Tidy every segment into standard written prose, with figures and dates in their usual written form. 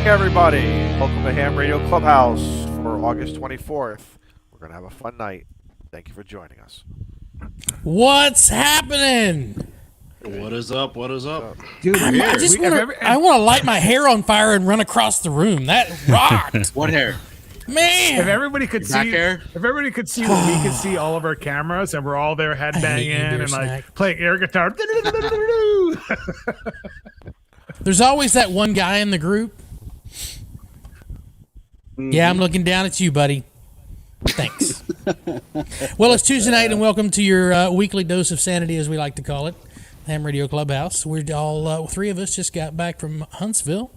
Everybody, welcome to Ham Radio Clubhouse for August 24th. We're going to have a fun night. Thank you for joining us. What's happening? What is up? What is up? Dude, I want to light my hair on fire and run across the room. That rocked. What hair? Man. If everybody could see, hair? if everybody could see what we could see, all of our cameras, and we're all there headbanging and like playing air guitar. There's always that one guy in the group. Yeah, I'm looking down at you, buddy. Thanks. Well, it's Tuesday night, and welcome to your weekly dose of sanity, as we like to call it, Ham Radio Clubhouse. We're all three of us just got back from Huntsville.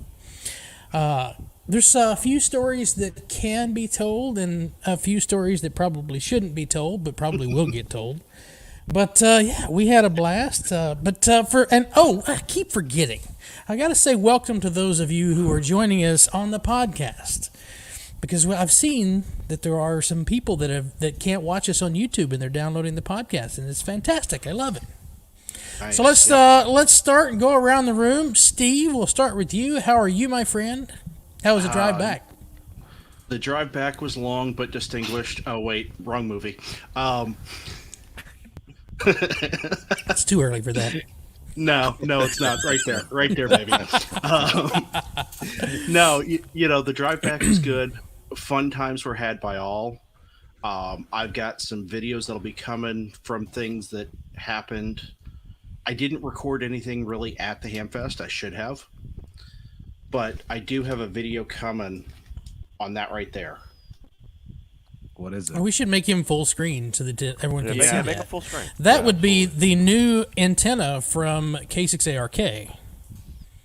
There's a few stories that can be told, and a few stories that probably shouldn't be told, but probably will get told. But yeah, we had a blast. I keep forgetting. I got to say welcome to those of you who are joining us on the podcast. Because I've seen that there are some people that can't watch us on YouTube, and they're downloading the podcast, and it's fantastic. I love it. Nice. So let's start and go around the room. Steve, we'll start with you. How are you, my friend? How was the drive back? The drive back was long but distinguished. Oh wait, wrong movie. It's too early for that. No, it's not. Right there, baby. No, the drive back is good. Fun times were had by all. I've got some videos that'll be coming from things that happened. I didn't record anything really at the Hamfest. I should have. But I do have a video coming on that right there. What is it? We should make him full screen so that everyone can see that. Make it full screen. That would be the new antenna from K6ARK.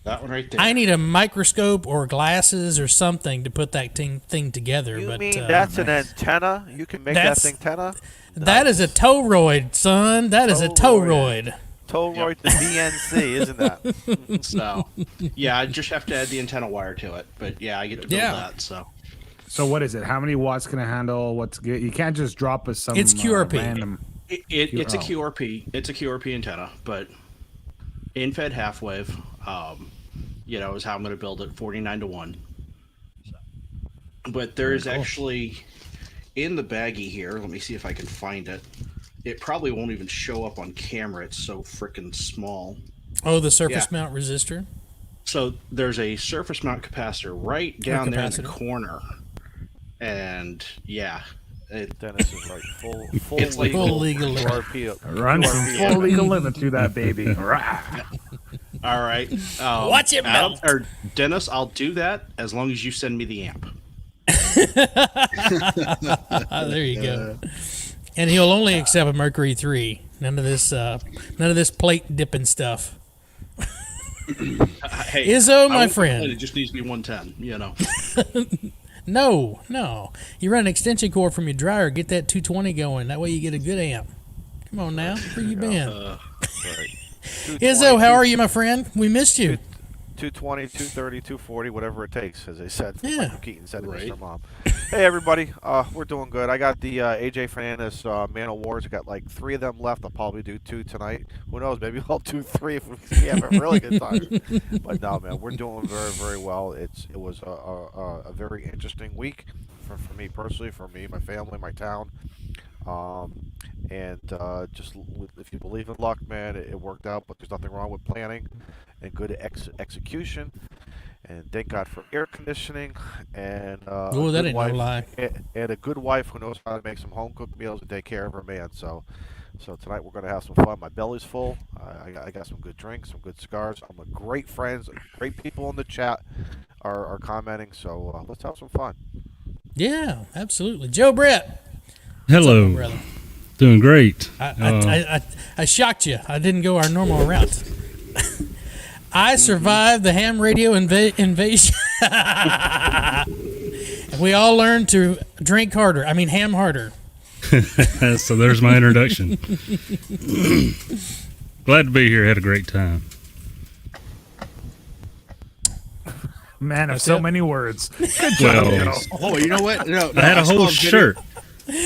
That one right there. I need a microscope or glasses or something to put that thing together. You mean that's an antenna? You can make that thing antenna? That is a toroid, son. That is a toroid. Toroid the BNC, isn't that? So, yeah, I just have to add the antenna wire to it. But yeah, I get to build that. So what is it? How many watts can it handle? What's good? You can't just drop us some. It's QRP. Random. It's a QRP. It's a QRP antenna, but in-fed half wave. Is how I'm going to build it, 49-1. But there is actually in the baggie here. Let me see if I can find it. It probably won't even show up on camera. It's so freaking small. Oh, the surface mount resistor. So there's a surface mount capacitor right down there in the corner, and Dennis is like full it's like full legal limit. Run some full legal limit to that baby. All right. Watch it melt. Dennis, I'll do that as long as you send me the amp. There you go. And he'll only accept a Mercury 3. None of this plate dipping stuff. Hey, Izzo, my friend. It just needs to be 110, you know. No. You run an extension cord from your dryer, get that 220 going. That way you get a good amp. Come on now. Where you been? Izzo, how are you, my friend? We missed you. 220, 230, 240, whatever it takes, as they said. Yeah. Michael Keaton said it to Mr. Mom. Hey, everybody. We're doing good. I got the AJ Fernandez Man of Wars. I got like 3 of them left. I'll probably do 2 tonight. Who knows? Maybe I'll do 3 if we have a really good time. But no, man, we're doing very, very well. It was a very interesting week for me personally, for me, my family, my town. Just if you believe in luck, man, it worked out. But there's nothing wrong with planning and good execution. And thank God for air conditioning and that ain't no lie. And a good wife who knows how to make some home cooked meals and take care of her man. So tonight we're gonna have some fun. My belly's full. I got some good drinks, some good cigars. I'm with great friends, great people in the chat are commenting. So let's have some fun. Yeah, absolutely. Joe Brett. Hello. What's up, brother? Doing great. I shocked you. I didn't go our normal route. I survived the ham radio invasion. We all learned to drink harder. I mean, ham harder. So there's my introduction. Glad to be here. Had a great time. Man of so many words. Good job. Well, Oh, you know what? No, I had a whole saw shirt.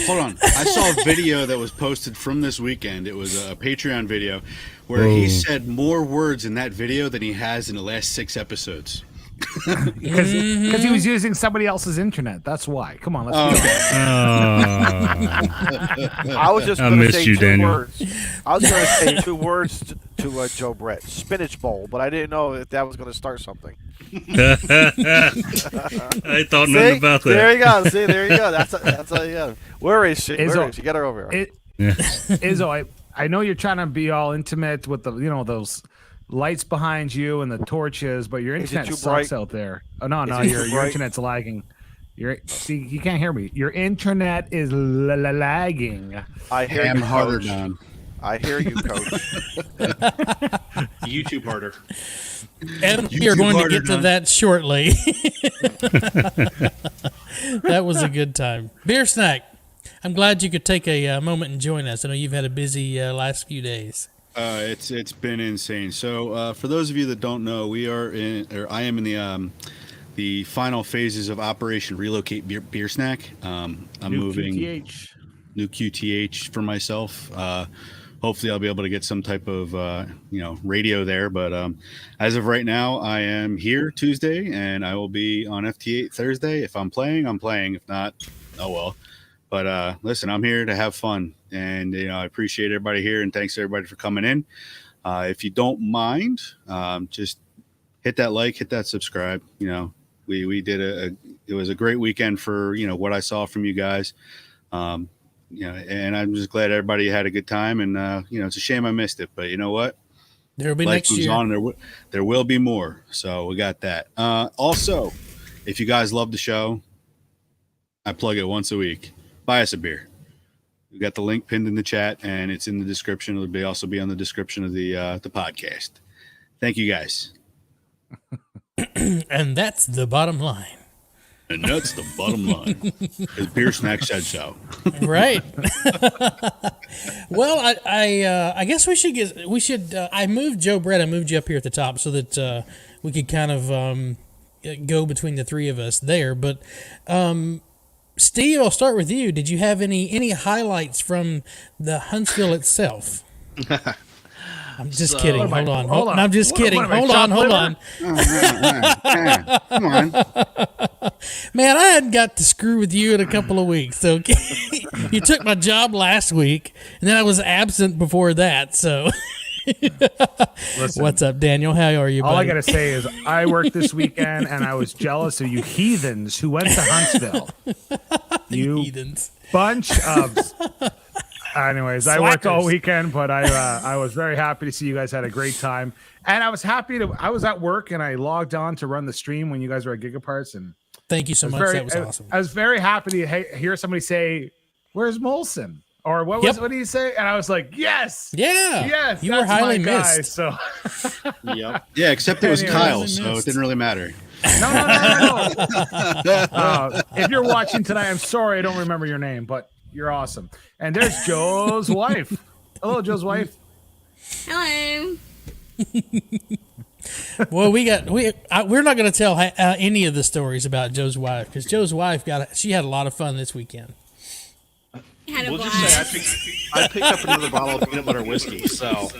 Hold on. I saw a video that was posted from this weekend. It was a Patreon video where he said more words in that video than he has in the last 6 episodes. Because he was using somebody else's internet. That's why. Come on, let's be I was just I going to missed say you, 2 Daniel. words. I was going to say 2 words to Joe Brett. Spinach bowl, but I didn't know if that was going to start something. I thought nothing about that. There you go. See, there you go. That's yeah. Where is she? Where is she? Get her over here. Izzo, I know you're trying to be all intimate with the those lights behind you and the torches, but your internet too sucks bright? out there. Oh no, Is it your too bright? internet's lagging. See, you can't hear me. Your internet is lagging. I hear Ham you, harder, Coach. Don. I hear you, Coach. YouTube harder. And we are going to get to that shortly. That was a good time. Beer Snack, I'm glad you could take a moment and join us. I know you've had a busy last few days. It's been insane. So for those of you that don't know, I am in the final phases of Operation Relocate Beer Snack. I'm moving new QTH for myself. Hopefully I'll be able to get some type of radio there, but as of right now I am here Tuesday and I will be on FT8 Thursday. If I'm playing, I'm playing. If not, oh well. But listen, I'm here to have fun, and I appreciate everybody here, and thanks everybody for coming in. If you don't mind, just hit that like, hit that subscribe. We did it was a great weekend for what I saw from you guys. And I'm just glad everybody had a good time, and it's a shame I missed it, but you know what? There'll be Life next moves year. on. There will be more, so we got that. Also, if you guys love the show, I plug it once a week. Buy us a beer. We got the link pinned in the chat, and it's in the description. It'll also be on the description of the podcast. Thank you guys. And that's the bottom line. And that's the bottom line. Because Beer Snack said so. Right. Well, I guess we should. I moved Joe Brett. I moved you up here at the top so that we could kind of go between the 3 of us there. But Steve, I'll start with you. Did you have any highlights from the Huntsville itself? I'm just kidding. Hold on. I'm just kidding. Hold on. Come on. Man, I hadn't got to screw with you in a couple of weeks. So you took my job last week, and then I was absent before that. So Listen, what's up, Daniel? How are you, buddy? all I gotta say is I worked this weekend, and I was jealous of you heathens who went to Huntsville. You heathens. bunch of. Anyways, I worked all Slackers. weekend, but I was very happy to see you guys had a great time, and I was happy I was at work and I logged on to run the stream when you guys were at Gigaparts, and Thank you so much. That was awesome. I was very happy to hear somebody say, "Where's Molson?" Or what did he say? And I was like, "Yes, yes." You were highly guy, missed. so Yep. Yeah, except it was Anyway, Kyle, really so missed. it didn't really matter. no. If you're watching tonight, I'm sorry I don't remember your name, but you're awesome. And there's Joe's wife. Hello, Joe's wife. Hello. Well, we're not going to tell any of the stories about Joe's wife because Joe's wife she had a lot of fun this weekend. Had a We'll just blast. say I picked up another bottle of peanut butter whiskey. So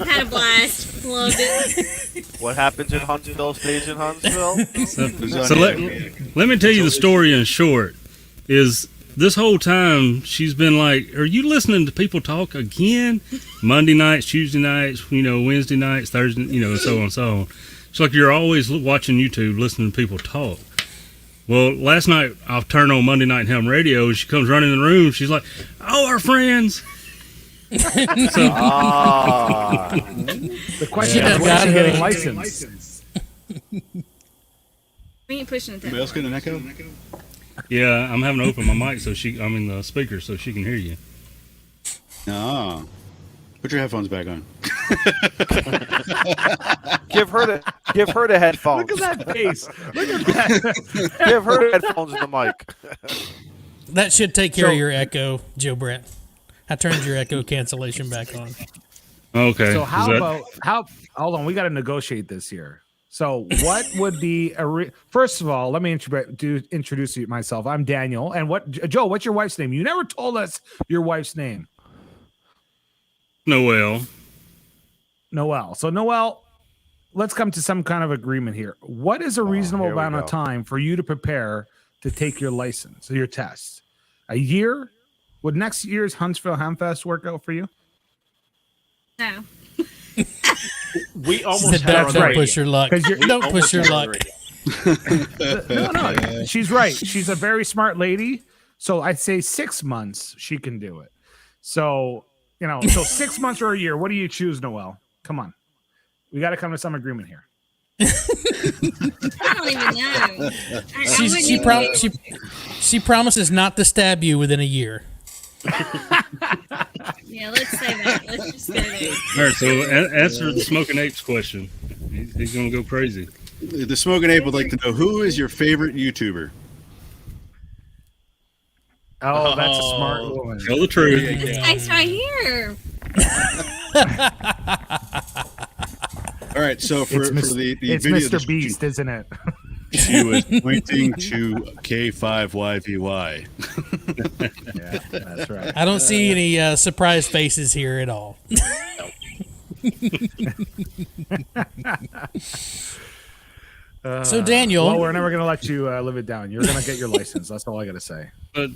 Had a blast. Loved it. What happens in Huntsville stays in Huntsville. So let me tell you the story in short. Is this whole time she's been like, "Are you listening to people talk again? Monday nights, Tuesday nights, Wednesday nights, Thursday, so on and so on." She's like, "You're always watching YouTube, listening to people talk." Well, last night I'll turn on Monday Night Ham Radio, and she comes running in the room. She's like, "Oh, our friends." The question is, when is she getting licensed? We ain't pushing it that Anybody else getting an echo? Yeah, I'm having to open my mic the speaker so she can hear you. No. Put your headphones back on. Give her the headphones. Look at that face. Look at that. Give her headphones and the mic. That should take care of your echo, Joe Brett. I turned your echo cancellation back on. Okay. So hold on, we got to negotiate this here. So what would be first of all, let me introduce myself. I'm Daniel. And Joe, what's your wife's name? You never told us your wife's name. Noelle. So Noelle, let's come to some kind of agreement here. What is a reasonable here we amount of go. time for you to prepare to take your license, your test? A year? Would next year's Huntsville Hamfest work out for you? No. we almost had Don't her on the push your luck. Don't push your luck. No, she's right. She's a very smart lady. So I'd say 6 months she can do it. So, so 6 months or a year. What do you choose, Noelle? Come on. We got to come to some agreement here. I don't even know. She promises not to stab you within a year. Yeah, let's say that. Let's just go there. All right, so answer the Smoking Apes question. He's going to go crazy. The Smoking Ape would like to know, who is your favorite YouTuber? Oh, that's a smart woman. Tell the truth. This guy's right here. All right, so for the it's video Mr. description, Beast, isn't it? she was pointing to K5YVY. Yeah, that's right. I don't see any surprised faces here at all. So Daniel, well, we're never gonna let you live it down. You're gonna get your license. That's all I gotta say. But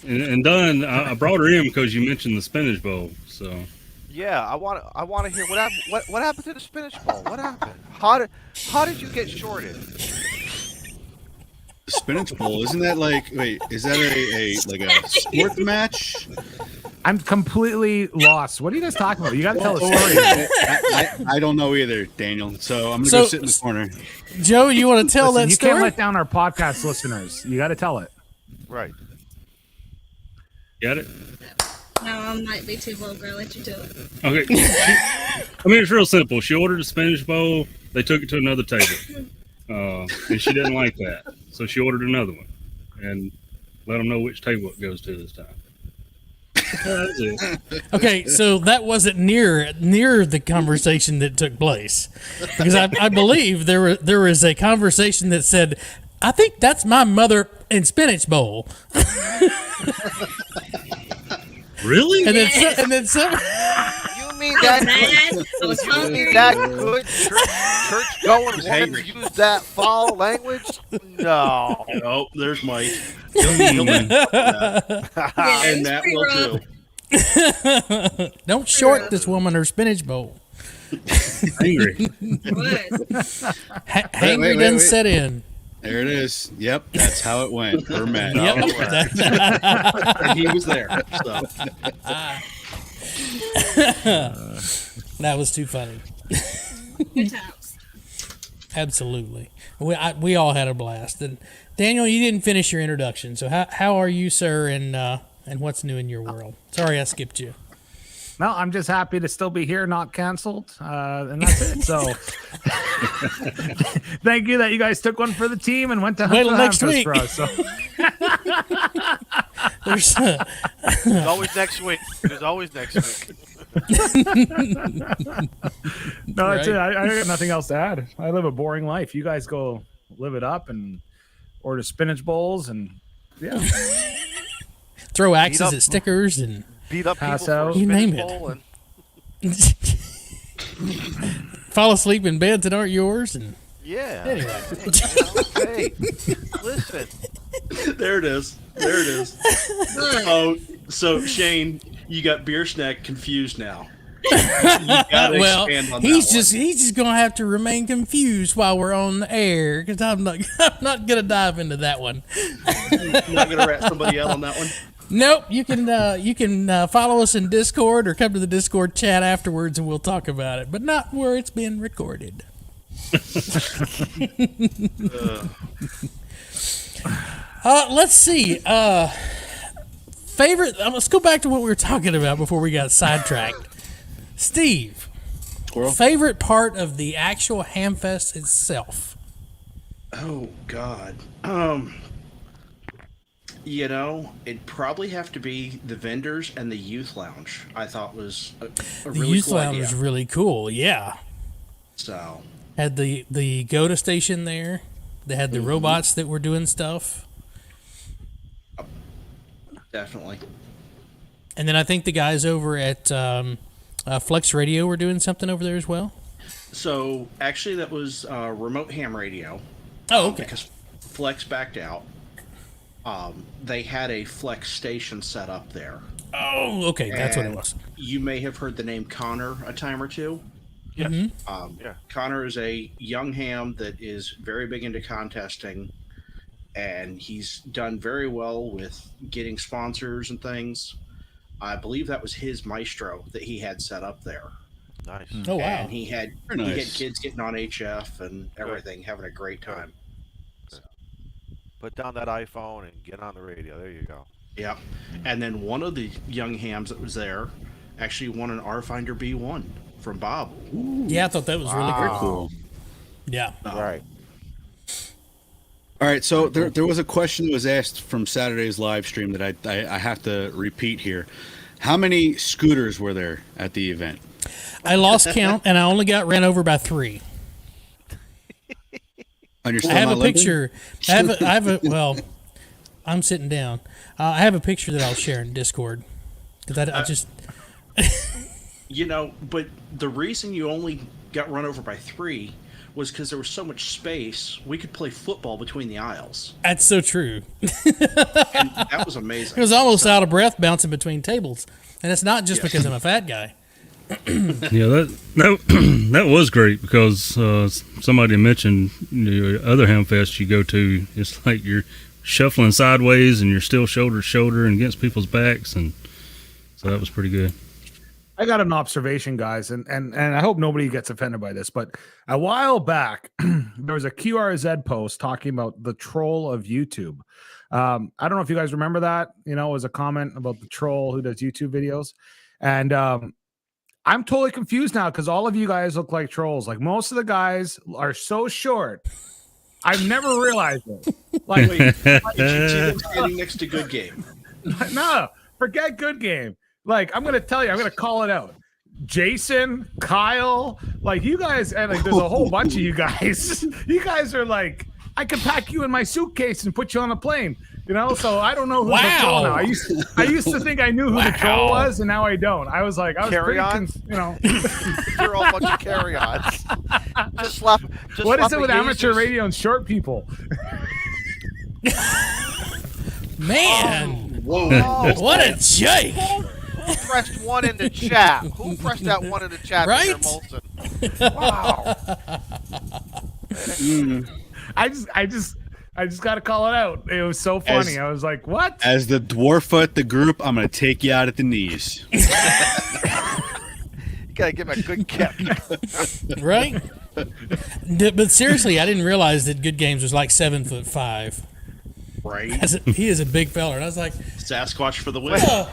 and Dunn, I brought her in because you mentioned the spinach bowl. So Yeah, I want to hear what happened. What happened to the spinach bowl? What happened? How did you get shorted? The spinach bowl, isn't that is that a sport match? I'm completely lost. What are you guys talking about? You gotta tell a story. I don't know either, Daniel. So I'm gonna go sit in the corner. Joe, you want to tell Listen, that you story? can't let down our podcast listeners. You gotta tell it. Right. got it. No, I might be too vulgar. I'll let you do it. Okay. It's real simple. She ordered a spinach bowl. They took it to another table, and she didn't like that, so she ordered another one, and let them know which table it goes to this time. That's it. Okay, so that wasn't near the conversation that took place, because I believe there was a conversation that said, "I think that's my mother and spinach bowl." Really? And then some. You mean I was that? mad. I was hungry. That good church going woman use that foul language? No. Oh, there's Mike. He'll win. Yeah, And it's that pretty will rough. too. Don't short this woman her spinach bowl. Angry. It was. Hangry done set in. There it is. Yep, that's how it went. We're mad. Yep. And he was there. So. That was too funny. Good times. Absolutely. We all had a blast. And Daniel, you didn't finish your introduction. So how are you, sir, and what's new in your world? Sorry I skipped you. No, I'm just happy to still be here, not canceled, and that's it. So, thank you that you guys took one for the team and went to Huntsville next week for us. So. There's always next week. There's always next week. No, that's it. I got nothing else to add. I live a boring life. You guys go live it up and order spinach bowls and throw axes at stickers and beat up pass people out. for a You name spinach it. bowl and fall asleep in beds that aren't yours. And yeah. anyway, Hey, listen. There it is. Oh, so Shane, you got Beer Snack confused now. You gotta well, expand on he's that just gonna have to remain confused while we're on the air because I'm not gonna dive into that one. one. You're not gonna rat somebody out on that one. Nope, you can follow us in Discord or come to the Discord chat afterwards and we'll talk about it, but not where it's being recorded. Let's see. Favorite. Let's go back to what we were talking about before we got sidetracked. Steve, favorite part of the actual Hamfest itself? Oh God. It'd probably have to be the vendors and the youth lounge. I thought was a The really youth cool lounge idea. was really cool. Yeah, So had the GOTA station there. They had the robots that were doing stuff. definitely. And then I think the guys over at Flex Radio were doing something over there as well. So actually, that was remote ham radio. Oh, okay. Because Flex backed out. They had a Flex station set up there. Oh, okay. That's what it And was. You may have heard the name Connor a time or two. Yes. Mm-hmm. Connor is a young ham that is very big into contesting, and he's done very well with getting sponsors and things. I believe that was his maestro that he had set up there. Nice. Oh, wow. And he had nice. kids getting on HF and everything, having a great time. Put down that iPhone and get on the radio. There you go. Yeah. And then one of the young hams that was there actually won an R-Finder B1 from Bob. Yeah, I thought that was really Very cool. cool. Yeah. Right. All right, so there was a question that was asked from Saturday's live stream that I have to repeat here. How many scooters were there at the event? I lost count, and I only got ran over by 3. And you're I still have not a limping? picture. Well, I'm sitting down. I have a picture that I'll share in Discord. Because I just... But the reason you only got run over by 3 was because there was so much space. We could play football between the aisles. That's so true. And that was amazing. I was almost out of breath bouncing between tables. And it's not just because I'm a fat guy. Yeah, that was great because somebody mentioned other Hamfests you go to. It's like you're shuffling sideways and you're still shoulder to shoulder and against people's backs, and so that was pretty good. I got an observation, guys, and I hope nobody gets offended by this, but a while back, there was a QRZ post talking about the troll of YouTube. I don't know if you guys remember that. It was a comment about the troll who does YouTube videos. And I'm totally confused now because all of you guys look like trolls. Like, most of the guys are so short. I've never realized it. Like, Wait, did you see them standing next to Good Game? no, forget Good Game. Like, I'm gonna tell you, I'm gonna call it out. Jason, Kyle, like, you guys, and like there's a whole bunch of you guys. You guys are like, I could pack you in my suitcase and put you on a plane. So I don't know who's the troll now. I used to think I knew who the troll was, and now I don't. I was like, I was Carry-ons? You're all a bunch of carry-ons. What is it with amateur radio and short people? Man, Whoa. what a jake. Who pressed 1 in the chat? Who pressed that 1 in the chat? Right? Molson? Wow. I just got to call it out. It was so funny. I was like, what? As the dwarf at the group, I'm going to take you out at the knees. Gotta give him a good kick. Right? But seriously, I didn't realize that Good Games was like 7'5". Right. He is a big fella, and I was like, Sasquatch for the win. The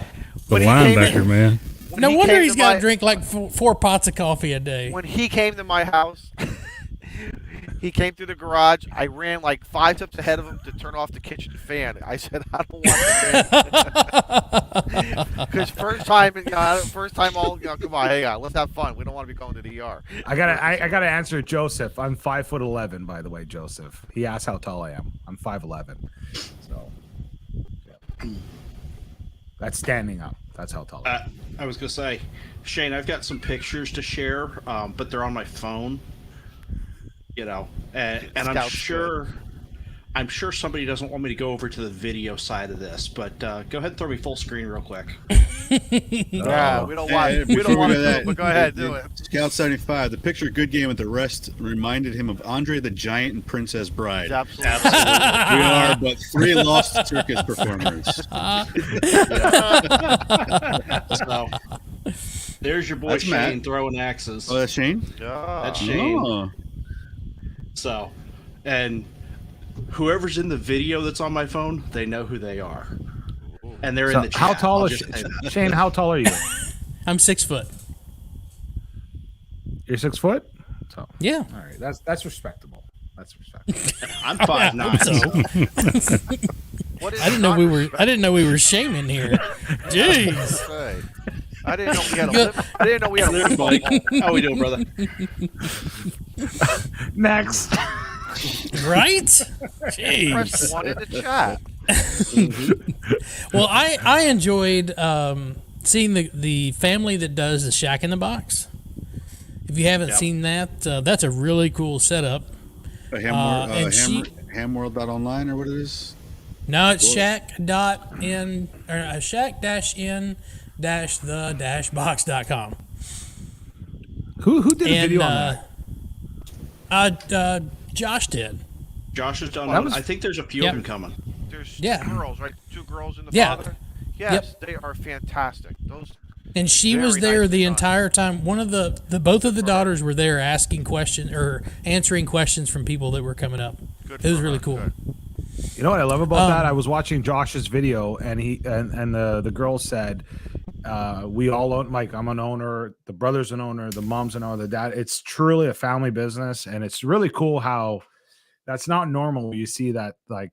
When he came linebacker, in- man. no he wonder came he's to got my- to drink like 4 pots of coffee a day. When he came to my house, he came through the garage. I ran like 5 steps ahead of him to turn off the kitchen fan. I said, I don't want the fan. Because first time, all, come on, hang on, let's have fun. We don't want to be going to the ER. I gotta answer Joseph. I'm 5'11", by the way, Joseph. He asked how tall I am. I'm 5'11". So yeah. That's standing up. That's how tall I am. I was gonna say, Shane, I've got some pictures to share, but they're on my phone. And I'm sure somebody doesn't want me to go over to the video side of this, but go ahead and throw me full screen real quick. Yeah, we don't want to do it, but go ahead, do it. Scout 75, the picture Good Game at the rest reminded him of Andre the Giant and Princess Bride. Absolutely. We are but 3 lost circus performers. So there's your boy That's Shane Matt. throwing axes. Oh, that's Shane? That's Shane. Oh. So, and whoever's in the video that's on my phone, they know who they are, and they're in the chat. How tall I'll is just say that. Shane? How tall are you? I'm 6 foot. You're 6 foot. So Yeah. all right, that's respectable. That's respectable. I'm 5'9". So. What is I didn't know we were shaming here. Jeez. I didn't know we had a There's Mike. How we doing, brother? Next. Right? Press Jeez. 1 in the chat. Well, I enjoyed seeing the family that does the Shack in the Box. If you haven't seen that, that's a really cool setup. Hamworld.online or what it is? No, it's shack-in-the-box.com. Who did a video on that? Josh did. Josh has done. That was- I think there's a few of them coming. There's Yeah. 2 girls, right? 2 girls and the Yeah. father. Yes, they are fantastic. Those. And she Very was there nicely the done. entire time. One of both of the daughters were there asking questions or answering questions from people that were coming up. Good It was for really her. cool. Good. You know what I love about that? I was watching Josh's video, and the girl said, "We all own. Like I'm an owner. The brother's an owner. The mom's an owner. The dad. It's truly a family business, and it's really cool how that's not normal. You see that like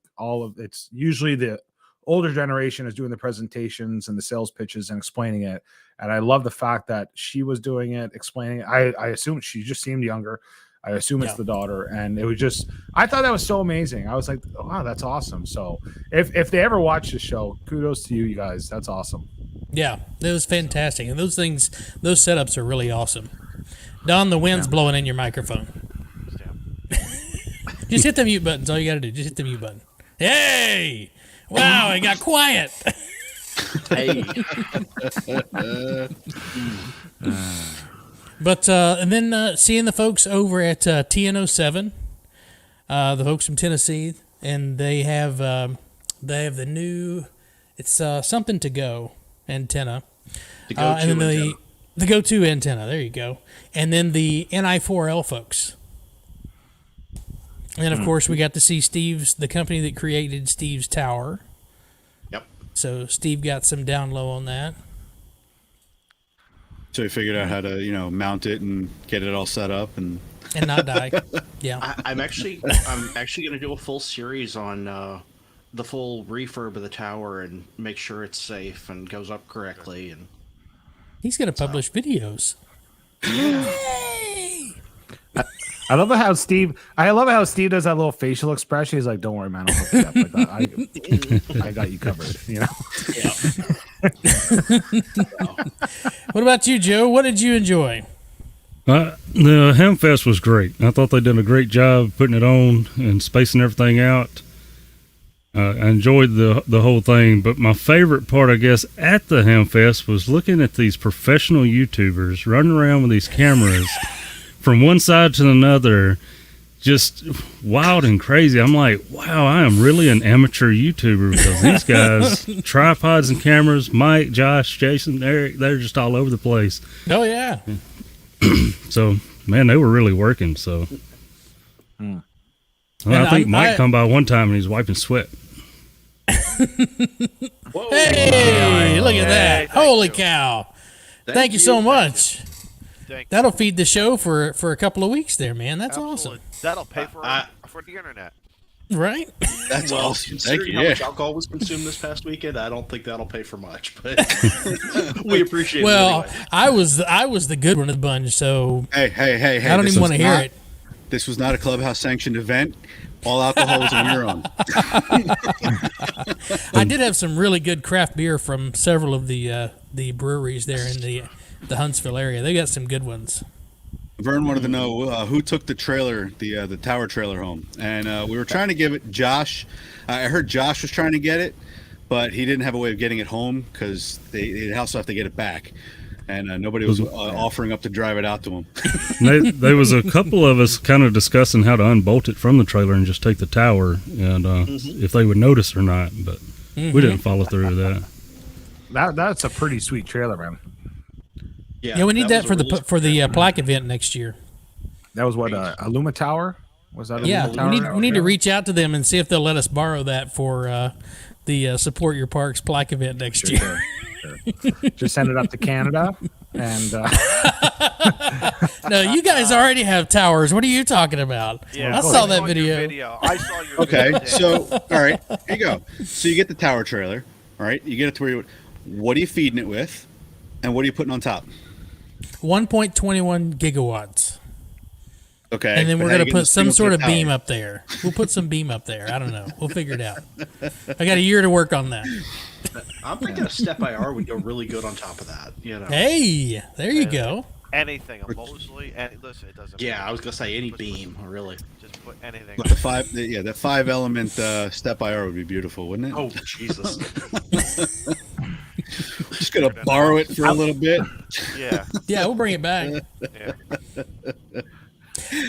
it's usually the older generation is doing the presentations and the sales pitches and explaining it. And I love the fact that she was doing it, explaining it. I assume she just seemed younger. I assume it's the daughter. And it was just, I thought that was so amazing. I was like, wow, that's awesome. So if they ever watch the show, kudos to you guys. That's awesome. Yeah, it was fantastic. And those setups are really awesome. Don, the wind's blowing in your microphone. Just hit the mute button. That's all you got to do. Just hit the mute button. Hey! Wow, it got quiet. Hey. But and then seeing the folks over at TN07, the folks from Tennessee, and they have the new, it's something to go antenna, and then the go-to antenna. There you go, and then the NI4L folks. And of course, we got to see the company that created Steve's tower. Yep. So Steve got some down low on that. So he figured out how to, mount it and get it all set up and not die. Yeah. I'm actually going to do a full series on the full refurb of the tower and make sure it's safe and goes up correctly. And He's going to publish videos. I love how Steve does that little facial expression. He's like, "Don't worry, man. I'll hook you up like that. I got you covered." What about you, Joe? What did you enjoy? The Hamfest was great. I thought they did a great job putting it on and spacing everything out. I enjoyed the whole thing, but my favorite part, I guess, at the Hamfest was looking at these professional YouTubers running around with these cameras from one side to another, just wild and crazy. I'm like, wow, I am really an amateur YouTuber because these guys, tripods and cameras, Mike, Josh, Jason, they're just all over the place. Oh, yeah. So, man, they were really working. So, well, I think Mike come by one time and he's wiping sweat. Whoa. Hey, look at that. Holy cow. Thank you so much. That'll feed the show for a couple of weeks there, man. That's awesome. That'll pay for the internet. Right? That's awesome. Thank you. How much alcohol was consumed this past weekend? I don't think that'll pay for much, but we appreciate it. Well, anyway. I was the good one of the bunch, so Hey. I don't even want to hear it. This was not a clubhouse sanctioned event. All alcohol is on your own. I did have some really good craft beer from several of the breweries there in the Huntsville area. They got some good ones. Vern wanted to know who took the trailer, the tower trailer home, and we were trying to give it Josh. I heard Josh was trying to get it, but he didn't have a way of getting it home because they also have to get it back, and nobody was offering up to drive it out to him. There was a couple of us kind of discussing how to unbolt it from the trailer and just take the tower, and if they would notice or not, but we didn't follow through with that. That's a pretty sweet trailer, man. Yeah, we need that for the plaque event next year. That was what Illuma Tower was that? Yeah, Tower? we need to reach out to them and see if they'll let us borrow that for the Support Your Parks plaque event next year. Sure. Just send it up to Canada, and no, you guys already have towers. What are you talking about? Yeah, I saw that video. I saw your Okay, video. so all right, here you go. So you get the tower trailer, all right. You get it to where what are you feeding it with, and what are you putting on top? 1.21 gigawatts. Okay. And then we're going to put some sort of tower? beam up there. We'll put some beam up there. I don't know. We'll figure it out. I got a year to work on that. I'm thinking a step IR would go really good on top of that. You know. Hey, there you go. Anything, Mosley, listen, it doesn't matter. Yeah, I was gonna say any beam, really. Just put anything. The five element step IR would be beautiful, wouldn't it? Oh Jesus! Just gonna borrow it for a little bit. Yeah. Yeah, we'll bring it back. Yeah.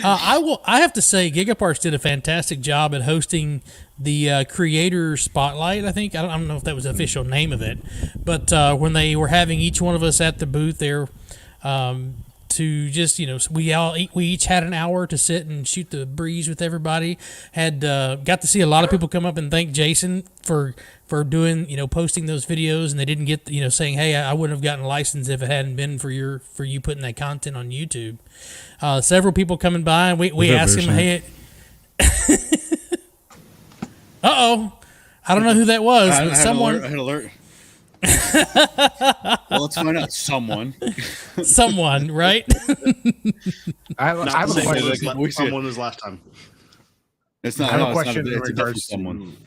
I have to say, Gigaparts did a fantastic job at hosting the Creator Spotlight. I think I don't know if that was the official name of it, but when they were having each one of us at the booth there, to just we each had an hour to sit and shoot the breeze with everybody. Had got to see a lot of people come up and thank Jason for doing posting those videos, and they didn't get saying, hey, I wouldn't have gotten a license if it hadn't been for you putting that content on YouTube. Several people coming by, and we asked him, hey, I don't know who that was, but someone. I had alert. Well, let's find out. Someone, right? I have a question. Someone was last time. It's not. I have a it's not question in it's regards someone.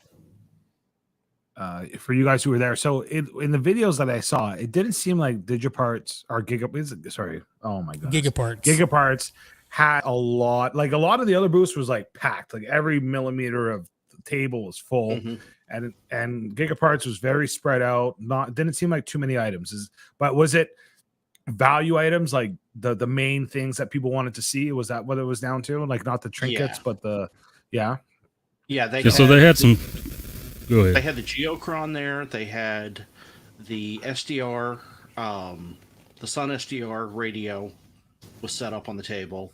For you guys who were there. So in the videos that I saw, it didn't seem like Digiparts or Gigaparts. Oh my god, Gigaparts had a lot. Like a lot of the other booths was like packed. Like every millimeter of the table was full. Mm-hmm. And Gigaparts was very spread out. Didn't seem like too many items. But was it value items, like the main things that people wanted to see? Was that what it was down to? Like not the trinkets, but the Yeah, so they had some. Go ahead. They had the Geochron there. They had the SDR, the Sun SDR radio was set up on the table.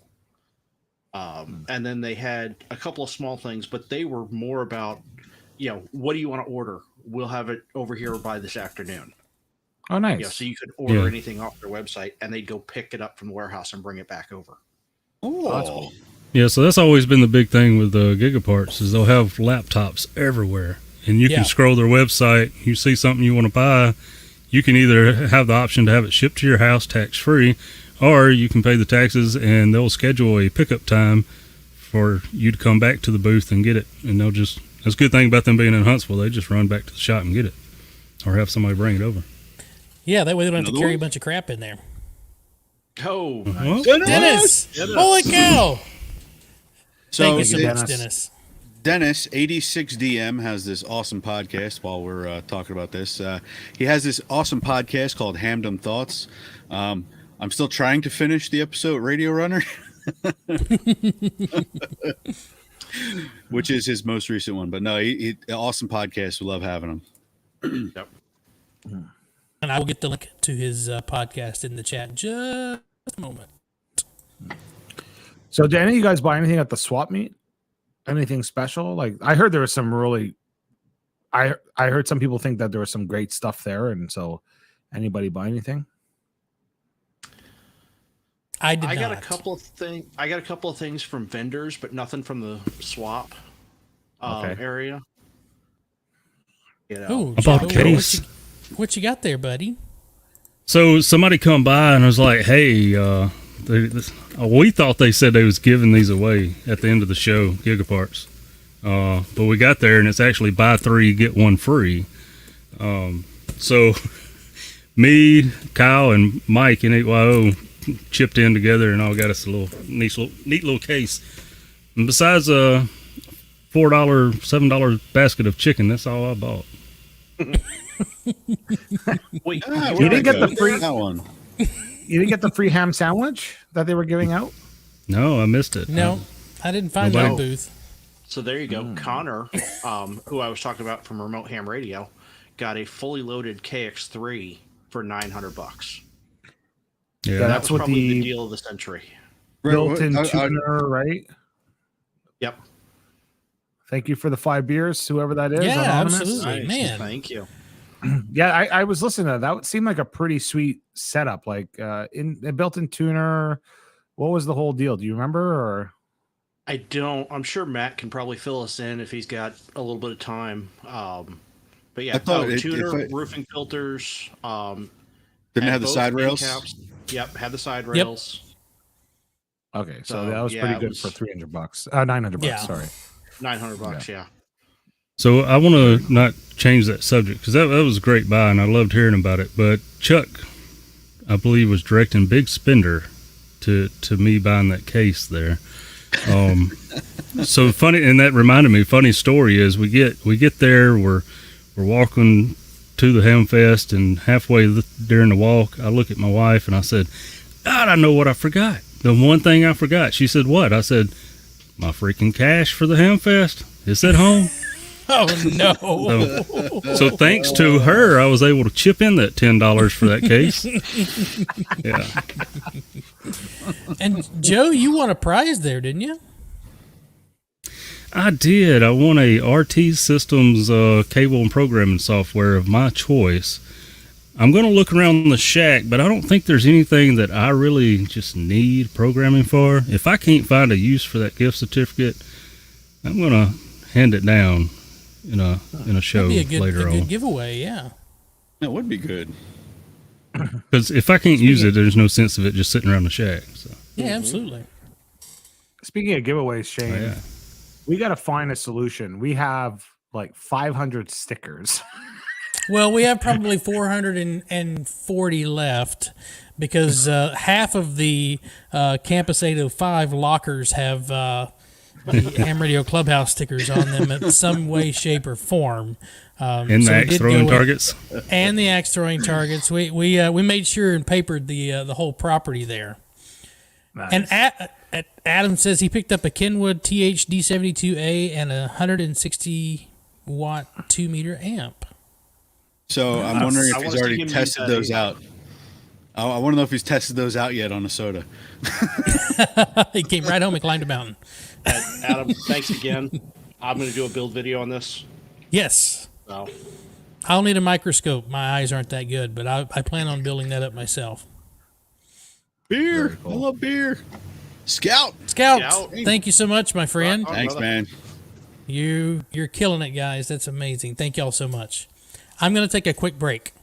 And then they had a couple of small things, but they were more about, what do you want to order? We'll have it over here by this afternoon. Oh, nice. So you could order anything off their website, and they'd go pick it up from the warehouse and bring it back over. Oh, that's cool. Yeah, so that's always been the big thing with Gigaparts is they'll have laptops everywhere, and you can scroll their website. You see something you want to buy, you can either have the option to have it shipped to your house tax free, or you can pay the taxes, and they'll schedule a pickup time for you to come back to the booth and get it. And they'll just, that's a good thing about them being in Huntsville. They just run back to the shop and get it, or have somebody bring it over. Yeah, that way they don't have to carry a bunch of crap in there. Oh, Dennis! Holy cow! So Thank you so much, Dennis. Dennis, 86DM, has this awesome podcast while we're talking about this. He has this awesome podcast called Hamdom Thoughts. I'm still trying to finish the episode Radio Runner, which is his most recent one. But no, he awesome podcast. We love having him. Yep. And I will get the link to his podcast in the chat in just a moment. So, did any of you guys buy anything at the swap meet? Anything special? Like, I heard there was some really. I heard some people think that there was some great stuff there, and so anybody buy anything? I got a couple of things. I got a couple of things from vendors, but nothing from the swap area. You know, Ooh, I bought a Joe, case. What you got there, buddy? So somebody come by and was like, "Hey, we thought they said they was giving these away at the end of the show, Gigaparts, but we got there and it's actually buy 3 get 1 free. So me, Kyle, and Mike and 8YO chipped in together and all got us a neat little case. And besides a $7 basket of chicken, that's all I bought. Wait, You didn't get the free that one. You didn't get the free ham sandwich that they were giving out? No, I missed it. No, I didn't find that booth. So there you go. Connor, who I was talking about from Remote Ham Radio, got a fully loaded KX3 for $900. Yeah, That's what probably the the deal of the century. built-in tuner, right? Yep. Thank you for the 5 beers, whoever that is. Yeah, Anonymous. absolutely, man. Thank you. Yeah, I was listening to that. That would seem like a pretty sweet setup. Like in a built-in tuner. What was the whole deal? Do you remember? Or I don't. I'm sure Matt can probably fill us in if he's got a little bit of time. But yeah, tuner, roofing filters. Didn't have the side rails. Caps. Yep, had the side rails. okay, so that was pretty good for $300. $900. Yeah. Sorry, $900. Yeah. So I want to not change that subject because that was a great buy and I loved hearing about it. But Chuck, I believe, was directing Big Spender to me buying that case there. So funny, and that reminded me. Funny story is we get there, we're walking to the Ham Fest, and halfway during the walk, I look at my wife and I said, "God, I know what I forgot. The one thing I forgot." She said, "What?" I said, "My freaking cash for the Ham Fest. It's at home." Oh no! So thanks to her, I was able to chip in that $10 for that case. Yeah. And Joe, you won a prize there, didn't you? I did. I won a RT Systems cable and programming software of my choice. I'm going to look around the shack, but I don't think there's anything that I really just need programming for. If I can't find a use for that gift certificate, I'm going to hand it down in a show later on. Good giveaway, yeah. That would be good. Because if I can't use it, there's no sense of it just sitting around the shack. So. Yeah, absolutely. Speaking of giveaways, Shane, Oh, yeah. we got to find a solution. We have like 500 stickers. Well, we have probably 440 left because half of the Campus 805 lockers have the Ham Radio Clubhouse stickers on them in some way, shape, or form. And the axe throwing targets. And the axe throwing targets. We made sure and papered the whole property there. Nice. And Adam says he picked up a Kenwood THD72A and a 160 watt 2-meter amp. So I'm wondering if he's already tested those out. I want to know if he's tested those out yet on a soda. He came right home and climbed a mountain. Adam, thanks again. I'm going to do a build video on this. Yes. So. I'll need a microscope. My eyes aren't that good, but I plan on building that up myself. Beer. Cool. I love beer. Scout. Thank you so much, my friend. Thanks, man. You're killing it, guys. That's amazing. Thank y'all so much. I'm going to take a quick break.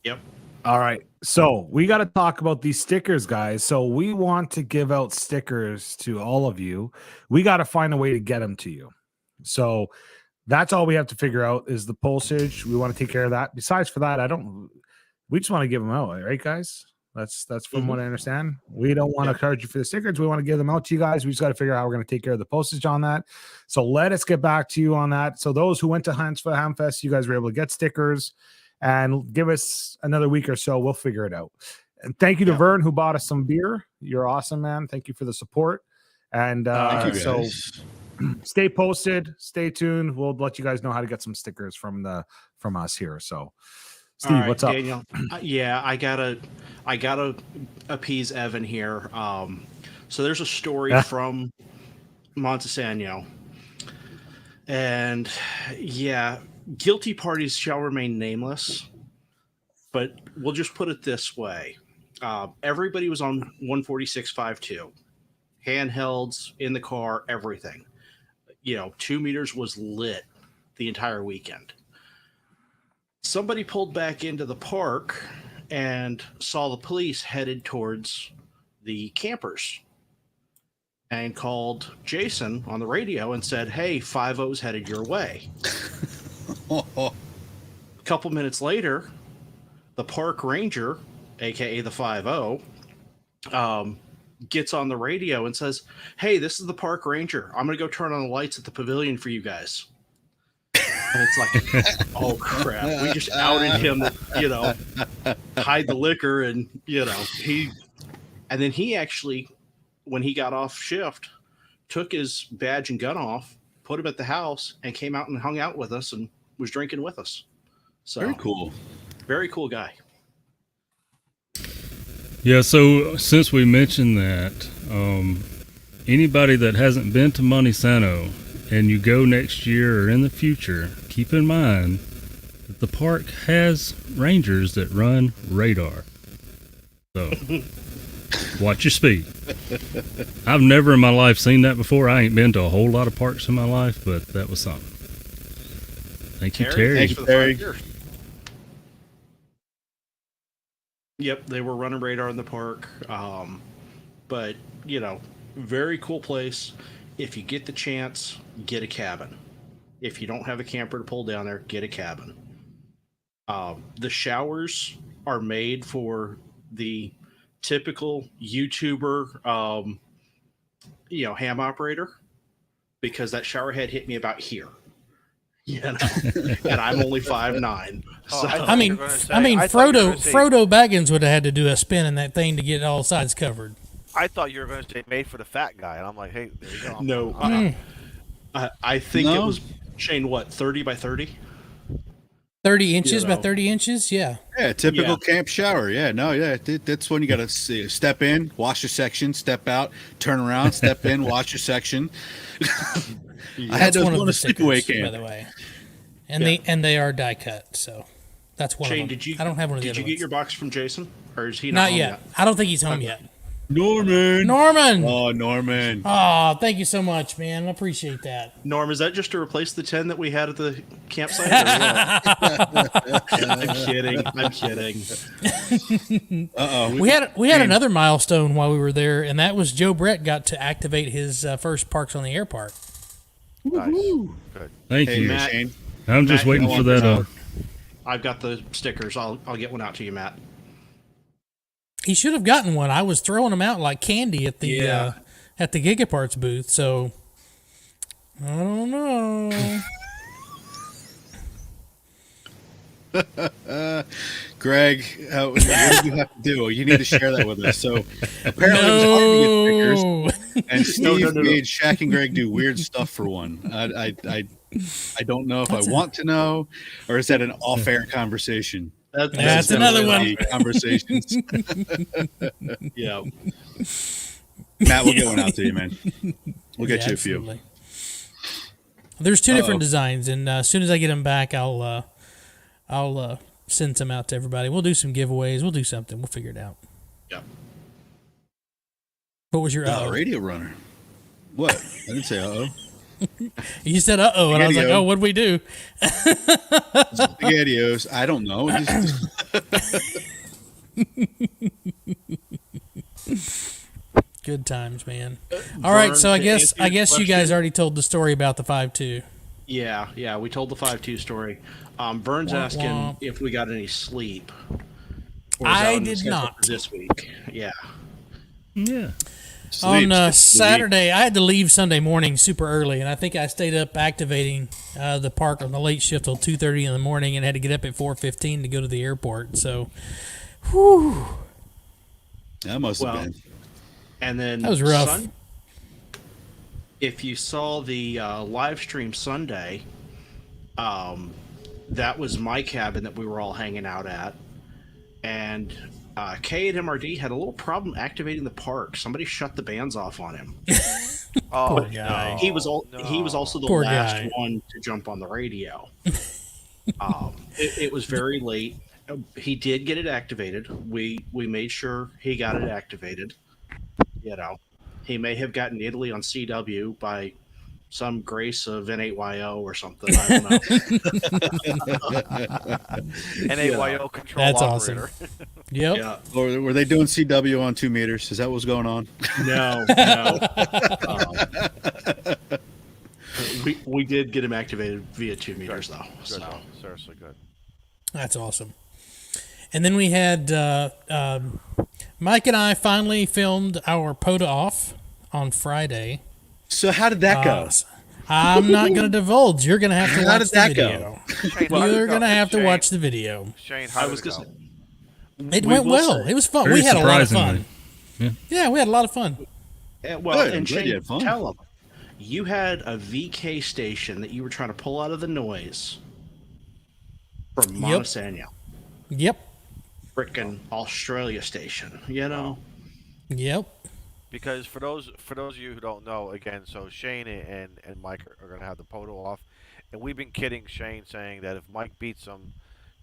Yep. All right. So we got to talk about these stickers, guys. So we want to give out stickers to all of you. We got to find a way to get them to you. So that's all we have to figure out is the postage. We want to take care of that. Besides for that, we just want to give them out. Right, guys? That's from what I understand. We don't want to charge you for the stickers. We want to give them out to you guys. We just got to figure out how we're going to take care of the postage on that. So let us get back to you on that. So those who went to Huntsville Ham Fest, you guys were able to get stickers, and give us another week or so. We'll figure it out. And thank you to Vern who bought us some beer. You're awesome, man. Thank you for the support. And so stay posted, stay tuned. We'll let you guys know how to get some stickers from us here. So Steve, right, what's up? Daniel, I gotta appease Evan here. So there's a story from Montesano. And yeah, guilty parties shall remain nameless, but we'll just put it this way. Everybody was on 146.52, handhelds in the car, everything. 2 meters was lit the entire weekend. Somebody pulled back into the park and saw the police headed towards the campers and called Jason on the radio and said, "Hey, 5-0's headed your way." A couple minutes later, the park ranger, aka the 5-0, gets on the radio and says, "Hey, this is the park ranger. I'm going to go turn on the lights at the pavilion for you guys." And it's like, oh crap, we just outed him that, hide the liquor, and and then he actually, when he got off shift, took his badge and gun off, put him at the house, and came out and hung out with us and was drinking with us. So very cool. Very cool guy. Yeah, so since we mentioned that, anybody that hasn't been to Montesano and you go next year or in the future, keep in mind that the park has rangers that run radar. So watch your speed. I've never in my life seen that before. I ain't been to a whole lot of parks in my life, but that was something. Thank you, Terry. Thanks for the 5 years. Yep, they were running radar in the park. But, very cool place. If you get the chance, get a cabin. If you don't have a camper to pull down there, get a cabin. The showers are made for the typical YouTuber, ham operator, because that shower head hit me about here. And I'm only 5'9". So. I mean, Frodo Baggins would have had to do a spin in that thing to get all sides covered. I thought you were going to say made for the fat guy, and I'm like, hey, there you go. No, I think it was, Shane, what, 30 by 30? 30 inches by 30 inches, yeah. Yeah, typical camp shower. Yeah, no, yeah, that's when you got to step in, wash your section, step out, turn around, step in, wash your section. I had those on a sleepaway camp, by the way, and they are die cut, so that's one Shane, of them. did you? I don't have one of the Did other you get ones. your box from Jason, or is he not home yet? I don't think he's home yet. Norman. Oh, Norman. Oh, thank you so much, man. I appreciate that. Norm, is that just to replace the 10 that we had at the campsite? I'm kidding. We had another milestone while we were there, and that was Joe Brett got to activate his first Parks on the Air park. Nice. Good. Thank you. Matt, Shane. I'm just waiting for that. I've got the stickers. I'll get one out to you, Matt. He should have gotten one. I was throwing them out like candy at the Gigaparts booth. So I don't know. Greg, what did you have to do? You need to share that with us. So apparently it was hard to get stickers, and Steve made Shaq and Greg do weird stuff for one. I don't know if I want to know, or is that an off-air conversation? That's another one. Conversations. Yeah. Matt, we'll get one out to you, man. We'll get you absolutely. a few. There's two different designs, and as soon as I get them back, I'll send some out to everybody. We'll do some giveaways. We'll do something. We'll figure it out. Yeah. What was your radio runner? What? I didn't say uh-oh. You said uh-oh, and I was like, oh, what'd we do? SpaghettiOs. I don't know. Good times, man. All right, so I guess you guys already told the story about the 5.2. Yeah, we told the 5.2 story. Vern's asking if we got any sleep. I did not this week. Yeah. On Saturday, I had to leave Sunday morning super early, and I think I stayed up activating the park on the late shift till 2:30 in the morning, and had to get up at 4:15 to go to the airport. So, whew. That must have been. And then that was rough. If you saw the live stream Sunday, that was my cabin that we were all hanging out at, and K and MRD had a little problem activating the park. Somebody shut the bands off on him. Oh, Poor guy. He was also the Poor last guy. one to jump on the radio. It was very late. He did get it activated. We made sure he got it activated. He may have gotten Italy on CW by some grace of N8YO or something. I don't know. NAYO control That's operator. awesome. Yep. Yeah. Or were they doing CW on 2 meters? Is that what was going on? No. We did get him activated via 2 meters, though. Good. So. Seriously good. That's awesome. And then we had Mike and I finally filmed our POTA off on Friday. So how did that go? I'm not going to divulge. You're going to have to How watch did that the video. Shane, how did You're it going to go? have to Shane, watch the video. Shane, how I did was it go? going to say. It We went will well. say- It was fun. Very We had a lot of surprisingly. fun. Yeah, we had a lot of fun. Well, Good, I'm and glad you Shane, had fun. tell them. You had a VK station that you were trying to pull out of the noise from Montesano. Yep. Frickin' Australia station, you know? Yep. Because for those of you who don't know, again, so Shane and Mike are going to have the POTA off, and we've been kidding Shane, saying that if Mike beats him,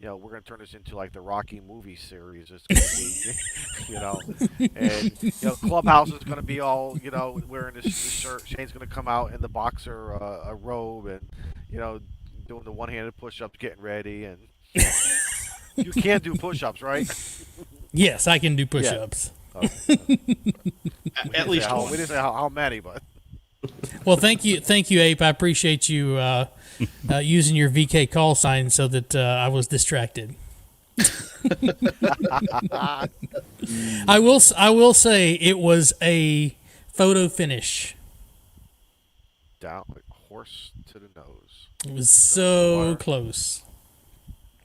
we're going to turn this into like the Rocky movie series. It's going to be, and Clubhouse is going to be all wearing this shirt. Shane's going to come out in the boxer a robe and doing the one-handed push-ups, getting ready, and you can't do push-ups, right? Yes, I can do push-ups. At least we one. didn't say how many, but Well, thank you, Ape. I appreciate you using your VK call sign so that I was distracted. I will say it was a photo finish. down like horse to the nose. It was so close.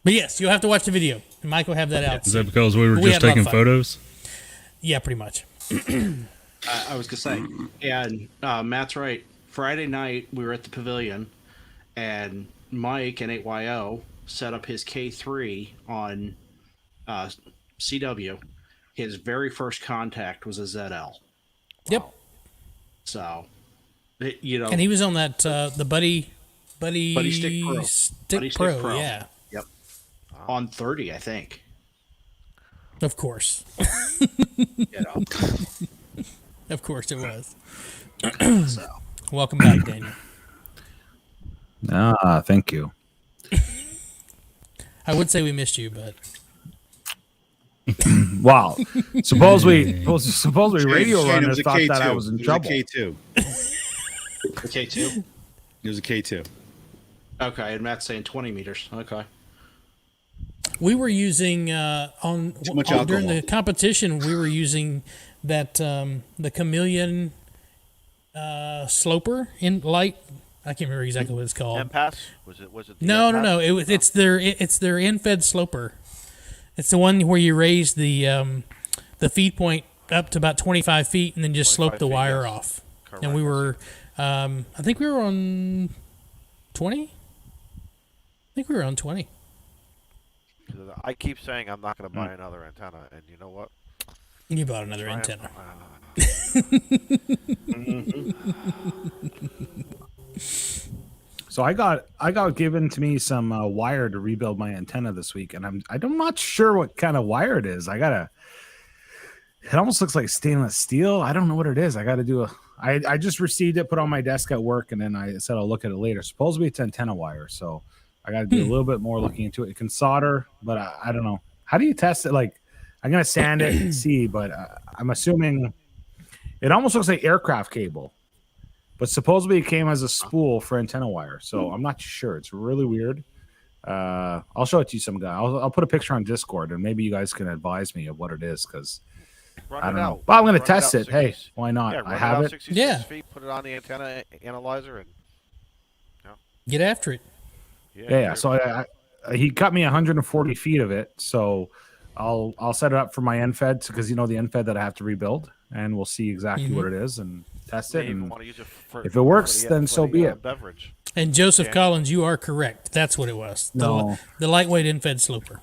But yes, you'll have to watch the video. And Mike will have that out. Is that because we were We just had a lot of taking fun. photos? Yeah, pretty much. I was gonna say, and Matt's right. Friday night we were at the pavilion, and Mike and 8YO set up his K3 on CW. His very first contact was a ZL. Yep. So, And he was on that the Buddy Stick Pro. Buddy Stick Pro. Yeah, Yep. On 30, I think. of course. You know. Of course it was. So. Welcome back, Daniel. Thank you. I would say we missed you, but Wow. Suppose we radio Shane, it runners was a thought that I K2. was in It trouble. a K2. The K2? It was a K2. Okay, and Matt's saying 20 meters. Okay. we were using much during the alcohol. competition. We were using that the Chameleon sloper in light. I can't remember exactly what it's called. Empass? Was it the No. Empass? It's their in-fed sloper. It's the one where you raise the feed point up to about 25 feet and then just slope 25 the feet, wire yes. off. Correct. And we were, I think we were on 20. I think we were on 20. I keep saying I'm not going to buy another antenna, and you know what? You bought another Try antenna. So I got given to me some wire to rebuild my antenna this week, and I'm not sure what kind of wire it is. It almost looks like stainless steel. I don't know what it is. I just received it, put it on my desk at work, and then I said I'll look at it later. Supposedly it's antenna wire, so I got to do a little bit more looking into it. It can solder, but I don't know. How do you test it? Like, I'm gonna sand it and see, but I'm assuming it almost looks like aircraft cable. But supposedly it came as a spool for antenna wire, so I'm not sure. It's really weird. I'll show it to you some guy. I'll put a picture on Discord, and maybe you guys can advise me of what it is, because Run I it don't know. out. Well, I'm going to Run test out it. Hey, 60 why not? Yeah, run I have out it. 66 Yeah. feet, put it on the antenna analyzer, and Get after it. Yeah. So he cut me 140 feet of it, so I'll set it up for my NFED, because the NFED that I have to rebuild, and we'll see exactly what it is and test it. May even And want to use it if it works, then so be it. Beverage. And Joseph Yeah. Collins, you are correct. That's what it was. No. The lightweight in-fed sloper.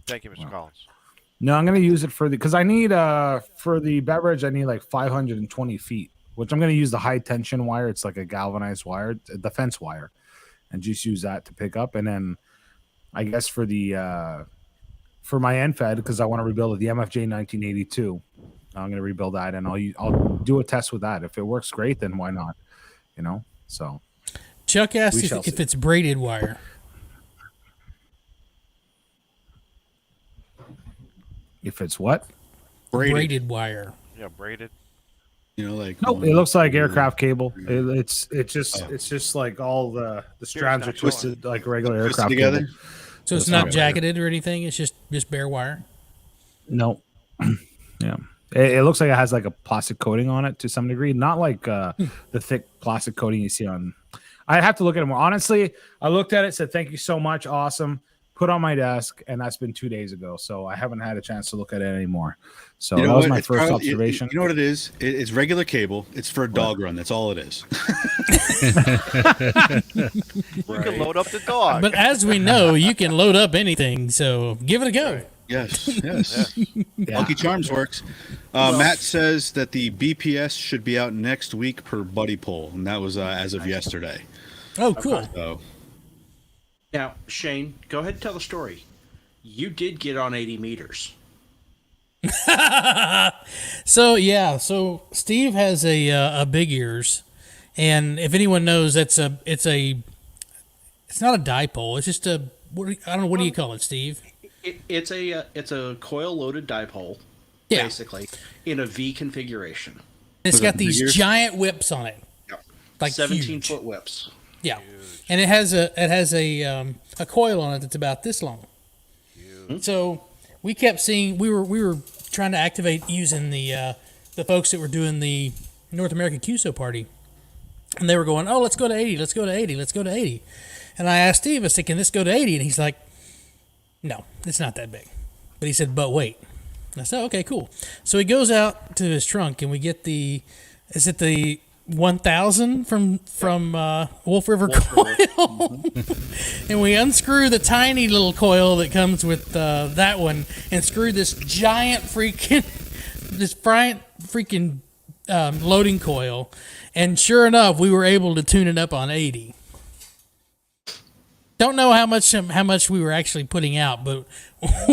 Thank you, Mr. Collins. No, I'm going to use it because I need for the beverage, I need like 520 feet, which I'm going to use the high tension wire. It's like a galvanized wire, the fence wire, and just use that to pick up. And then I guess for the for my end fed, because I want to rebuild it, the MFJ 1982, I'm going to rebuild that, and I'll do a test with that. If it works great, then why not? So Chuck asked if it's braided wire. If it's what? Braided wire. Yeah, braided. Like nope, it looks like aircraft cable. It's just like all the strands are twisted like regular aircraft together. Cable. So it's not jacketed or anything. It's just bare wire. No. Yeah. It looks like it has like a plastic coating on it to some degree, not like the thick plastic coating you see on. I have to look at it more. Honestly, I looked at it, said thank you so much, awesome. Put on my desk, and that's been 2 days ago, so I haven't had a chance to look at it anymore. So that was my first observation. You know what it is? It's regular cable. It's for a dog run. That's all it is. You can load up the dog. But as we know, you can load up anything, so give it a go. Right. Yes. Lucky Charms works. Matt says that the BPS should be out next week per buddy poll, and that was as of yesterday. Oh, cool. So. Now, Shane, go ahead and tell the story. You did get on 80 meters. So Steve has a big ears, and if anyone knows, it's not a dipole. It's just I don't know, what do you call it, Steve? It's a coil loaded dipole, Yeah. basically, in a V configuration. It's got these giant whips on it. Yep. Like 17-foot whips. Yeah. And it has a coil on it that's about this long. Huge. So we kept seeing we were trying to activate using the folks that were doing the North American QSO party, and they were going, oh, let's go to 80, let's go to 80, let's go to 80. And I asked Steve, I said, can this go to 80? And he's like, no, it's not that big. But he said, but wait. And I said, okay, cool. So he goes out to his trunk, and we get the 1000 from Wolf River coil, and we unscrew the tiny little coil that comes with that one, and screw this giant freaking loading coil, and sure enough, we were able to tune it up on 80. Don't know how much we were actually putting out, but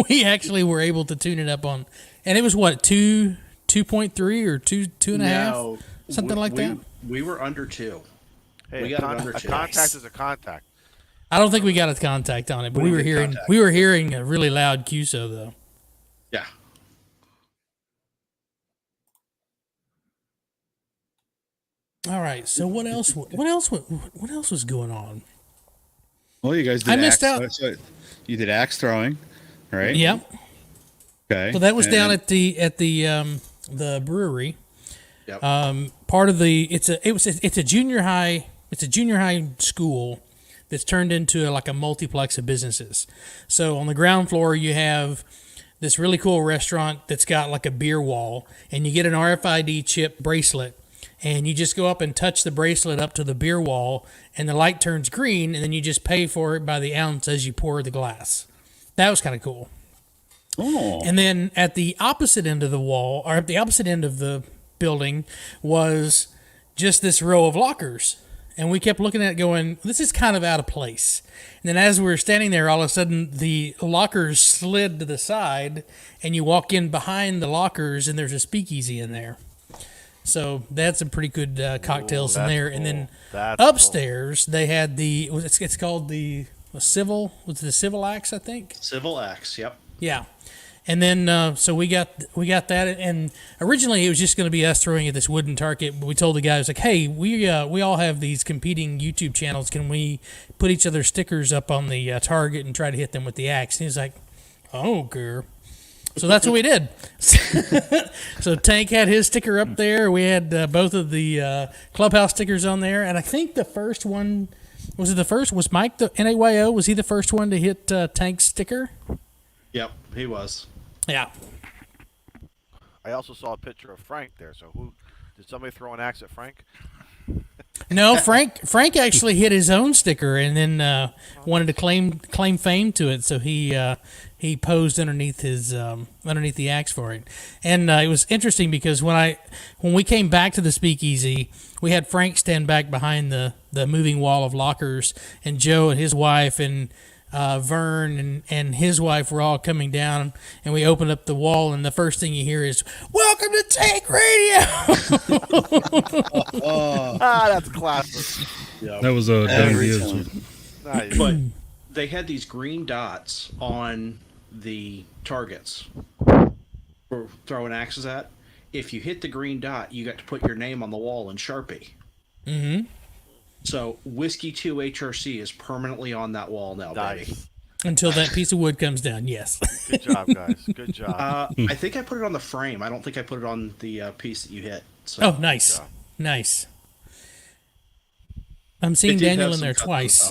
we actually were able to tune it up on, and it was what 2.3 or 2.5. Something like that. We were under 2. Hey, we got it under 2. A contact is a contact. I don't think we got a contact on it, but we were hearing a really loud QSO though. Yeah. All right. So what else? What else was going on? Well, you guys did. I missed out. So you did axe throwing, right? Yep. Okay. So that was down at the brewery. Yep. Part of it's a junior high school that's turned into like a multiplex of businesses. So on the ground floor you have this really cool restaurant that's got like a beer wall, and you get an RFID chip bracelet, and you just go up and touch the bracelet up to the beer wall, and the light turns green, and then you just pay for it by the ounce as you pour the glass. That was kind of cool. Oh. And then at the opposite end of the wall, or at the opposite end of the building, was just this row of lockers, and we kept looking at it going, this is kind of out of place. And then as we were standing there, all of a sudden the lockers slid to the side, and you walk in behind the lockers, and there's a speakeasy in there. So they had some pretty good cocktails in there. Cool. And then upstairs they had it's called the Civil Axe, I think. Civil Axe, yep. Yeah. And then, so we got that, and originally it was just going to be us throwing at this wooden target. But we told the guys, like, hey, we all have these competing YouTube channels. Can we put each other's stickers up on the target and try to hit them with the axe? And he's like, oh, girl. So that's what we did. So Tank had his sticker up there. We had both of the Clubhouse stickers on there, and I think the first one was Mike the NAYO? Was he the first one to hit Tank's sticker? Yep, he was. Yeah. I also saw a picture of Frank there. So did somebody throw an axe at Frank? No, Frank actually hit his own sticker and then wanted to claim fame to it, so he posed underneath his underneath the axe for it. And it was interesting because when we came back to the speakeasy, we had Frank stand back behind the moving wall of lockers, and Joe and his wife and Vern and his wife were all coming down, and we opened up the wall, and the first thing you hear is "Welcome to Tank Radio." That's classic. Yeah. That was a done deal. Nice. But they had these green dots on the targets for throwing axes at. If you hit the green dot, you got to put your name on the wall in Sharpie. Mm-hmm. So Whiskey 2 HRC is permanently on that wall now, baby. Nice. Until that piece of wood comes down, yes. Good job, guys. Good job. I think I put it on the frame. I don't think I put it on the piece that you hit. So. Oh, nice. Nice. I'm seeing It did Daniel have in there some twice.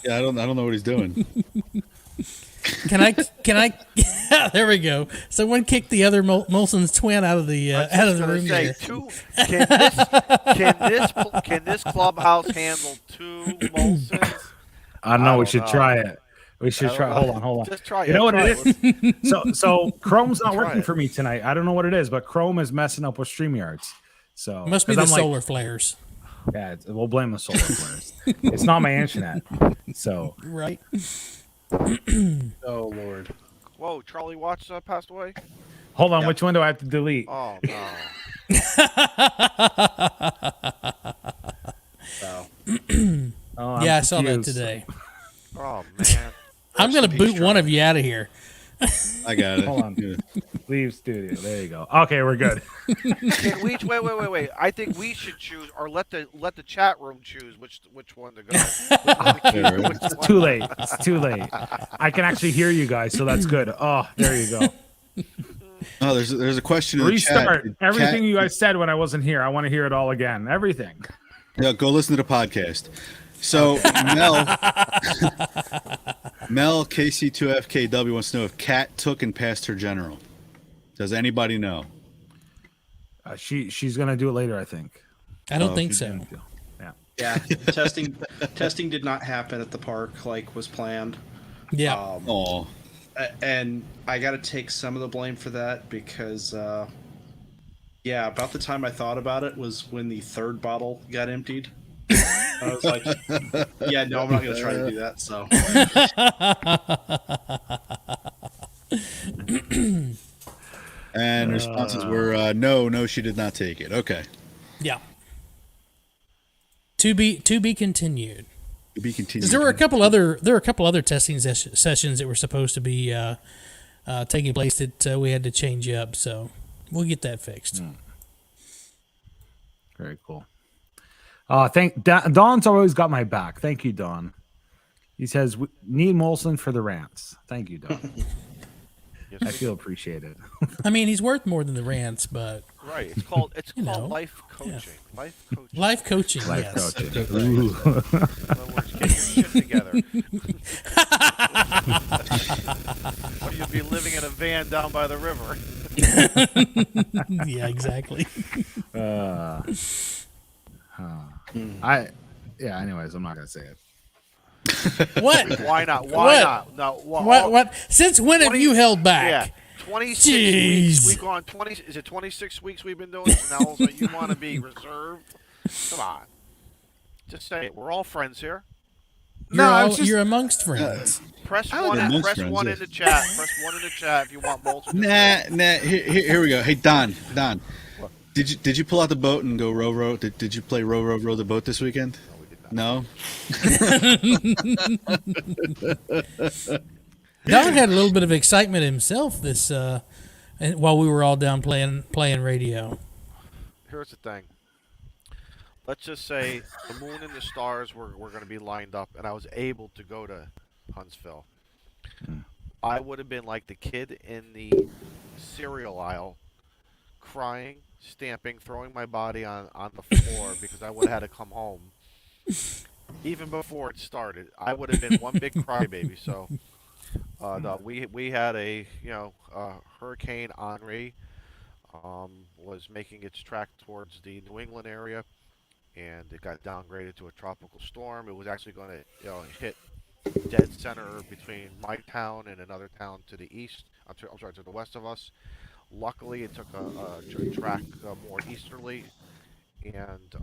Yeah, I don't know what he's doing. Can I? There we go. Someone kicked the other Molson's twin out of the room there. Can this clubhouse handle two Molsons? I don't know. We should try it. We should try. Hold on. Just try it. You know what it is? Let's- So Chrome's not Try working it. for me tonight. I don't know what it is, but Chrome is messing up with StreamYards. So Must be 'cause the I'm like, solar flares, yeah, we'll blame the solar flares. It's not my internet. So right? Oh, Lord. Whoa, Charlie Watts passed away? hold on. Which one do I have to delete? Oh, no. Wow. Oh, I'm Yeah, I saw that confused. today. Oh, man. I'm gonna in boot peace, one of you out of here. I got it. Hold on. Leave studio. There you go. Okay, we're good. Can we, wait. I think we should choose, or let the chat room choose which one to go. It's too late. It's too late. I can actually hear you guys, so that's good. Oh, there you go. Oh, there's a question in the Restart chat. everything you guys said when I wasn't here. I want to hear it all again. Everything. Yeah, go listen to the podcast. So Mel KC2FKW wants to know if Kat took and passed her general. Does anybody know? She's gonna do it later, I think. I don't think so. Yeah. Yeah, testing did not happen at the park like was planned. Yeah. Oh, And I got to take some of the blame for that because, yeah, about the time I thought about it was when the third bottle got emptied. I was like, yeah, no, I'm not going to try to do that. So, and responses were no, she did not take it. Okay, Yeah. To be continued. to be continued. 'Cause there were a couple other testing sessions that were supposed to be taking place that we had to change up. So we'll get that fixed. Very cool. Thank Don's always got my back. Thank you, Don. He says, "We need Molson for the rants." Thank you, Don. Yes, I feel appreciated. I mean, he's worth more than the rants, but right. It's called know, life coaching. Life coaching. life coaching, Life yes. coaching. In other words, get your shit together. Or you'll be living in a van down by the river. Yeah, exactly. Anyways, I'm not gonna say it. What? Why not? What? Why not? No. What? Since when have 20 you held back? Yeah. 26 Jeez. weeks. We've gone 20. Is it 26 weeks we've been doing it? Now also you want to be reserved? Come on. Just say it. We're all friends here. You're amongst friends. Press would one. amongst Press friends, one yeah. in the chat. Press one in the chat if you want both. Nah. Here we go. Hey, Don. Did you pull out the boat and go row? Did you play row the boat this weekend? No. Don had a little bit of excitement himself this while we were all down playing radio. Here's the thing. Let's just say the moon and the stars were going to be lined up, and I was able to go to Huntsville. I would have been like the kid in the cereal aisle, crying, stamping, throwing my body on the floor because I would have had to come home. Even before it started, I would have been one big crybaby. So, no, we had a Hurricane Henri was making its track towards the New England area, and it got downgraded to a tropical storm. It was actually going to hit dead center between my town and another town to the east. I'm sorry, to the west of us. Luckily, it took a track more easterly, and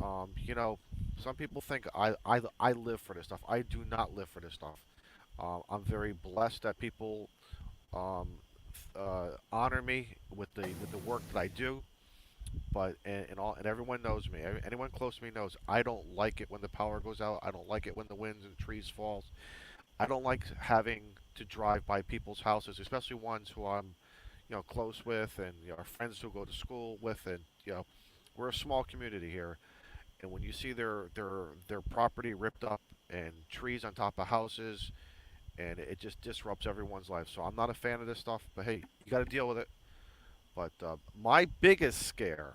some people think I live for this stuff. I do not live for this stuff. I'm very blessed that people honor me with the work that I do. But and everyone knows me. Anyone close to me knows I don't like it when the power goes out. I don't like it when the winds and trees falls. I don't like having to drive by people's houses, especially ones who I'm close with, and our friends who go to school with, and we're a small community here. And when you see their property ripped up and trees on top of houses, and it just disrupts everyone's life. So I'm not a fan of this stuff. But hey, you got to deal with it. But my biggest scare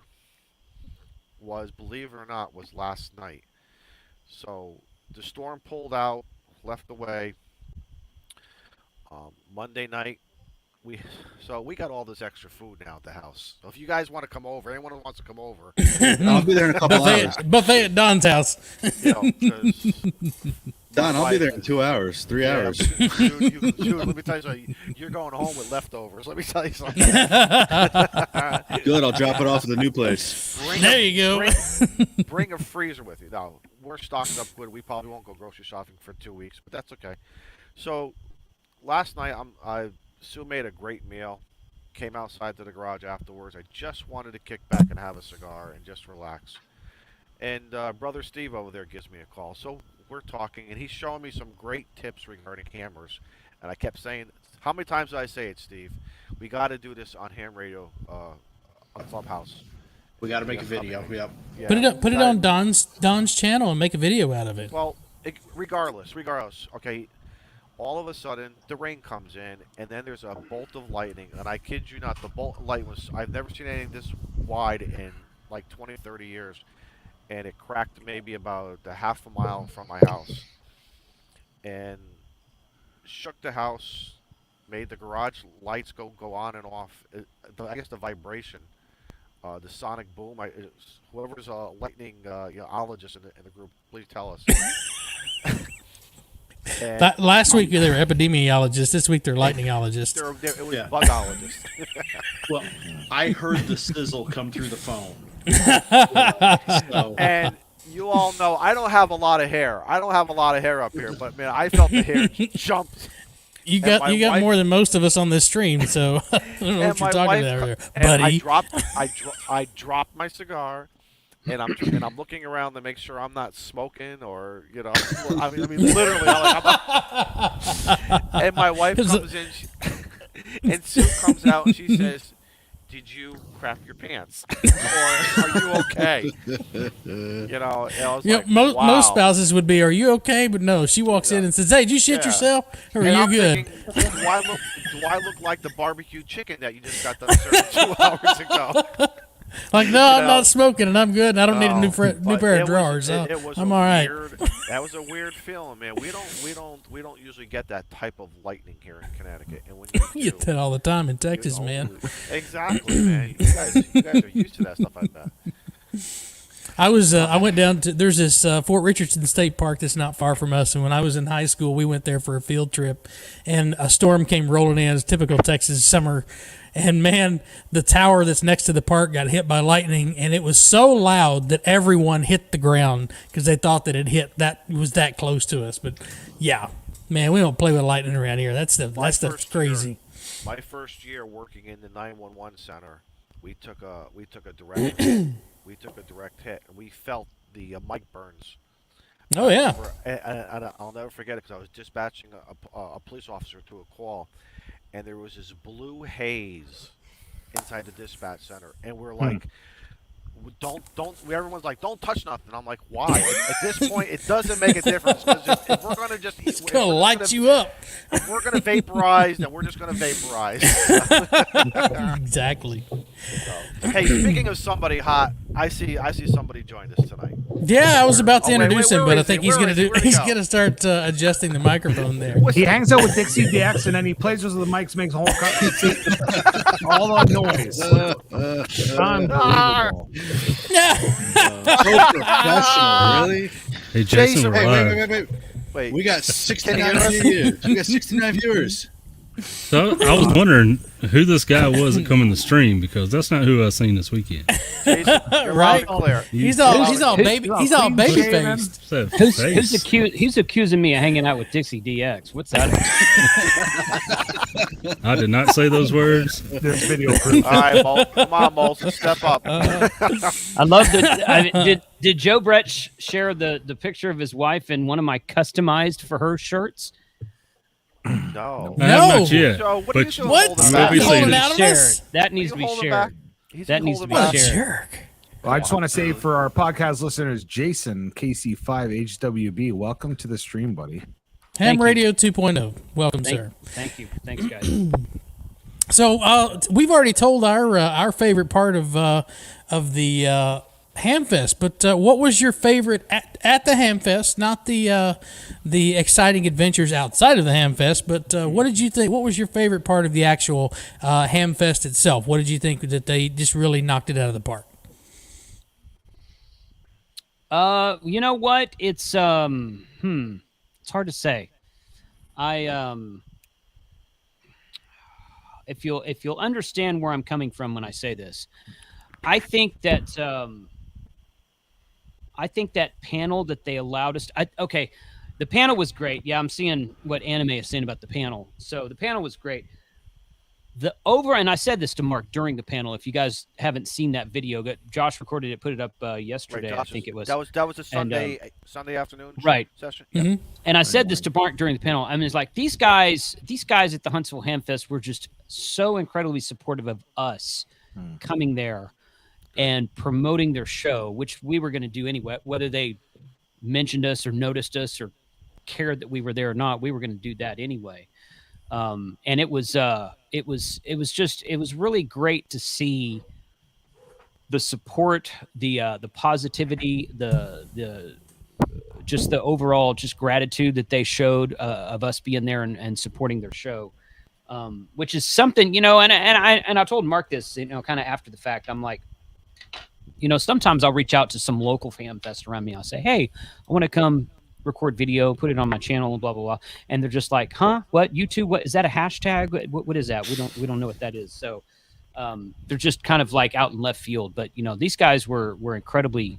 was, believe it or not, was last night. So the storm pulled out, left the way. Monday night, we got all this extra food now at the house. So if you guys want to come over, anyone who wants to come over, I'll be there in a couple hours. Buffet at Don's house. Don, I'll be there in 2 hours, 3 hours. Dude, let me tell you something. You're going home with leftovers. Let me tell you something. Good, I'll drop it off at the new place. There you go. Bring a freezer with you. Now, we're stocked up good. We probably won't go grocery shopping for 2 weeks, but that's okay. So, last night, Sue made a great meal. Came outside to the garage afterwards. I just wanted to kick back and have a cigar and just relax. And Brother Steve over there gives me a call. So we're talking, and he's showing me some great tips regarding cameras. And I kept saying, how many times did I say it, Steve? We got to do this on Ham Radio on Clubhouse. We got to make a video. Yep. Yeah. Put it on Don's channel and make a video out of it. Well, regardless. Okay, all of a sudden the rain comes in, and then there's a bolt of lightning. And I kid you not, the bolt of light I've never seen anything this wide in like 20, 30 years. And it cracked maybe about a half a mile from my house, and shook the house, made the garage lights go on and off. I guess the vibration, the sonic boom. Whoever's a lightning ologist in the group, please tell us. Last week they were epidemiologists. This week they're lightningologists. It was bugologists. Well, I heard the sizzle come through the phone. And you all know I don't have a lot of hair. Up here, but man, I felt the hair jumped. You got more than most of us on this stream, so I don't know what you're talking about there, buddy. I dropped my cigar, and I'm looking around to make sure I'm not smoking, or I mean literally, and my wife comes in, and Sue comes out and she says, did you crap your pants? Or are you okay? Most spouses would be, are you okay? But no, she walks in and says, hey, did you shit yourself? Or are you good? Thinking, do I look like the barbecue chicken that you just got done serving 2 hours ago? Like, no, I'm not smoking, and I'm good, and I don't need a new pair of drawers. I'm all right. That was a weird feeling, man. We don't usually get that type of lightning here in Connecticut, and when you get that all the time in Texas, man. Exactly, man. You guys are used to that stuff, I bet. I went down to, there's this Fort Richardson State Park that's not far from us, and when I was in high school, we went there for a field trip, and a storm came rolling in. It's typical Texas summer. And man, the tower that's next to the park got hit by lightning, and it was so loud that everyone hit the ground because they thought that it was that close to us. But yeah, man, we don't play with lightning around here. That stuff's crazy. My first year working in the 911 center, we took a direct hit, and we felt the mic burns. Oh yeah. And I'll never forget it because I was dispatching a police officer to a call. And there was this blue haze inside the dispatch center, and we're like, everyone's like, don't touch nothing. I'm like, why? At this point, it doesn't make a difference, because if we're gonna just, it's gonna light you up. If we're gonna vaporize, then we're just gonna vaporize. Exactly. So, hey, speaking of somebody hot, I see somebody joined us tonight. Yeah, I was about to introduce him, but I think he's gonna start adjusting the microphone there. He hangs out with Dixie Dax, and then he plays with the mics, makes a whole all the noise. Unbelievable. professional, really? Hey, Jason, we're live. Wait. We got 69 viewers. We got 69 viewers. So I was wondering who this guy was that come in the stream, because that's not who I seen this weekend. Jason, you're Right. loud and clear. He's all baby faced. Who's accusing me of hanging out with Dixie DX? What's that? I did not say those words. There's video proof. All right, come on, Molson, step up. I love that. Did Joe Brett share the picture of his wife in one of my customized for her shirts? No. I have not yet. So what are you doing What? holding We'll back? be You holding seeing out it. on us? That needs to be holding back? shared. That needs to be holding back? shared. Jerk. Well, I just want to say for our podcast listeners, Jason, KC5HWB, welcome to the stream, buddy. Ham you. Radio 2.0. Welcome, sir. Thank you. Thanks, guys. So we've already told our favorite part of the Hamfest, but what was your favorite at the Hamfest? Not the exciting adventures outside of the Hamfest, but what did you think? What was your favorite part of the actual Hamfest itself? What did you think that they just really knocked it out of the park? You know what? It's it's hard to say. If you'll understand where I'm coming from when I say this, I think that panel that they allowed us to, the panel was great. Yeah, I'm seeing what Anime is saying about the panel. So the panel was great. And I said this to Mark during the panel. If you guys haven't seen that video, Josh recorded it, put it up yesterday. Right, I think it was. That was a Sunday afternoon session. Mm-hmm. And I said this to Mark during the panel. I mean, it's like these guys at the Huntsville Hamfest were just so incredibly supportive of us coming there and promoting their show, which we were going to do anyway, whether they mentioned us or noticed us or cared that we were there or not. We were going to do that anyway. And it was really great to see the support, the positivity, the just the overall just gratitude that they showed of us being there and supporting their show, which is something, and I told Mark this, kind of after the fact. I'm like, sometimes I'll reach out to some local fan fest around me. I'll say, hey, I want to come record video, put it on my channel, and blah blah blah. And they're just like, huh? What? YouTube? What is that? A hashtag? What is that? We don't know what that is. So they're just kind of like out in left field. But these guys were incredibly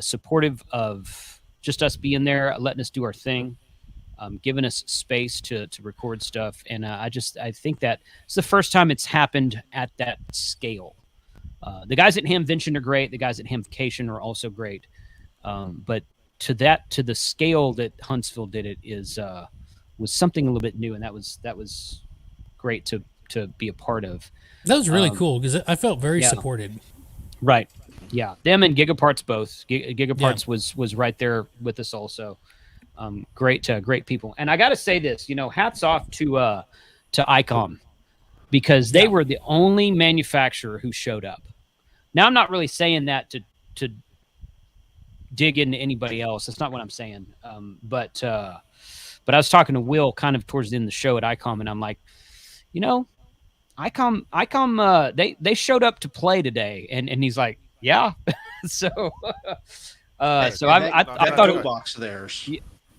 supportive of just us being there, letting us do our thing, giving us space to record stuff. And I think that it's the first time it's happened at that scale. The guys at Hamvention are great. The guys at Hamvacation are also great. But to the scale that Huntsville did it was something a little bit new, and that was great to be a part of. That was really cool because I felt very supported. Right. Yeah. Them and Gigaparts both. Gigaparts was right there with us also. Great people. And I got to say this, hats off to ICOM, because they were the only manufacturer who showed up. Now, I'm not really saying that to dig into anybody else. That's not what I'm saying. But I was talking to Will kind of towards the end of the show at ICOM, and I'm like, ICOM, they showed up to play today, and he's like, yeah. So I thought it box theirs.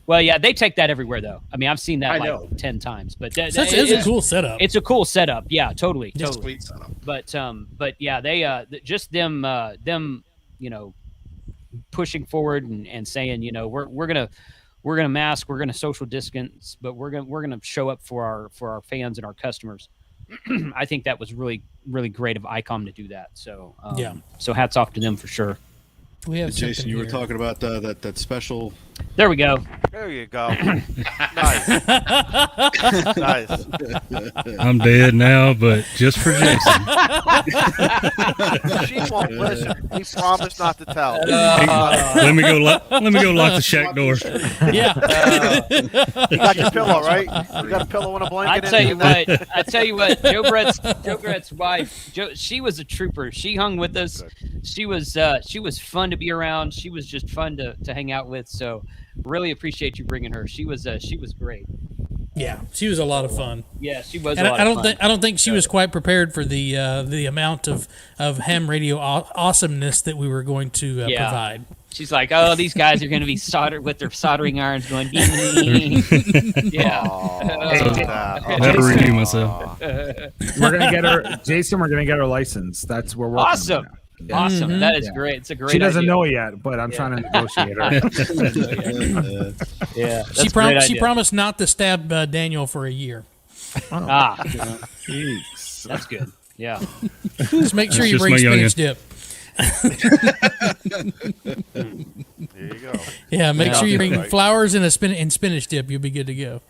Well, yeah, they take that everywhere though. I mean, I've seen that 10 times, but it's a cool setup. It's a cool setup. Yeah, totally. Sweet setup. But yeah, they just them pushing forward and saying, we're gonna mask, we're gonna social distance, but we're gonna show up for our fans and our customers. I think that was really, really great of ICOM to do that. So so hats off to them for sure. We have Jason, you were talking about that special. There we go. There you go. Nice. Nice. I'm dead now, but just for Jason. She won't listen. He promised not to tell. Let me go lock the shack door. Yeah. You got your pillow, right? You got a pillow and a blanket. I tell you what. Joe Brett's wife. She was a trooper. She hung with us. She was fun to be around. She was just fun to hang out with. So really appreciate you bringing her. She was great. Yeah, she was a lot of fun. Yeah, she was. And a lot of fun. I don't think she was quite prepared for the amount of ham radio awesomeness that we were going to provide. She's like, oh, these guys are going to be soldered with their soldering irons going. Yeah. I had to redeem myself. We're gonna get her, Jason. We're gonna get her license. That's where we're awesome. Yeah. Awesome. That is great. It's a great. She doesn't idea. know it yet, but I'm trying to negotiate her. Yeah. She promised not to stab Daniel for a year. Jeez. That's good. Yeah. Just make sure you bring spinach dip. There you go. Yeah, make sure you bring flowers and spinach dip. You'll be good to go.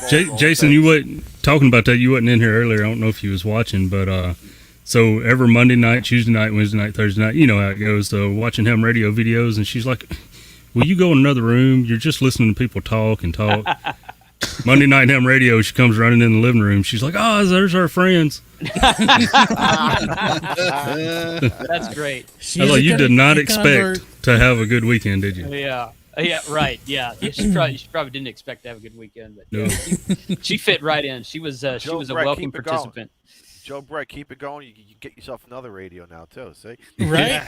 Jason, you wasn't talking about that. You wasn't in here earlier. I don't know if you was watching, but so every Monday night, Tuesday night, Wednesday night, Thursday night, you know how it goes. So watching ham radio videos, and she's like, "Will you go in another room? You're just listening to people talk and talk." Monday night ham radio, she comes running in the living room. She's like, "Oh, there's our friends." That's great. You did not expect to have a good weekend, did you? Yeah. Yeah, right. Yeah, she probably didn't expect to have a good weekend, but No. she fit right in. She was a welcome participant. Joe Brett, keep it going. You get yourself another radio now too. See, right?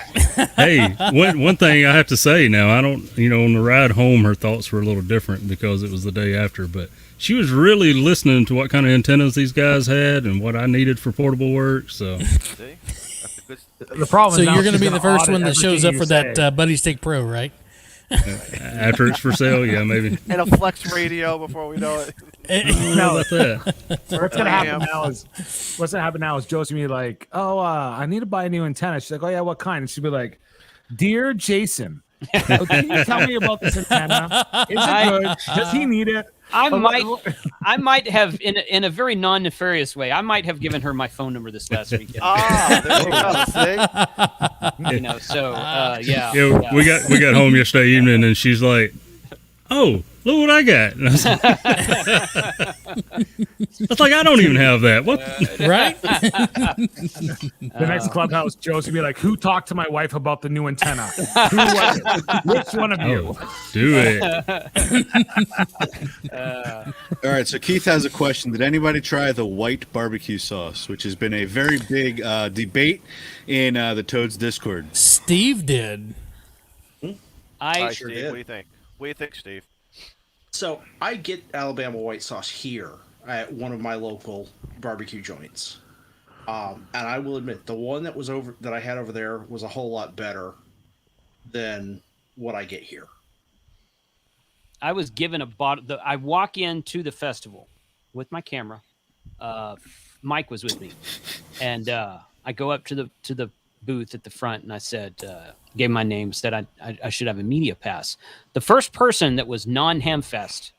Hey, one thing I have to say now, I don't, on the ride home, her thoughts were a little different because it was the day after, but she was really listening to what kind of antennas these guys had and what I needed for portable work. So, see? That's a good. The problem. So is now you're going to she's be the first one that shows up for everything that Buddy Stick Pro, right? after it's for sale, yeah, maybe. And a flex radio before we know it. No, about that. What's gonna happen now is Joe's gonna be like, "Oh, I need to buy a new antenna." She's like, "Oh yeah, what kind?" And she'll be like, "Dear Jason, can you tell me about this antenna? Is it good? Does he need it?" I might have, in a very non-nefarious way, I might have given her my phone number this last weekend. There you go. See? So yeah. We got home yesterday evening, and she's like, "Oh, look what I got." And I was like, I don't even have that. What? Right? The next Clubhouse, Joe's gonna be like, "Who talked to my wife about the new antenna? Who was it? Which one of you?" Do it. All right, so Keith has a question. Did anybody try the white barbecue sauce, which has been a very big debate in the Toads Discord? Steve did. I sure did. What do you think? What do you think, Steve? So I get Alabama white sauce here at one of my local barbecue joints, and I will admit the one that I had over there was a whole lot better than what I get here. I was given a bottle. I walk into the festival with my camera. Mike was with me, and I go up to the booth at the front, and I said, gave my name, said I should have a media pass. The first person that was non-Hamfest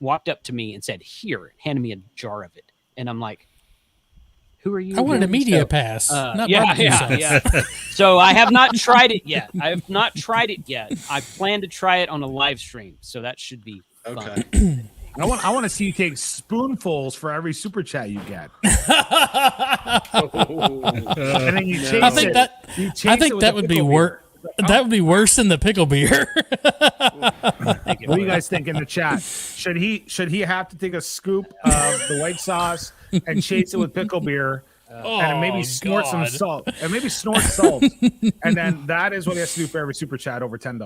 walked up to me and said, "Here," handed me a jar of it, and I'm like, "Who are you?" I wanted a media pass, not barbecue sauce. Yeah. So I have not tried it yet. I plan to try it on a live stream, so that should be fun. Okay. I want to see you take spoonfuls for every super chat you get. And then you chase I think that would be worse. That would be worse than the pickle beer. What do you guys think in the chat? Should he have to take a scoop of the white sauce and chase it with pickle beer, and maybe snort some salt, and then that is what he has to do for every super chat over $10.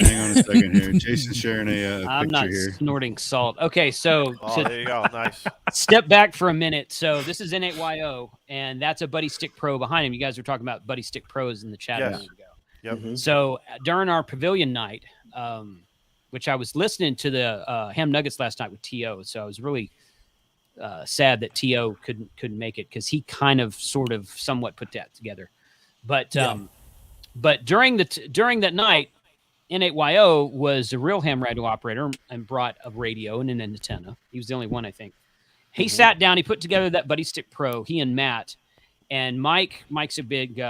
Hang on a second here. Jason's sharing a I'm picture not here. snorting salt. Okay, so There you go. Nice. step back for a minute. So this is N8YO, and that's a Buddy Stick Pro behind him. You guys were talking about Buddy Stick Pros in the chat a minute ago. Yep. Mm-hmm. So during our pavilion night, which I was listening to the Ham Nuggets last night with T.O., so I was really sad that T.O. couldn't make it because he kind of sort of somewhat put that together. But but during that night, N8YO was a real ham radio operator and brought a radio and an antenna. He was the only one, I think. He sat down, he put together that Buddy Stick Pro, he and Matt, and Mike's a big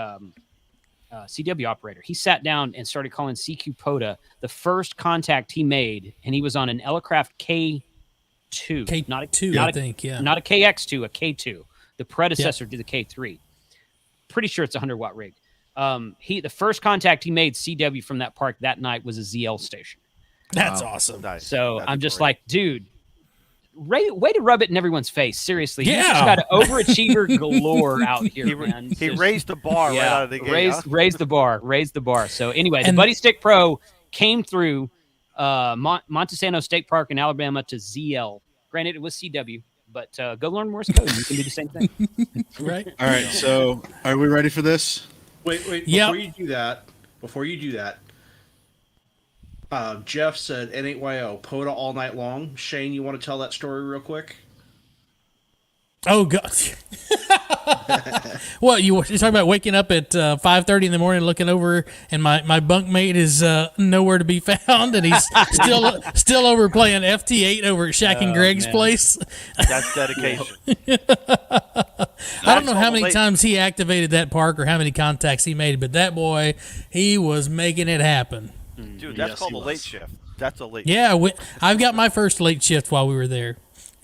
CW operator. He sat down and started calling CQ POTA the first contact he made, and he was on an Elecraft K2. Not a KX2, a K2, the predecessor to the K3. Pretty sure it's a 100-watt rig. The first contact he made CW from that park that night was a ZL station. That's awesome. Nice. So That's I'm just great. like, dude, way to rub it in everyone's face. Seriously, you Yeah. just got overachiever galore out here, man. He Just- raised the bar right out of the gate. raised the bar. So anyway, the And- Buddy Stick Pro came through Montesano State Park in Alabama to ZL. Granted, it was CW, but go learn Morse code. You can do the same thing. Right. All right, so are we ready for this? Wait. Yep. Before you do that, Jeff said N8YO, POTA all night long. Shane, you want to tell that story real quick? Oh God! What you're talking about? Waking up at 5:30 in the morning, looking over, and my bunkmate is nowhere to be found, and he's still over playing FT8 over at Shaq and Greg's man. place. That's dedication. I don't know how many times he activated that park or how many contacts he made, but that boy, he was making it happen. Dude, that's Yes, called he a late was. shift. That's a late Yeah, I've got my first late shift while we were there.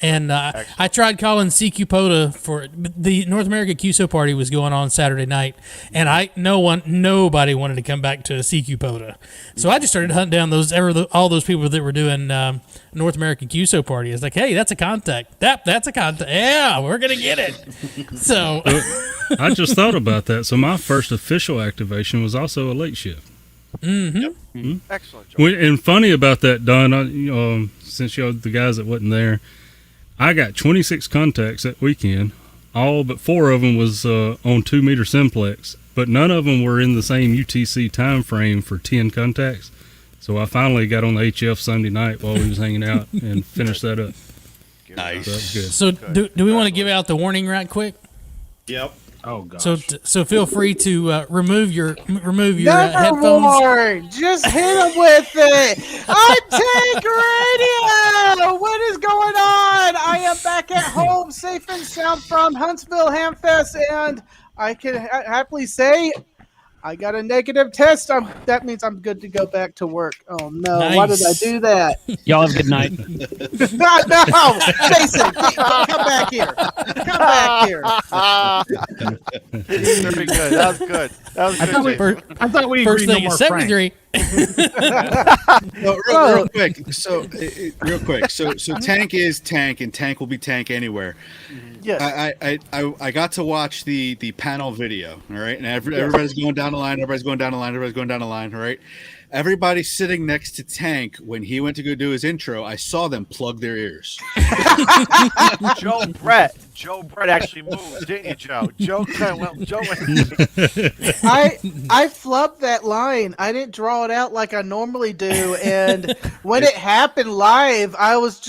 And I tried calling CQ POTA for the North America QSO party was going on Saturday night, and nobody wanted to come back to CQ POTA, so I just started hunting down all those people that were doing North American QSO party. It's like, hey, that's a contact. That's a contact. Yeah, we're gonna get it. So I just thought about that. So my first official activation was also a late shift. Excellent job. And funny about that, Don, since y'all the guys that wasn't there, I got 26 contacts that weekend. All but 4 of them was on 2 meter simplex, but none of them were in the same UTC time frame for 10 contacts. So I finally got on the HF Sunday night while we was hanging out and finished that up. Nice. So that was good. so do we want to give out the warning right quick? Yep. Oh god. So feel free to remove your Never headphones. warn. Just hit him with it. I'm Tank Radio. What is going on? I am back at home, safe and sound from Huntsville Hamfest, and I can happily say I got a negative test. That means I'm good to go back to work. Oh no! Why did I Nice. do that? Y'all have a good night. No, Jason, come back here. Come back here. Very good. That was good. That was good. Jason. I thought we First agreed no thing more is Frank. 73. No, real quick. So, real quick. So Tank is Tank, and Tank will be Tank anywhere. Yes. I got to watch the panel video. All right, and everybody's going down the line. Everybody's going down the line. All right. Everybody sitting next to Tank when he went to go do his intro, I saw them plug their ears. Joe Brett actually moved, didn't you, Joe? Joe went. I flubbed that line. I didn't draw it out like I normally do, and when it happened live, I was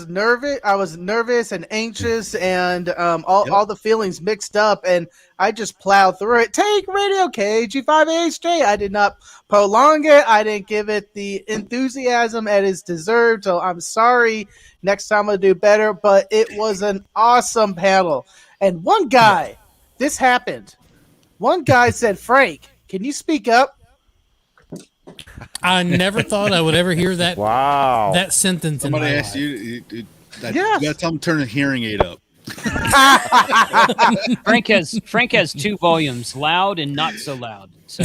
nervous. I was nervous and anxious, and all the feelings mixed up, and I just plowed through it. Take Radio KG5HJ. I did not prolong it. I didn't give it the enthusiasm it is deserved. So I'm sorry. Next time I'll do better. But it was an awesome panel. And one guy, this happened. One guy said, "Frank, can you speak up?" I never thought I would ever hear that Wow. that sentence. Somebody in my asked life. you. You Yes. got to tell them to turn the hearing aid up. Frank has 2 volumes, loud and not so loud. So,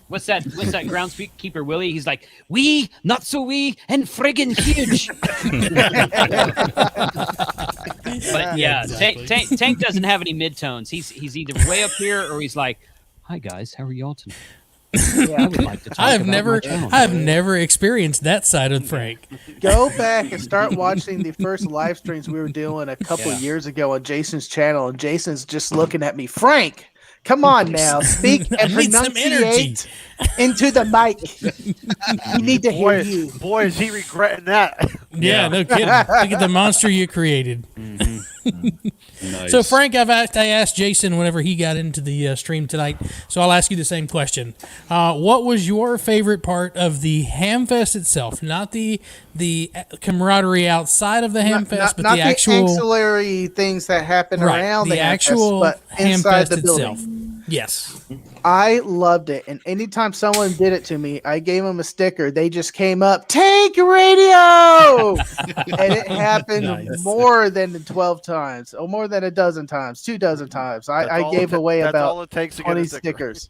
what's that groundskeeper Willie? He's like, wee, not so wee, and friggin' huge. But yeah, exactly. Tank doesn't have any midtones. He's either way up here or he's like, hi guys, how are y'all tonight? I would like to talk I have about never my channel." experienced that side of Frank. Go back and start watching the first live streams we were doing a couple years ago on Jason's channel, and Jason's just looking at me. Frank, come on now, speak and I need some pronunciate into the mic. We need to hear you. Boy, is he regretting that. Yeah, no kidding. Look at the monster you created. Nice. So, Frank, I asked Jason whenever he got into the stream tonight, so I'll ask you the same question. What was your favorite part of the Hamfest itself? Not the camaraderie outside of the Hamfest, but not the actual ancillary things that happen right, around the the actual Hamfest, but inside Hamfest the building. itself. Yes. I loved it. And anytime someone did it to me, I gave them a sticker. They just came up, take radio. And it happened Nice. more than 12 times, or more than a dozen times, 24 times. I gave away that's all about it takes to get 20 a sticker. stickers.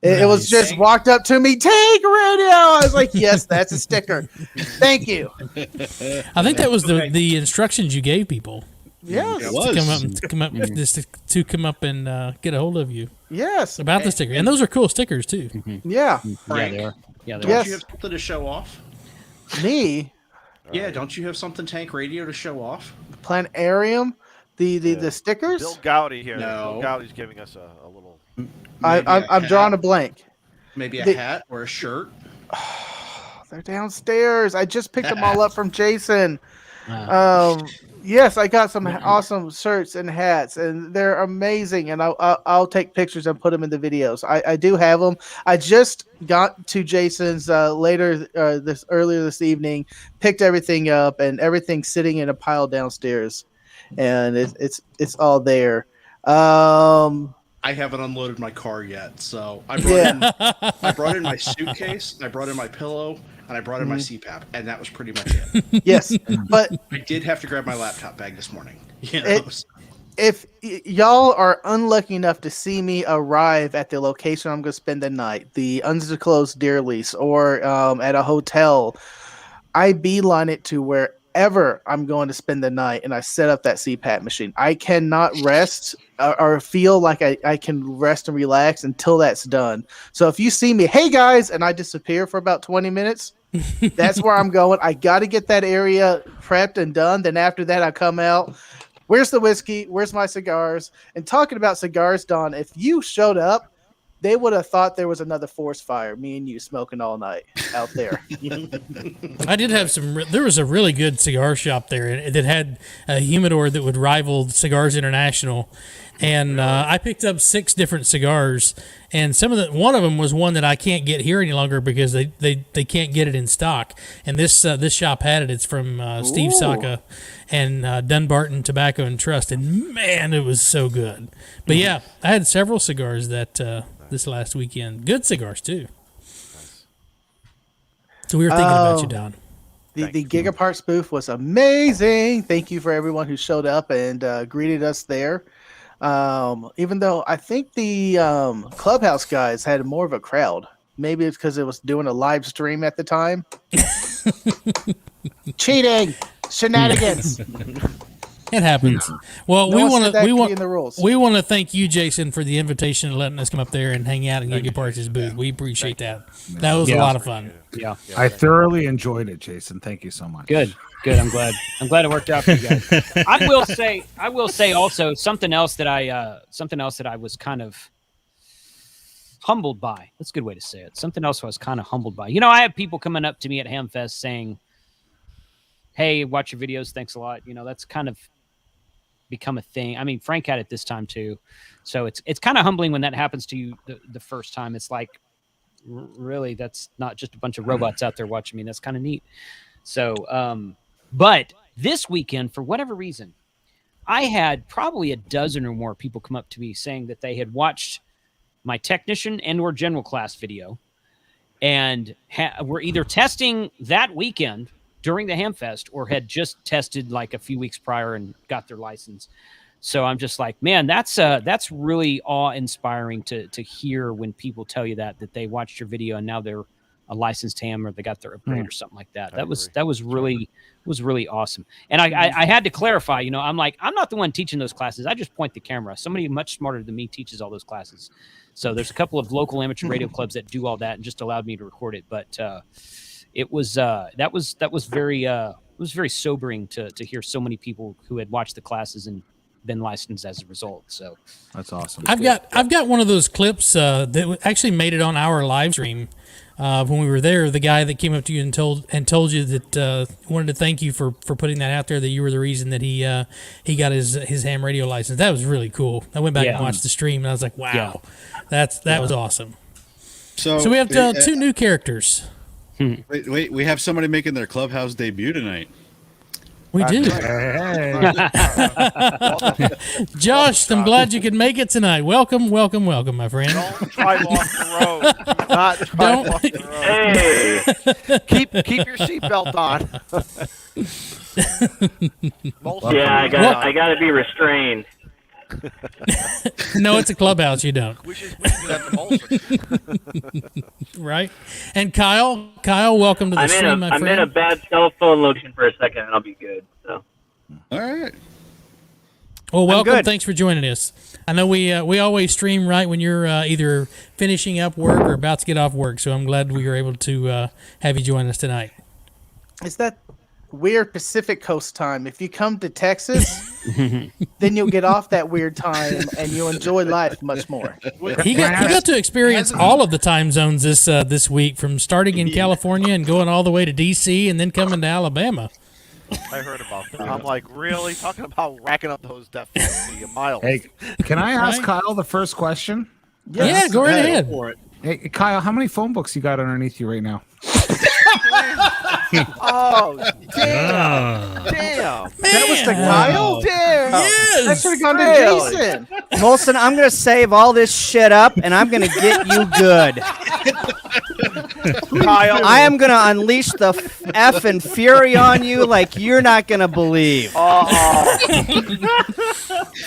It was just walked up to me, take radio. I was like, yes, that's a sticker. Thank you. I think that was the instructions you gave people. Yes. It To come up and get a hold of you Yes. about the sticker. And those are cool stickers too. Yeah. Frank, Yeah, they are. Yeah, they don't are. Yes. you have something to show off? Me, Yeah, don't you have something Tank Radio to show off? planetarium, the stickers. Bill Gowdy here. No. Bill Gowdy's giving us a little. I'm drawing a blank. Maybe a the- hat or a shirt. They're downstairs. I just picked them all up from Jason. Wow. Yes, I got some awesome shirts and hats, and they're amazing. And I'll take pictures and put them in the videos. I do have them. I just got to Jason's earlier this evening, picked everything up, and everything's sitting in a pile downstairs, and it's all there. I haven't unloaded my car yet, so I Yeah. brought in my suitcase, I brought in my pillow, and I brought in my CPAP, and that was pretty much it. Yes, but I did have to grab my laptop bag this morning. You know, It- if y'all are unlucky enough to see me arrive at the location I'm going to spend the night, the undisclosed deer lease, or at a hotel, I beeline it to wherever I'm going to spend the night, and I set up that CPAP machine. I cannot rest or feel like I can rest and relax until that's done. So if you see me, hey guys, and I disappear for about 20 minutes, that's where I'm going. I got to get that area prepped and done. Then after that, I come out. Where's the whiskey? Where's my cigars? And talking about cigars, Don, if you showed up, they would have thought there was another forest fire, me and you smoking all night out there. I did have there was a really good cigar shop there that had a humidor that would rival Cigars International. And I picked up 6 different cigars, and one of them was one that I can't get here any longer because they can't get it in stock. And this shop had it. It's from Steve Ooh. Saka and Dunbarton Tobacco and Trust, and man, it was so good. But yeah, I had several cigars that this last weekend. Good cigars too. So we were thinking about you, Don. The Gigaparts booth was amazing. Thank you for everyone who showed up and greeted us there. Even though I think the Clubhouse guys had more of a crowd. Maybe it's because it was doing a live stream at the time. Cheating, shenanigans. It happens. Well, No we one want said that to could be in the rules. we want to thank you, Jason, for the invitation and letting us come up there and hang out in Giga Parts' booth. We appreciate that. That was a lot of fun. Yeah. I thoroughly enjoyed it, Jason. Thank you so much. Good. I'm glad it worked out for you guys. I will say also something else that I was kind of humbled by. That's a good way to say it. Something else I was kind of humbled by. You know, I have people coming up to me at Hamfest saying, "Hey, watch your videos. Thanks a lot." You know, that's kind of become a thing. I mean, Frank had it this time too. So it's kind of humbling when that happens to you the first time. It's like, really, that's not just a bunch of robots out there watching me. That's kind of neat. So, but this weekend, for whatever reason, I had probably a dozen or more people come up to me saying that they had watched my technician and or general class video and were either testing that weekend during the Hamfest or had just tested like a few weeks prior and got their license. So I'm just like, man, that's really awe-inspiring to hear when people tell you that they watched your video and now they're a licensed ham or they got their upgrade or something like that. That was really awesome. And I had to clarify, you know, I'm like, I'm not the one teaching those classes. I just point the camera. Somebody much smarter than me teaches all those classes. So there's a couple of local amateur radio clubs that do all that and just allowed me to record it. But it was very sobering to hear so many people who had watched the classes and been licensed as a result. So That's awesome. I've got one of those clips that actually made it on our live stream when we were there. The guy that came up to you and told you that wanted to thank you for putting that out there, that you were the reason that he got his ham radio license. That was really cool. I went back and watched the stream and I was like, wow, that was awesome. So we have 2 new characters. Wait, we have somebody making their Clubhouse debut tonight. We do. Josh, I'm glad you could make it tonight. Welcome, welcome, welcome, my friend. Don't drive off the road. Do not drive off the road. Hey. Keep your seatbelt on. Yeah, I gotta be restrained. No, it's a clubhouse. You don't. We should do that to Molson. Right? And Kyle, welcome to the stream, my friend. I'm in a bad cell phone location for a second, and I'll be good. So. All right. Well, welcome. Thanks for joining us. I know we always stream right when you're either finishing up work or about to get off work, so I'm glad we were able to have you join us tonight. Is that weird Pacific Coast time? If you come to Texas, then you'll get off that weird time and you'll enjoy life much more. He got to experience all of the time zones this week, from starting in California and going all the way to D.C. and then coming to Alabama. I heard about that. I'm like, really? Talking about racking up those death miles. Hey, can I ask Kyle the first question? Yeah, go right ahead. Hey, Kyle, how many phone books you got underneath you right now? Oh, damn. Damn. That was the Kyle? Damn. Yes. I should have gone to Jason. Molson, I'm going to save all this shit up, and I'm going to get you good. Kyle. I am going to unleash the effing fury on you like you're not going to believe.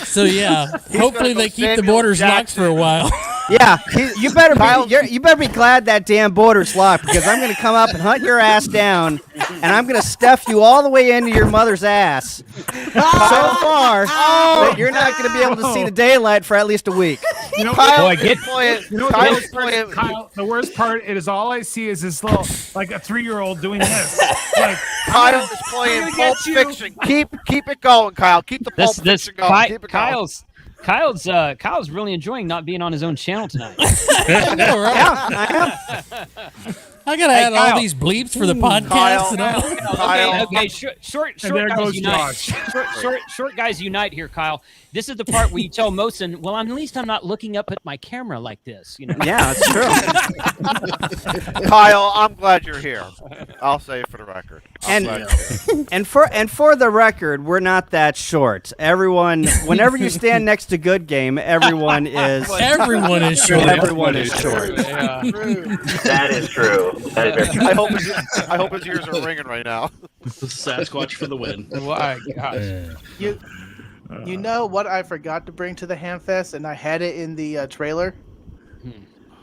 So, yeah, hopefully they keep the borders locked for a while. Yeah, you better be glad that damn border's locked, because I'm going to come up and hunt your ass down, and I'm going to stuff you all the way into your mother's ass so far that you're not going to be able to see the daylight for at least a week. You know, Kyle, Kyle, the worst part is all I see is this little, like a 3-year-old doing this. Like, Kyle is playing Pulp Fiction. Keep it going, Kyle. Keep the Pulp Fiction going. Keep it going. Kyle's really enjoying not being on his own channel tonight. I know, right? Yeah, I am. I gotta add all these bleeps for the podcast and all. Okay. Short guys unite. Short guys unite here, Kyle. This is the part where you tell Mosin, well, at least I'm not looking up at my camera like this. You know? Yeah, that's true. Kyle, I'm glad you're here. I'll say it for the record. And for the record, we're not that short. Everyone, whenever you stand next to Good Game, everyone is short. Everyone is short. Yeah. That is true. I hope his ears are ringing right now. Sasquatch for the win. My gosh. You know what I forgot to bring to the Hamfest, and I had it in the trailer?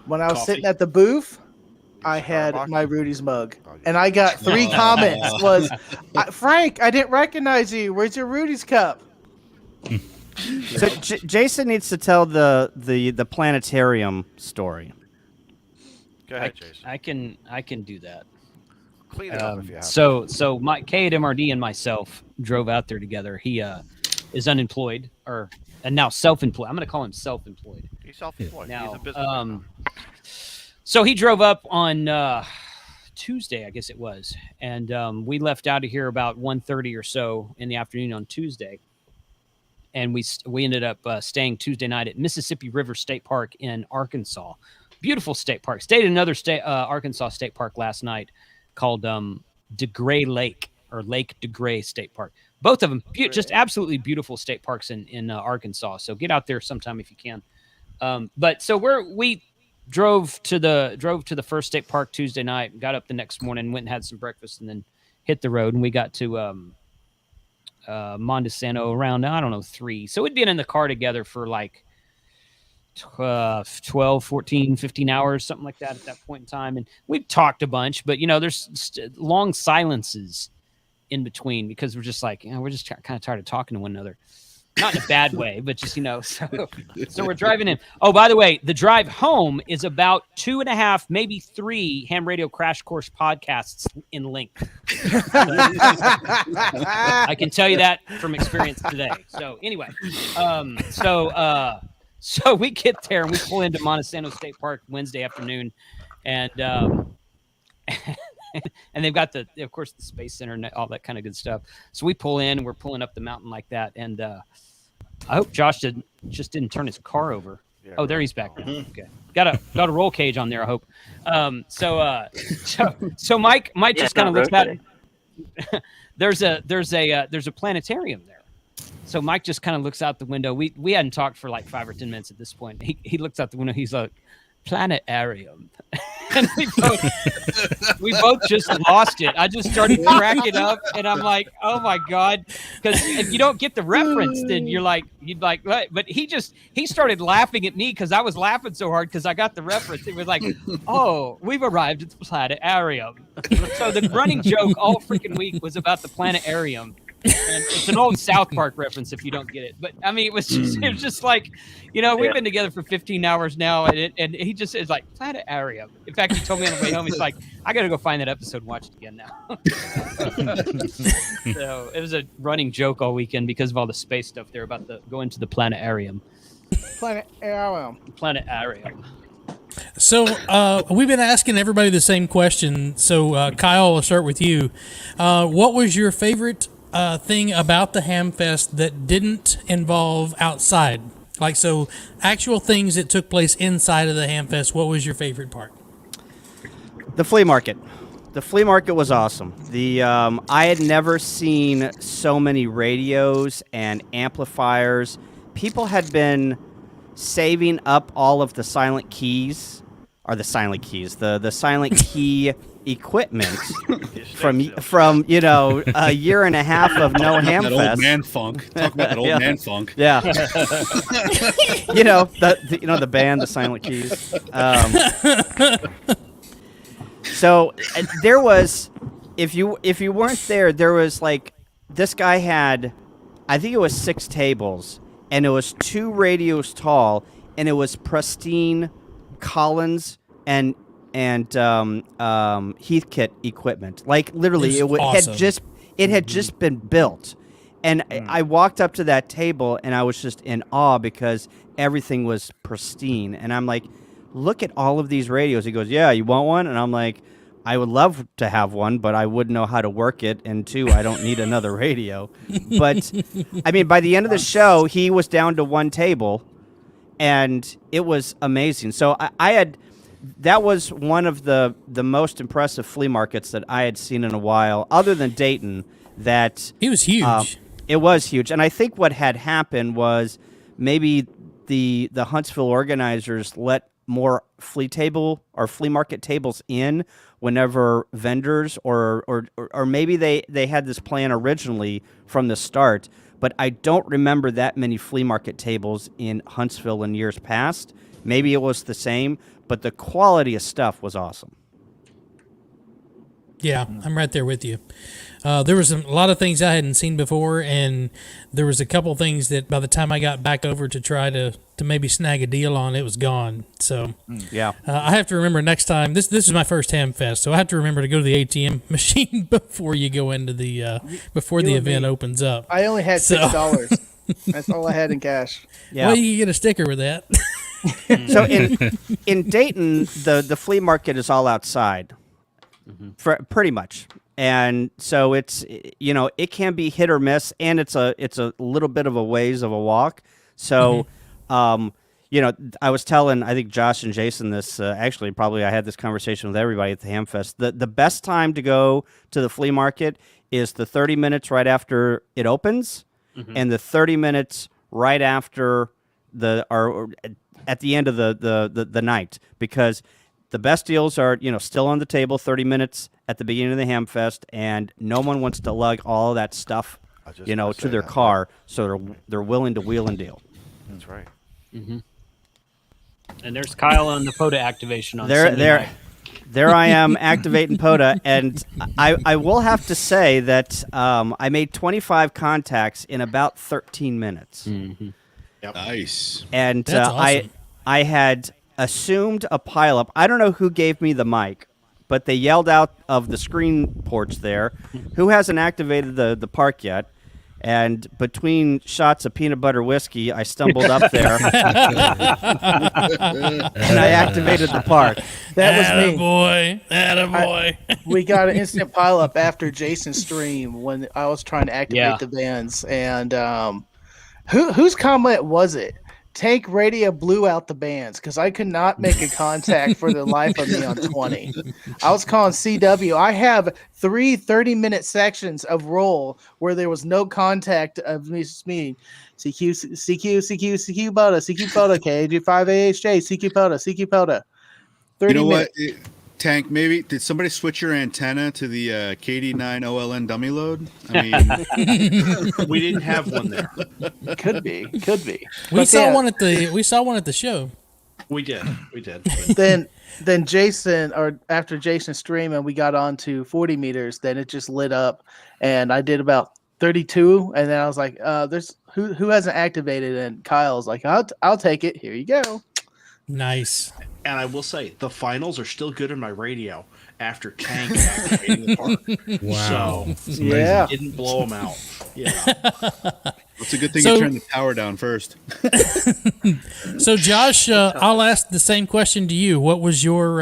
When I was sitting at the booth, I had my Rudy's mug. And I got 3 comments. Frank, I didn't recognize you. Where's your Rudy's cup? So Jason needs to tell the planetarium story. Go ahead, Jason. I can do that. Clean it up if you have. So my K at MRD and myself drove out there together. He is unemployed and now self-employed. I'm going to call him self-employed. He's self-employed. Now, he's a businessman. So he drove up on Tuesday, I guess it was, and we left out of here about 1:30 or so in the afternoon on Tuesday, and we ended up staying Tuesday night at Mississippi River State Park in Arkansas. Beautiful state park. Stayed at another Arkansas state park last night called DeGray Lake, or Lake DeGray State Park. Both of them just absolutely beautiful state parks in Arkansas. So get out there sometime if you can. But so we drove to the first state park Tuesday night, got up the next morning, went and had some breakfast, and then hit the road. And we got to Montesano around, I don't know, 3. So we'd been in the car together for like 12, 14, 15 hours, something like that at that point in time. And we talked a bunch, but there's long silences in between because we're just like, we're just kind of tired of talking to one another. Not in a bad way, but just, so we're driving in. Oh, by the way, the drive home is about 2.5, maybe 3 Ham Radio Crash Course podcasts in length. I can tell you that from experience today. So anyway, so we get there and we pull into Montesano State Park Wednesday afternoon, and and they've got of course the Space Center and all that kind of good stuff. So we pull in and we're pulling up the mountain like that, and I hope Josh didn't turn his car over. Yeah, oh, there he's back now. Okay, got a roll cage on there, I hope. So Mike just kind of looks at it. there's a planetarium there. So Mike just kind of looks out the window. We hadn't talked for like 5 or 10 minutes at this point. He looks out the window. He's like, planetarium. And we both just lost it. I just started cracking up, and I'm like, oh my God. Because if you don't get the reference, then you'd like, what? But he started laughing at me because I was laughing so hard because I got the reference. It was like, oh, we've arrived at the planetarium. So the running joke all freaking week was about the planetarium. And it's an old South Park reference if you don't get it. But I mean, it was just like, we've been together for 15 hours now, and he just is like, planetarium. In fact, he told me on the way home, he's like, I got to go find that episode and watch it again now. So it was a running joke all weekend because of all the space stuff there about going to the planetarium. Planetarium. So we've been asking everybody the same question. So Kyle, I'll start with you. What was your favorite thing about the Hamfest that didn't involve outside? Like, so actual things that took place inside of the Hamfest, what was your favorite part? The flea market. The flea market was awesome. I had never seen so many radios and amplifiers. People had been saving up all of the silent keys, or the silent silent key equipment from a year and a half of no Hamfest. That old man funk. Talk about that old man funk. Yeah. The band, the Silent Keys. So there was, if you weren't there was like, this guy had, I think it was 6 tables, and it was 2 radios tall, and it was pristine Collins and Heathkit equipment. Like literally, it had just been built, and I walked up to that table and I was just in awe because everything was pristine. And I'm like, look at all of these radios. He goes, yeah, you want one? And I'm like, I would love to have one, but I wouldn't know how to work it. And 2, I don't need another radio. But I mean, by the end of the show, he was down to 1 table, and it was amazing. So that was one of the most impressive flea markets that I had seen in a while, other than Dayton. That it was huge. It was huge, and I think what had happened was maybe the Huntsville organizers let more flea market tables in whenever vendors or maybe they had this plan originally from the start. But I don't remember that many flea market tables in Huntsville in years past. Maybe it was the same, but the quality of stuff was awesome. Yeah, I'm right there with you. There was a lot of things I hadn't seen before, and there was a couple things that by the time I got back over to try to maybe snag a deal on, it was gone. So yeah, I have to remember next time. This is my first Hamfest, so I have to remember to go to the ATM machine before you go into the before the event opens up. I only had $6. That's all I had in cash. Yeah. Well, you can get a sticker with that. So in Dayton, the flea market is all outside, for pretty much, and so it's it can be hit or miss, and it's a little bit of a ways of a walk. So, I was telling, I think Josh and Jason this actually probably I had this conversation with everybody at the Hamfest. The best time to go to the flea market is the 30 minutes right after it opens, and the 30 minutes right after or at the end of the night, because the best deals are still on the table 30 minutes at the beginning of the Hamfest, and no one wants to lug all of that stuff to their car, so they're willing to wheel and deal. That's right. And there's Kyle on the POTA activation on Sunday night. There I am activating POTA, and I will have to say that I made 25 contacts in about 13 minutes. Yep. Nice. And That's awesome. I had assumed a pileup. I don't know who gave me the mic, but they yelled out of the screen porch there, who hasn't activated the park yet? And between shots of peanut butter whiskey, I stumbled up there, and I activated the park. That was me. Attaboy. We got an instant pileup after Jason's stream when I was trying to activate the bands. And whose comment was it Tank Radio blew out the bands because I could not make a contact for the life of me on 20. I was calling CW. I have 3 30-minute sections of roll where there was no contact of me. CQ POTA, CQ POTA, KG5AHJ, CQ POTA, CQ POTA. 30 You know minutes. what, Tank? Maybe did somebody switch your antenna to the KD9 OLN dummy load? I mean, We didn't have one there. Could be. We saw one at the show. We did. Then Jason, or after Jason's stream and we got on to 40 meters, then it just lit up, and I did about 32, and then I was like, "There's who hasn't activated?" And Kyle's like, "I'll take it. Here you go." Nice. And I will say, the finals are still good in my radio after Tank activating the park. Wow. So, Yeah. didn't blow them out. Yeah. it's a good thing So- you turned the power down first. So, Josh, I'll ask the same question to you. What was your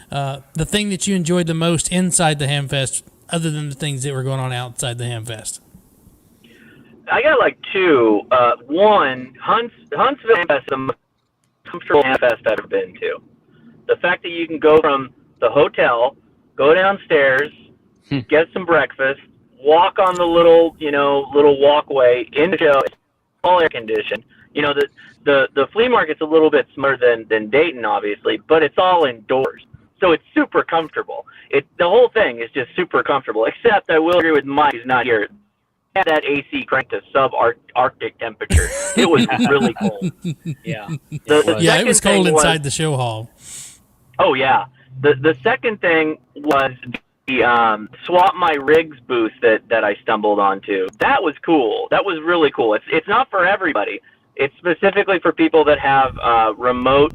the thing that you enjoyed the most inside the Hamfest, other than the things that were going on outside the Hamfest? I got like two. One, Huntsville Hamfest is the most comfortable Hamfest I've ever been to. The fact that you can go from the hotel, go downstairs, get some breakfast, walk on the little walkway in the show. It's all air conditioned. You know, the flea market's a little bit smaller than Dayton, obviously, but it's all indoors. So it's super comfortable. The whole thing is just super comfortable, except I will agree with Mike, who's not here. Had that AC cranked to sub-Arctic temperature. It was really cold. Yeah. It was cold inside the show hall. Oh, yeah. The second thing was the Swap My Rigs booth that I stumbled onto. That was cool. That was really cool. It's not for everybody. It's specifically for people that have remote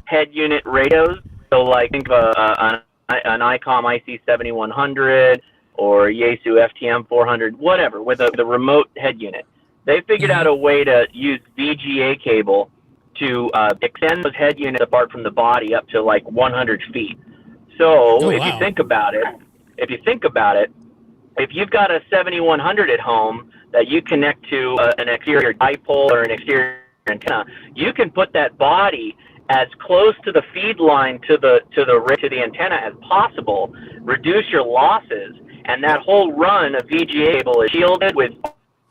head unit radios. So, like, think of an ICOM IC7100 or Yaesu FTM 400, whatever, with the remote head unit. They figured out a way to use VGA cable to extend those head units apart from the body up to like 100 feet. So if you think about it, if you've got a 7100 at home that you connect to an exterior dipole or an exterior antenna, you can put that body as close to the feed line to the antenna as possible, reduce your losses, and that whole run of VGA cable is shielded with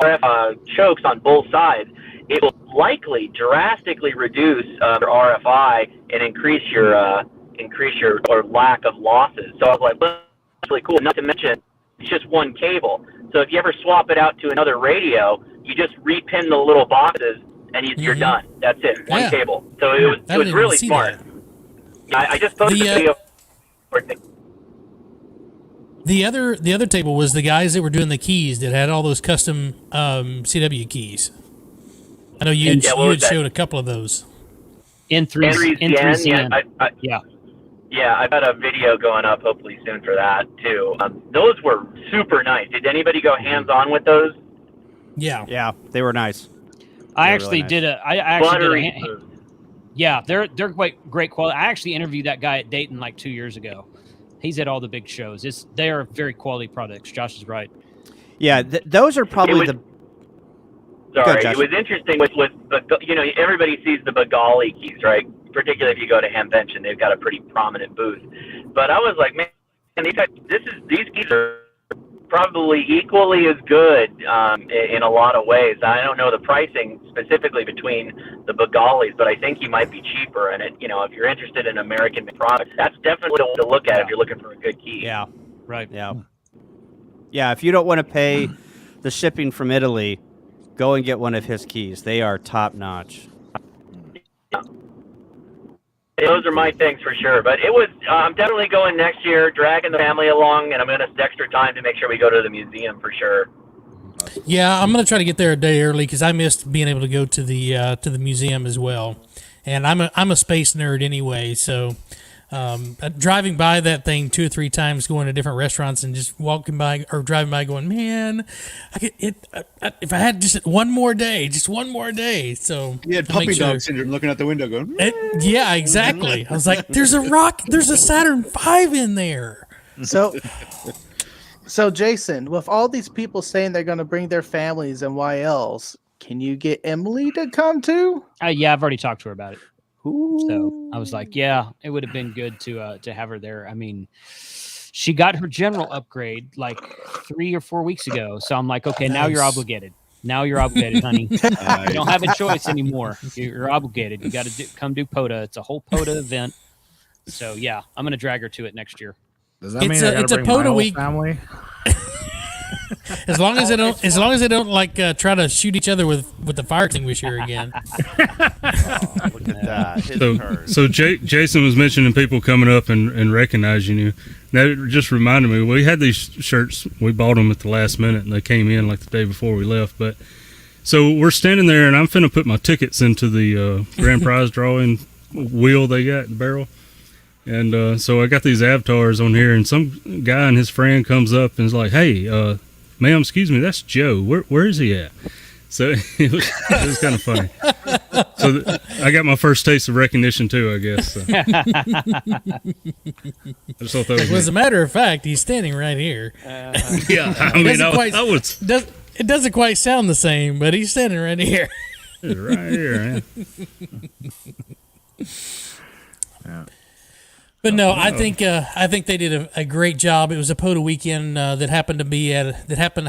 RF chokes on both sides. It will likely drastically reduce your RFI and increase your or lack of losses. So I was like, well, that's really cool. Not to mention, it's just one cable. So if you ever swap it out to another radio, you just repin the little boxes and you're done. That's it. One cable. So it was really smart. I just posted the video. The other table was the guys that were doing the keys that had all those custom CW keys. I know you had showed a couple of those. N3ZN. Yeah, I've got a video going up hopefully soon for that too. Those were super nice. Did anybody go hands-on with those? Yeah, they were nice. I actually did a. Yeah, they're great quality. I actually interviewed that guy at Dayton like 2 years ago. He's at all the big shows. They are very quality products. Josh is right. Yeah, those are probably the. Sorry, it was interesting with everybody sees the Bengali keys, right? Particularly if you go to Hamvention, they've got a pretty prominent booth. But I was like, man, these keys are probably equally as good in a lot of ways. I don't know the pricing specifically between the Bengalis, but I think you might be cheaper. And if you're interested in American products, that's definitely the one to look at if you're looking for a good key. Yeah, right. Yeah. If you don't want to pay the shipping from Italy, go and get one of his keys. They are top notch. Yeah. Those are my things for sure. But it was, I'm definitely going next year, dragging the family along, and I'm going to spend extra time to make sure we go to the museum for sure. Yeah, I'm going to try to get there a day early because I missed being able to go to the museum as well. And I'm a space nerd anyway, so driving by that thing 2 or 3 times, going to different restaurants and just walking by or driving by going, man, if I had just one more day. So you had puppy dog syndrome looking out the window going, yeah, exactly. I was like, there's a Saturn V in there. So Jason, with all these people saying they're going to bring their families and YLs, can you get Emily to come too? Yeah, I've already talked to her about it. So I was like, yeah, it would have been good to have her there. I mean, she got her general upgrade like 3 or 4 weeks ago. So I'm like, okay, now you're obligated. Now you're obligated, honey. You don't have a choice anymore. You're obligated. You got to come do POTA. It's a whole POTA event. So yeah, I'm gonna drag her to it next year. Does that mean it's a POTA week? Family? As long as they don't like try to shoot each other with the fire extinguisher again. Look at that. So Jason was mentioning people coming up and recognizing you. That just reminded me. We had these shirts. We bought them at the last minute, and they came in like the day before we left. But so we're standing there, and I'm finna put my tickets into the grand prize drawing wheel they got in the barrel. And so I got these avatars on here, and some guy and his friend comes up and is like, "Hey, ma'am, excuse me, that's Joe. Where is he at?" So it was kind of funny. So I got my first taste of recognition too, I guess. So. I just thought that was as a matter of fact, he's standing right here. Yeah, I mean, I would. It doesn't quite sound the same, but he's standing right here. Right here, man. Yeah. But no, I think they did a great job. It was a POTA weekend that happened to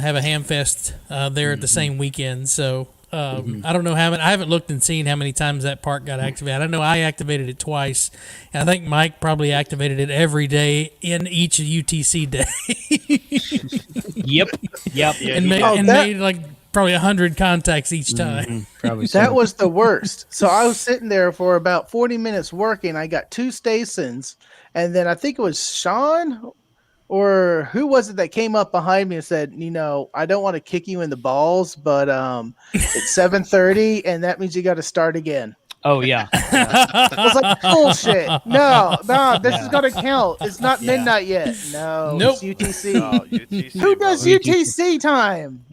have a ham fest there at the same weekend. So I don't know I haven't looked and seen how many times that park got activated. I know I activated it twice, and I think Mike probably activated it every day in each UTC day. Yep. And made like probably 100 contacts each time. Probably so. That was the worst. So I was sitting there for about 40 minutes working. I got 2 stations, and then I think it was Sean or who was it that came up behind me and said, I don't want to kick you in the balls, but it's 7:30, and that means you got to start again. Oh, yeah. I was like, bullshit. No, this is going to count. It's not midnight yet. No, Nope. It's UTC. Oh, UTC, Who does brother. UTC time?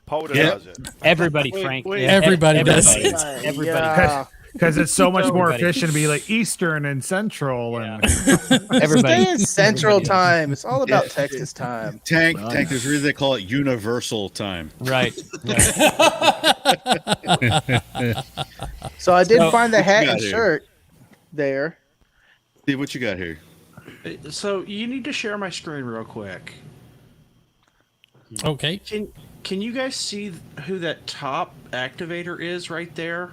POTA does it. Everybody, Frank. Everybody does it. Everybody. Yeah. Because it's so much more Everybody. efficient to be like Eastern and Central and Everybody. Stay in Central time. It's all about Texas time. Tank, there's a reason they call it universal time. Right. So I did So- find the What you hat got and here? shirt there. Steve, what you got here? So you need to share my screen real quick. Okay. Can you guys see who that top activator is right there?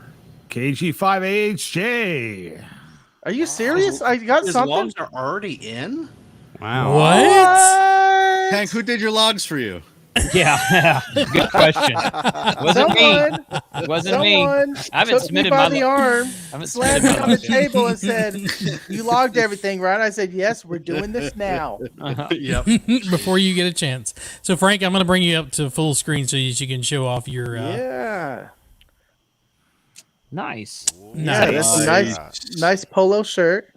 KG5AHJ. Are you serious? I got His something. logs are already in. Wow. What? Tank, who did your logs for you? Yeah. Good question. Wasn't me. Wasn't me. Someone I haven't took me submitted by my the lo- arm, haven't slammed submitted me my on the log. table, and said, "You logged everything, right?" I said, "Yes, we're doing this now." Yep. Before you get a chance. So Frank, I'm going to bring you up to full screen so that you can show off your. Yeah. Nice. Yeah, that's a nice polo shirt.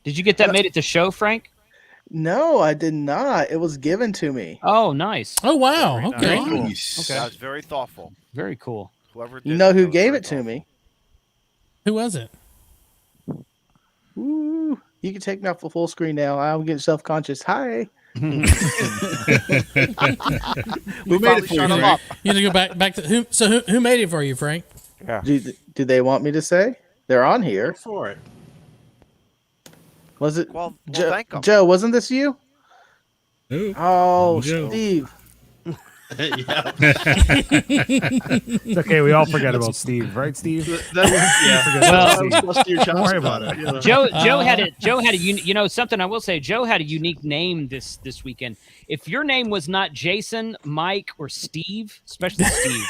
Did you get that made at the show, Frank? No, I did not. It was given to me. Oh, nice. Oh wow! Very Okay. Nice. That was very thoughtful. Very cool. Whoever did You know that who was gave very it to thoughtful. me? Who was it? Ooh, you can take me off the full screen now. I'm getting self-conscious. Hi. Who made finally it for you, shut him Frank? up. You have to go back to who? So who made it for you, Frank? Do they want me to say? They're on here. Go for it. Was it Well, Joe? thank 'em. Joe, wasn't this you? Ooh. Oh, Joe. Steve. Yeah. It's okay. We all forget about Steve, right, Steve? That was supposed to your Don't worry about it. you know. Joe had a something I will say. Joe had a unique name this weekend. If your name was not Jason, Mike, or Steve, especially Steve,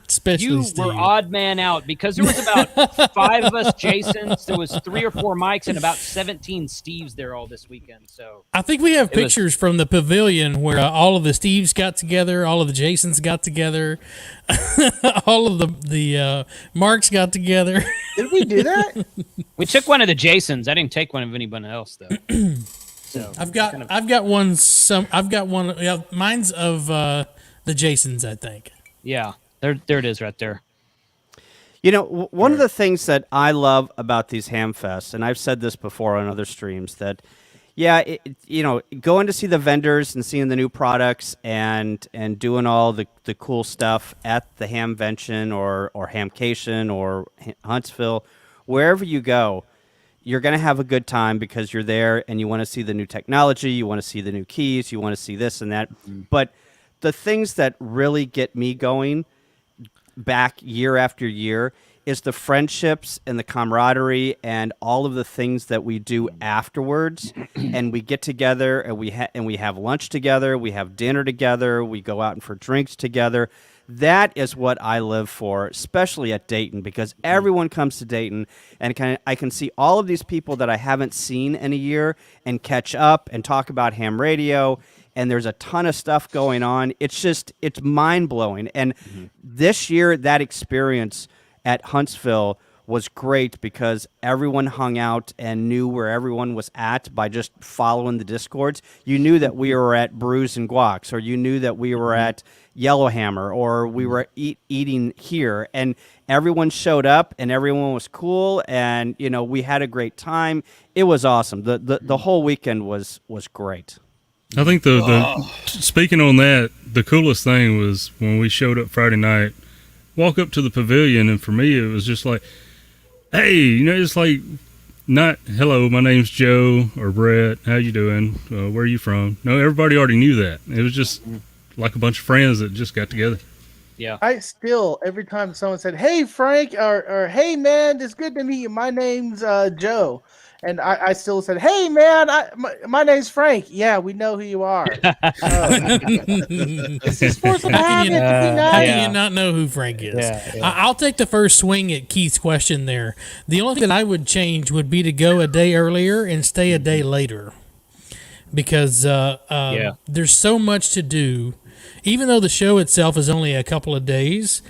Especially you Steve. were odd man out because there was about 5 of us Jasons, there was 3 or 4 Mikes, and about 17 Steves there all this weekend. So I think we have It was- pictures from the pavilion where all of the Steves got together, all of the Jasons got together, all of the Marks got together. Did we do that? we took one of the Jasons. I didn't take one of anyone else though. So I've got one. Yeah, mine's of the Jasons, I think. yeah, there it is right there. You know, one of the things that I love about these ham fests, and I've said this before on other streams, that Yeah, going to see the vendors and seeing the new products and doing all the cool stuff at the Hamvention or Hamcation or Huntsville, wherever you go, you're going to have a good time because you're there and you want to see the new technology, you want to see the new keys, you want to see this and that. But the things that really get me going back year after year is the friendships and the camaraderie and all of the things that we do afterwards. And we get together and we have lunch together, we have dinner together, we go out and for drinks together. That is what I live for, especially at Dayton, because everyone comes to Dayton and I can see all of these people that I haven't seen in a year and catch up and talk about ham radio. And there's a ton of stuff going on. It's mind blowing. And this year, that experience at Huntsville was great because everyone hung out and knew where everyone was at by just following the Discords. You knew that we were at Brews and Guacs, or you knew that we were at Yellowhammer, or we were eating here. And everyone showed up and everyone was cool. And, we had a great time. It was awesome. The whole weekend was great. I think speaking on that, the coolest thing was when we showed up Friday night, walk up to the pavilion, and for me it was just like, hey, it's like not hello, my name's Joe or Brett, how you doing, where are you from? No, everybody already knew that. It was just like a bunch of friends that just got together. Yeah, I still, every time someone said, hey Frank, or hey man, it's good to meet you, my name's Joe, and I still said, hey man, my name's Frank. Yeah, we know who you are. It's just supposed to happen. How do you not know who Frank is? I'll take the first swing at Keith's question there. The only thing I would change would be to go a day earlier and stay a day later, because there's so much to do. Even though the show itself is only a couple of days,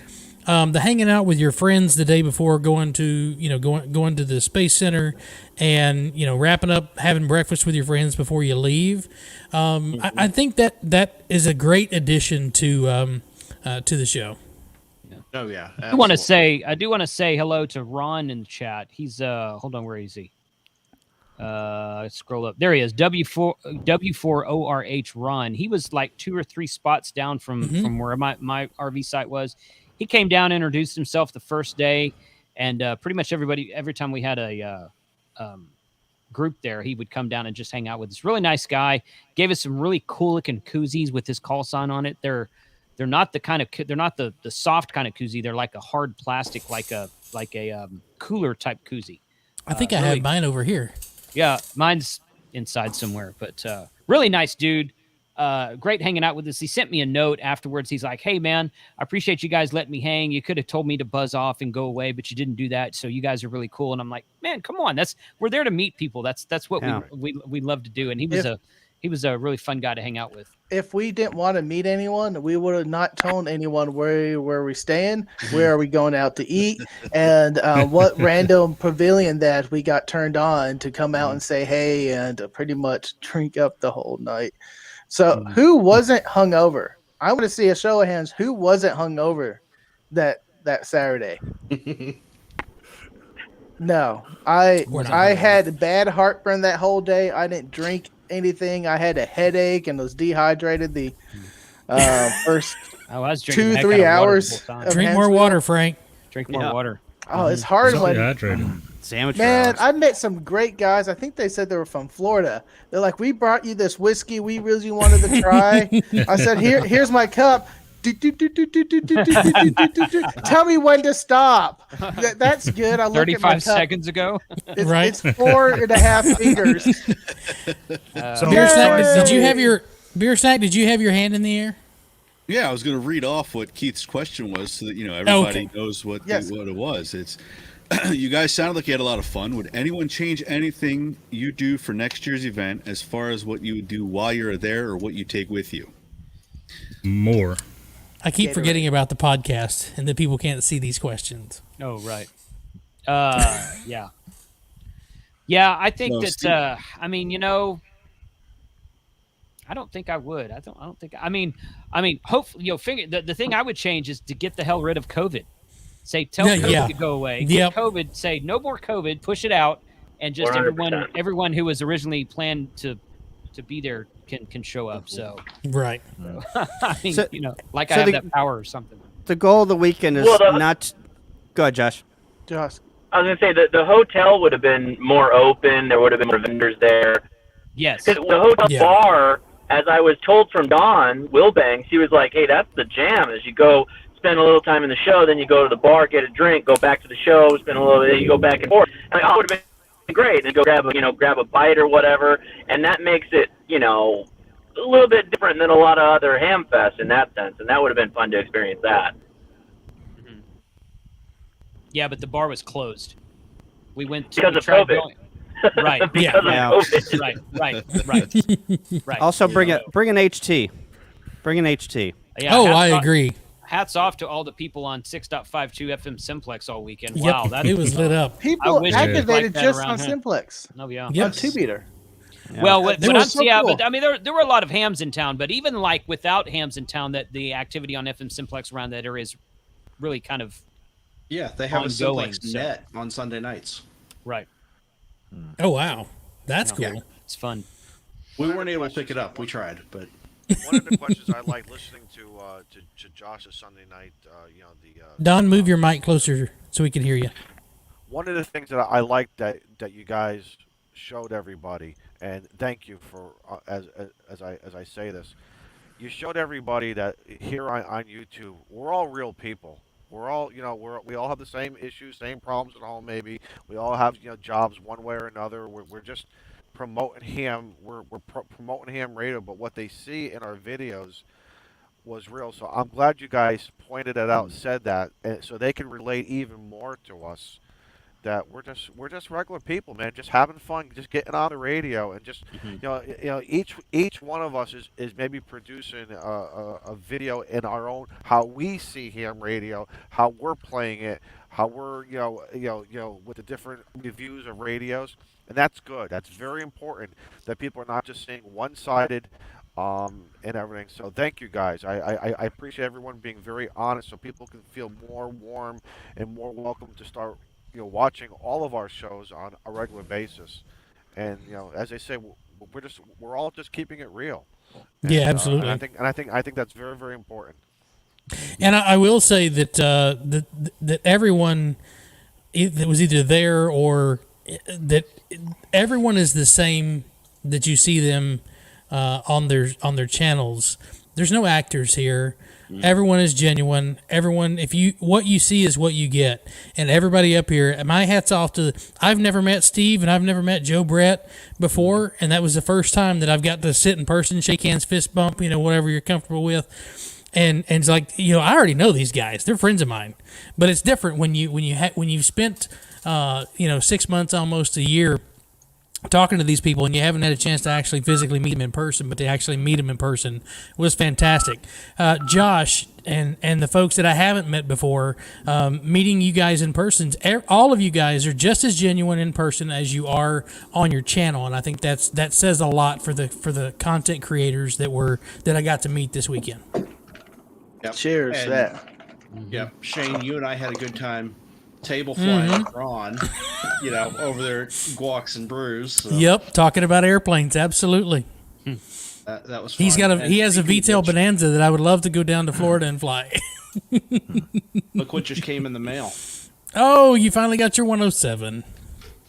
the hanging out with your friends the day before, going to the Space Center, and wrapping up, having breakfast with your friends before you leave. I think that is a great addition to the show. Oh yeah, I do want to say hello to Ron in the chat. He's hold on, where is he? Scroll up. There he is. W4ORH Ron. He was like 2 or 3 spots down from where my RV site was. He came down, introduced himself the first day, and pretty much every time we had a group there, he would come down and just hang out with us. Really nice guy. Gave us some really cool looking koozies with his call sign on it. They're not the kind of they're not the soft kind of koozie. They're like a hard plastic, like a cooler type koozie. I think I have mine over here. Yeah, mine's inside somewhere, but really nice dude. Great hanging out with us. He sent me a note afterwards. He's like, hey man, I appreciate you guys letting me hang. You could have told me to buzz off and go away, but you didn't do that. So you guys are really cool. And I'm like, man, come on. we're there to meet people. That's what we love to do. And he was a really fun guy to hang out with. If we didn't want to meet anyone, we would have not told anyone where we're staying, where are we going out to eat, and what random pavilion that we got turned on to come out and say hey and pretty much drink up the whole night. So who wasn't hungover? I want to see a show of hands. Who wasn't hungover that Saturday? No, I had bad heartburn that whole day. I didn't drink anything. I had a headache and was dehydrated the first 2-3 hours. Drink more water, Frank. Drink more water. Oh, it's hard when hydrated. Sandwich. Man, I met some great guys. I think they said they were from Florida. They're like, we brought you this whiskey we really wanted to try. I said, here's my cup. Tell me when to stop. That's good. I look 35 at my cup. seconds ago. It's 4.5 fingers. Beer snack, did you have your Did you have your hand in the air? Yeah, I was going to read off what Keith's question was, so that everybody knows what it was. It's you guys sounded like you had a lot of fun. Would anyone change anything you do for next year's event as far as what you would do while you're there or what you take with you? More. I keep forgetting about the podcast and that people can't see these questions. Oh, right. Yeah. Yeah, I think that, I don't think I would. I don't think, hopefully, the thing I would change is to get the hell rid of COVID. Say, tell COVID to go away. Get COVID, say, no more COVID, push it out, and just 100%. everyone who was originally planned to be there can show up. So Right. I mean, So- like so I have the- that power or something. The goal of the weekend is Well, not. Go ahead, Josh. Josh. I was gonna say the hotel would have been more open. There would have been more vendors there. Yes. Because the hotel bar, as I was told from Dawn Wilbanks, he was like, "Hey, that's the jam. Is you go spend a little time in the show, then you go to the bar, get a drink, go back to the show, spend a little bit, you go back and forth." And it would have been great. And go grab a bite or whatever, and that makes it a little bit different than a lot of other ham fests in that sense. And that would have been fun to experience that. Yeah, but the bar was closed. We went to Because of tried COVID. going- Right. Because of COVID. Right. Also, bring an HT. Bring an HT. Yeah, Oh, hats I off- agree. Hats off to all the people on 6.52 FM Simplex all weekend. Yep, Wow, that it was lit up. I People wish it was activated like that just around on here. Simplex. Oh yeah. Yep. On 2-meter. Well, but They were so cool. but I mean, there were a lot of hams in town. But even like without hams in town, that the activity on FM Simplex around that area is really kind of Yeah, they have a ongoing, Simplex so- net on Sunday nights. right. Oh wow, that's cool. Yeah, it's fun. We weren't able to pick it up. We tried, but One of the questions I like listening to Josh's Sunday night, Don, move your mic closer so we can hear you. one of the things that I like that you guys showed everybody, and thank you for as I say this, you showed everybody that here on YouTube, we're all real people. We're all, we all have the same issues, same problems at home. Maybe we all have, jobs one way or another. We're just promoting ham. We're promoting ham radio, but what they see in our videos was real. So I'm glad you guys pointed it out, said that, and so they can relate even more to us. That we're just regular people, man, just having fun, just getting on the radio, and just each one of us is maybe producing a video in our own, how we see ham radio, how we're playing it, how we're with the different reviews of radios, and that's good. That's very important that people are not just saying one-sided and everything. So thank you guys. I appreciate everyone being very honest, so people can feel more warm and more welcome to start watching all of our shows on a regular basis. And as I say, we're all just keeping it real. And, Yeah, absolutely. And I think that's very, very important. And I will say that that everyone that was either there or that everyone is the same that you see them on their channels. There's no actors here. Everyone is genuine. Everyone, what you see is what you get. And everybody up here, my hat's off to. I've never met Steve and I've never met Joe Brett before, and that was the first time that I've got to sit in person, shake hands, fist bump, whatever you're comfortable with. And it's like, I already know these guys. They're friends of mine. But it's different when you've spent 6 months, almost a year, talking to these people, and you haven't had a chance to actually physically meet them in person, but to actually meet them in person was fantastic. Josh and the folks that I haven't met before, meeting you guys in person, all of you guys are just as genuine in person as you are on your channel, and I think that says a lot for the content creators that I got to meet this weekend. Yep. Cheers. And, That. Yep. Shane, you and I had a good time table flying on, over there, guacs and brews. So Yep, talking about airplanes, absolutely. that was fun. He has a VTEL Bonanza that I would love to go down to Florida and fly. Look what just came in the mail. Oh, you finally got your 107.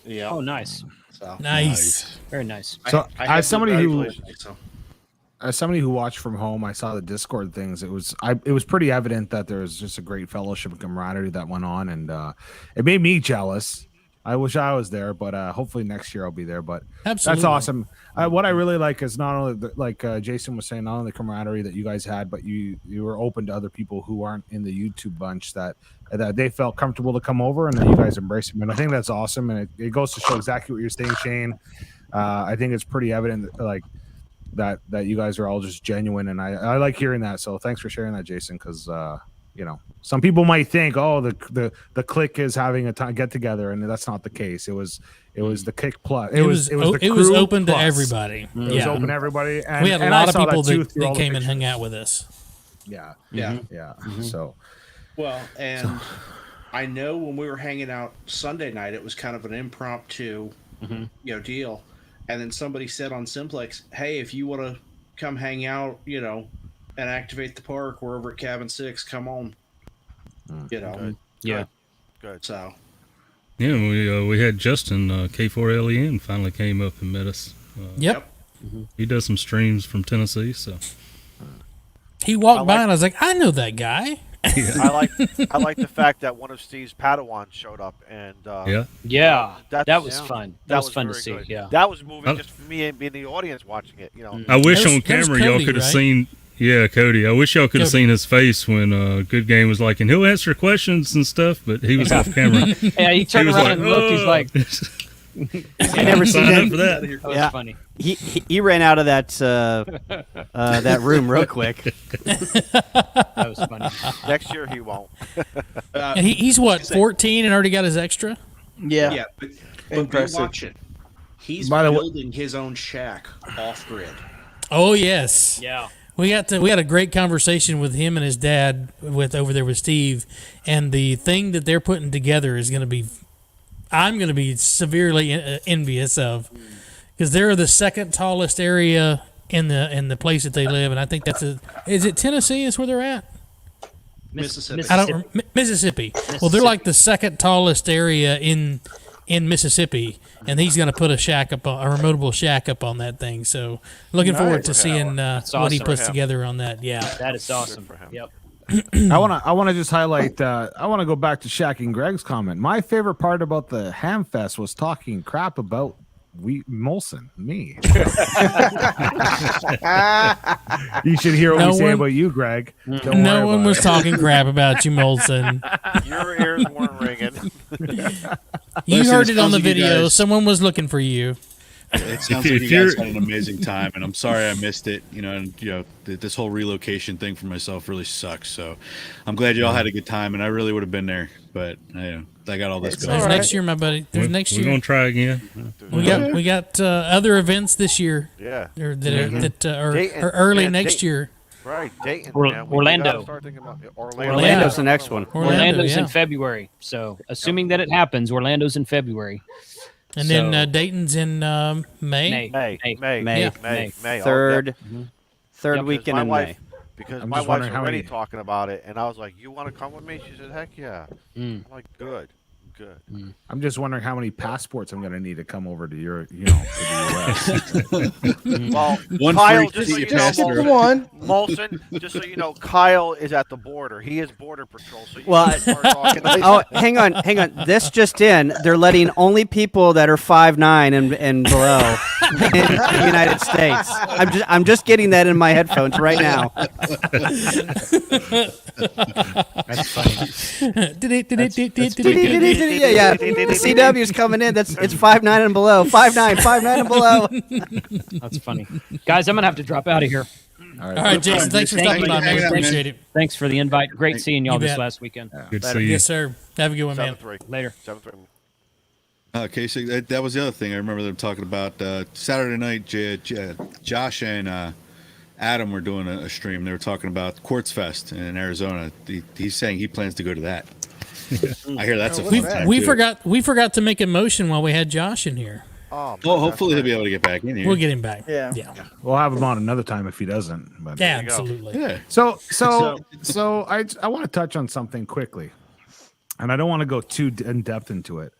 Yeah. Oh, nice. So, Nice. Very nice. So I as somebody who so. as somebody who watched from home, I saw the Discord things. It was pretty evident that there was just a great fellowship and camaraderie that went on, and it made me jealous. I wish I was there, but hopefully next year I'll be there. But Absolutely. that's awesome. What I really like is not only like Jason was saying, not only the camaraderie that you guys had, but you were open to other people who aren't in the YouTube bunch that they felt comfortable to come over, and then you guys embrace them. And I think that's awesome, and it goes to show exactly what you're saying, Shane. I think it's pretty evident, that you guys are all just genuine, and I like hearing that. So thanks for sharing that, Jason, because some people might think, oh, the clique is having a get together, and that's not the case. It was the kick plus. It was open plus. to everybody. It was open to everybody, and we had a and lot I of saw people too through that all the came and hung pictures. out with us. Yeah. Mm-hmm. So Well, and I know when we were hanging out Sunday night, it was kind of an impromptu deal. And then somebody said on Simplex, hey, if you want to come hang out, and activate the park, we're over at Cabin 6, come on. Good. Yeah. Good. So. Yeah, we had Justin, K4LEN, finally came up and met us. Yep. He does some streams from Tennessee, so. He walked by and I was like, I know that guy. I like the fact that one of Steve's Padawans showed up and that was fun. That was fun to see. Good. Yeah, that was moving just for me and in the audience watching it. I wish on camera y'all could have seen. Yeah, Cody. I wish y'all could have seen his face when Good Game was like, and he'll answer questions and stuff, but he was off camera. Yeah, he turned around and looked. He's like, I never seen him for that. That was funny. He ran out of that room real quick. That was funny. Next year he won't. And he's what, 14 and already got his extra? Yeah, but watch it. He's building his own shack off grid. Oh yes. Yeah. We had a great conversation with him and his dad over there with Steve, and the thing that they're putting together is going to be, I'm going to be severely envious of, because they're the second tallest area in the place that they live, and I think is it Tennessee is where they're at? Mississippi. Mississippi. Well, they're like the second tallest area in Mississippi, and he's going to put a remoteable shack up on that thing. So looking forward to seeing what he puts together on that. Yeah, that is awesome. Yep. I want to just highlight. I want to go back to Shaq and Greg's comment. My favorite part about the Ham Fest was talking crap about Molson, me. You should hear what we say about you, Greg. No one was talking crap about you, Molson. Your ears weren't ringing. You heard it on the video. Someone was looking for you. It sounds like you guys had an amazing time, and I'm sorry I missed it. This whole relocation thing for myself really sucks. So I'm glad you all had a good time, and I really would have been there, but I got all this going. There's next year, my buddy. There's next year. We're gonna try again. We got other events this year. Yeah. That are early next year. Right, Dayton. Orlando. Orlando's the next one. Orlando's in February. So assuming that it happens, Orlando's in February. And then Dayton's in May. May. Third weekend in May. Because my wife's already talking about it, and I was like, "You want to come with me?" She said, "Heck yeah!" I'm like, "Good." I'm just wondering how many passports I'm going to need to come over to to the U.S. Well, Kyle, just so you know, Molson, just so you know, Kyle is at the border. He is border patrol. So hang on. This just in: they're letting only people that are 5'9" and below in the United States. I'm just getting that in my headphones right now. That's funny. Yeah. The CW's coming in. It's 5'9" and below. 5'9" and below. That's funny, guys. I'm gonna have to drop out of here. All right, Jason. Thanks for stopping by, man. Appreciate it. Thanks for the invite. Great seeing y'all this last weekend. Good to see you. Yes, sir. Have a good one, man. Later. Okay, so that was the other thing I remember them talking about. Saturday night, Josh and Adam were doing a stream. They were talking about Quartz Fest in Arizona. He's saying he plans to go to that. I hear that's a fun time. We forgot to make a motion while we had Josh in here. Well, hopefully he'll be able to get back in here. We'll get him back. Yeah. We'll have him on another time if he doesn't. But. Yeah, absolutely. Yeah. So I want to touch on something quickly, and I don't want to go too in depth into it,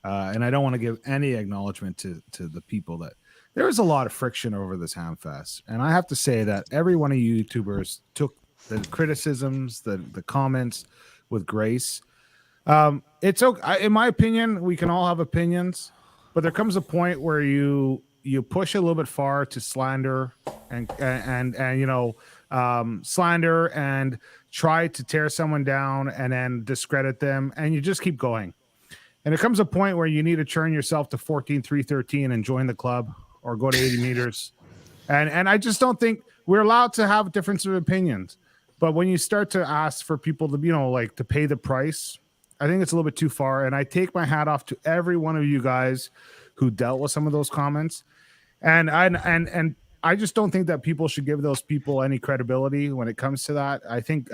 and I don't want to give any acknowledgement to the people that there was a lot of friction over this Hamfest, and I have to say that every one of you YouTubers took the criticisms, the comments with grace. It's okay. In my opinion, we can all have opinions, but there comes a point where you push a little bit far to slander and slander and try to tear someone down and then discredit them, and you just keep going. And there comes a point where you need to turn yourself to 14-313 and join the club or go to 80 meters. And I just don't think we're allowed to have difference of opinions. But when you start to ask for people to, to pay the price, I think it's a little bit too far. And I take my hat off to every one of you guys who dealt with some of those comments. And I just don't think that people should give those people any credibility when it comes to that. I think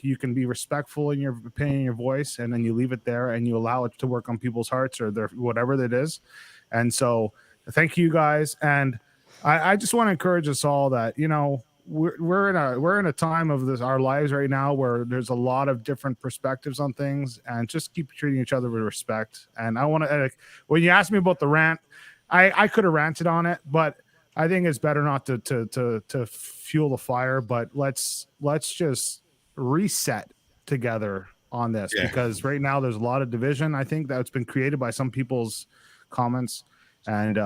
you can be respectful in your opinion, your voice, and then you leave it there and you allow it to work on people's hearts or their whatever it is. And so thank you guys. And I just want to encourage us all that, you know, we're in a time of our lives right now where there's a lot of different perspectives on things, and just keep treating each other with respect. And I want to, when you asked me about the rant, I could have ranted on it, but I think it's better not to fuel the fire. But let's just reset together on this, because right now there's a lot of division, I think, that's been created by some people's comments. And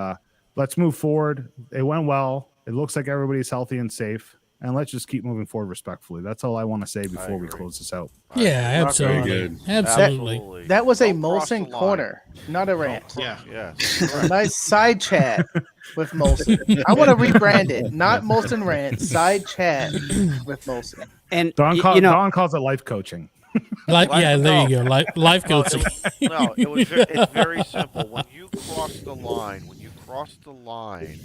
let's move forward. It went well. It looks like everybody's healthy and safe, and let's just keep moving forward respectfully. That's all I want to say before we close this out. Yeah, absolutely. Absolutely. That was a Molson corner, not a rant. Yeah. A nice side chat with Molson. I want to rebrand it. Not Molson rant, side chat with Molson. And Don calls it life coaching. Yeah, there you go. Life coaching. It's very simple. When you cross the line